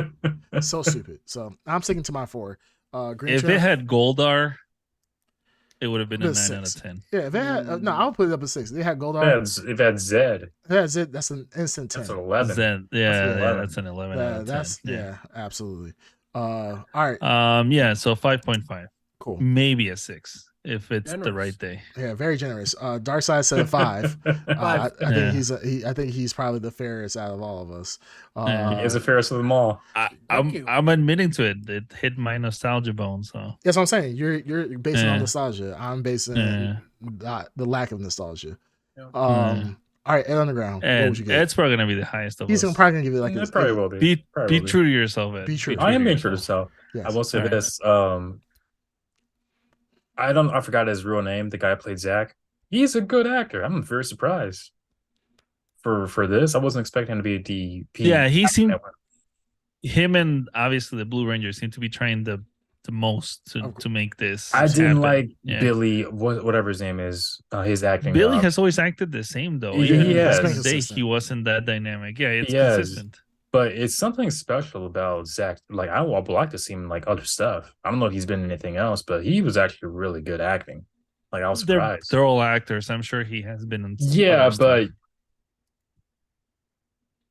So stupid. So I'm sticking to my 4. Green If Sheriff, it had Goldar, it would have been a Been 9 out 6. of 10. yeah, if it had, no, I'll put it up at 6. They had Goldar. If had Zed, That's it. That's an instant 10. that's an 11. Then, That's an 11. that's an 11 out of 10. That's yeah, absolutely. All right, Yeah, so 5.5. cool. Maybe a 6 if it's the Generous. right day. Yeah, very generous. Darkseid said a 5. I Yeah. think he's probably the fairest out of all of us. Yeah. He is the fairest of them all. I'm you. I'm admitting to it. It hit my nostalgia bone. So That's what I'm saying. You're basing on Yeah. nostalgia. I'm basing Yeah. the lack of nostalgia. Yeah. All right, Ed Underground. What would and you get? it's probably gonna be the highest of He's us. probably gonna give it like It probably will be. Be Probably will true to yourself, Ed. Be true. I am to being true to yourself. self. Yes. I will say All right. this. I forgot his real name. The guy who played Zach. He's a good actor. I'm very surprised for this. I wasn't expecting him to be a DP. Yeah, he seemed him and obviously the Blue Rangers seem to be trying the most to make this. I didn't happen. like Yeah. Billy, whatever his name is. His acting. Billy has always acted the same though. He Even has. back in He's the day, consistent. he wasn't that dynamic. Yeah, it's He has. consistent. But it's something special about Zach. Like I would like to see him in, like, other stuff. I don't know if he's been in anything else, but he was actually really good acting. Like I was surprised. They're all actors. I'm sure he has been in. Yeah, other stuff. but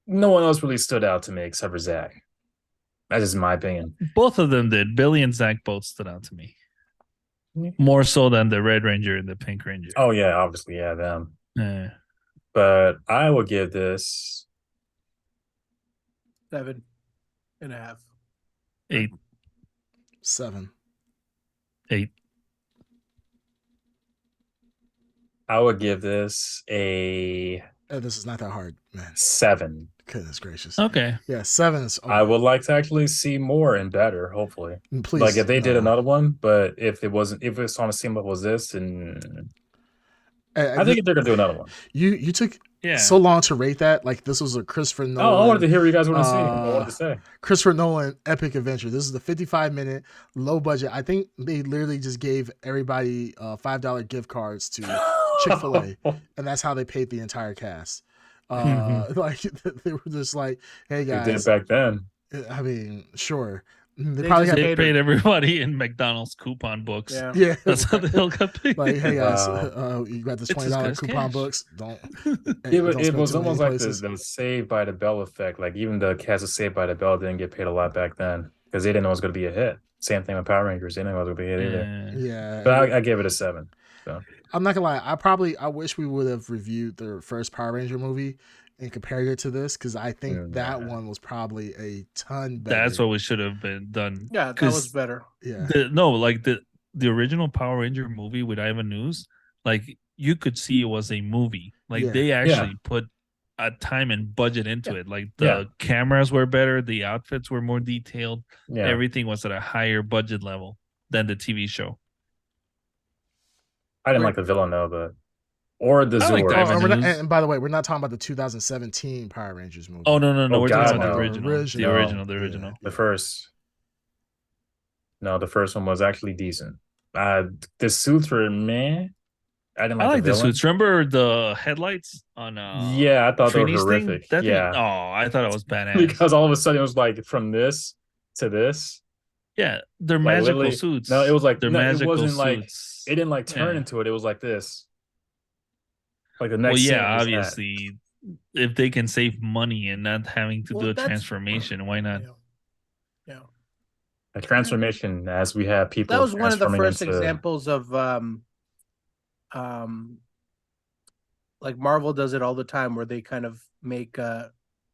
no one else really stood out to me except for Zach. That's just my opinion. both of them did. Billy and Zach both stood out to me. Yeah. More so than the Red Ranger and the Pink Ranger. Oh yeah, obviously, yeah, them. Yeah. But I will give this 7.5. 8. 7. 8. I would give this a This is not that hard, man. 7. Goodness gracious. Okay. Yeah, 7 is. I would like to actually see more and better, hopefully. Please. Like if they did no. another one, but if it's on the same level as this, and I think they're gonna do another one. You took Yeah. so long to rate that. Like this was a Christopher Nolan. Oh, I wanted to hear what you guys wanted to see. I wanted to say. Christopher Nolan epic adventure. This is the 55-minute low budget. I think they literally just gave everybody $5 gift cards to Chick-fil-A, and that's how they paid the entire cast. Like they were just like, "Hey They did it guys." back then. I mean, sure. They They probably just had They catered. paid everybody in McDonald's coupon books. Yeah. yeah. That's how they all got paid. Like, hey guys, Wow. you got this It's as good $20 as coupon cash. books. Don't It spend was too many almost like places. the Saved by the Bell effect. Like even the cast of Saved by the Bell didn't get paid a lot back then because they didn't know it was going to be a hit. Same thing with Power Rangers. They didn't know it was going to be a hit either. Yeah. Yeah, But I gave it a 7. So I'm not gonna lie. I wish we would have reviewed the first Power Ranger movie and compared it to this because I think that nah. one was probably a ton better. That's what we should have been done. Yeah, that was better. Yeah, Like the original Power Ranger movie with Ivan Ooze, like you could see it was a movie. Like Yeah. they actually put a time and budget into it. Like the Yeah. cameras were better, the outfits were more detailed, Yeah. everything was at a higher budget level than the TV show. I didn't like the villain though, but or the I liked Zord. Ivan Ooze. and by the way, we're not talking about the 2017 Power Rangers movie. Oh no, Oh, we're God, talking about no. the original. The original. The first. No, the first one was actually decent. The suits were meh. I didn't I like like the the villain. suits. Remember the headlights on Yeah, I thought they were Trini's thing? horrific. That Yeah. I thought it was badass. Because all of a sudden it was like from this to this. Yeah, they're Like, magical literally- suits. No, it was like they're no, it magical wasn't suits. like it didn't like turn Yeah. into it. It was like this. Like the Well, next scene yeah, was that. obviously, if they can save money and not having to Well, do a that's- transformation, why not? Yeah. A transformation as we have people. That was one of the transforming first into- examples of like Marvel does it all the time where they kind of make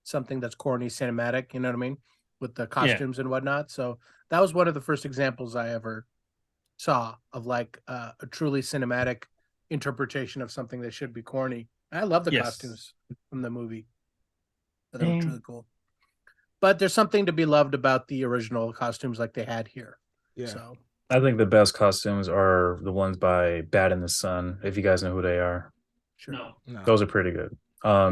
something that's corny cinematic, you know what I mean? With the costumes and whatnot. So that was one of the first examples I ever saw of like a truly cinematic interpretation of something that should be corny. I love the costumes from the movie. They look really cool. But there's something to be loved about the original costumes like they had here. Yeah. So I think the best costumes are the ones by Bad in the Sun, if you guys know who they are. sure. No. Those are pretty good.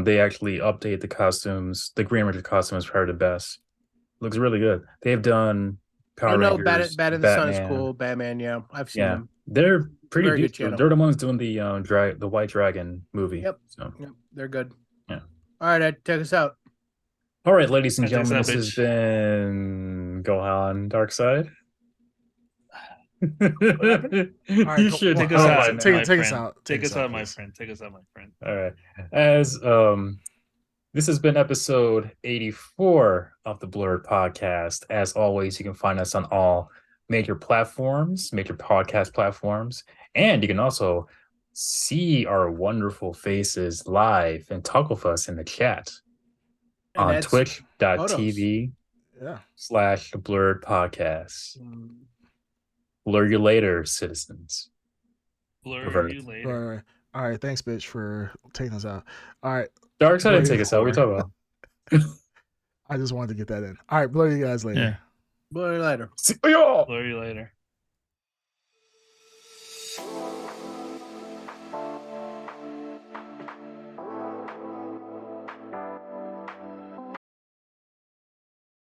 They actually update the costumes. The Green Ranger costume is probably the best. Looks really good. They've done Power I know Rangers, Bad in the Sun is Batman. cool. Batman, yeah. I've seen them. They're pretty Very good decent. channel. They're the ones doing the White Dragon movie. Yep. So Yep, they're good. Yeah. All right, Ed, take us out. all right, ladies and That takes gentlemen, that, this has bitch. been Gohan Darkside. right, You go- should well, Take us Oh, out. take- my take us friend. out. Take us out, my please. friend. Take us out, my friend. All right. As this has been episode 84 of the Blurred Podcast. As always, you can find us on all major platforms, major podcast platforms, and you can also see our wonderful faces live and talk with us in the chat And on that's twitch.tv Yeah. / the Blurred Podcast. Mm, Blur you later, citizens. Blur Pervert. you later. All right. All right. Thanks, bitch, for taking us out. All right. Darkside didn't Blur take you us out. What are you whore. talking about? I just wanted to get that in. All right. Blow you guys later. Yeah. Blur you later. See y'all. Blur you later.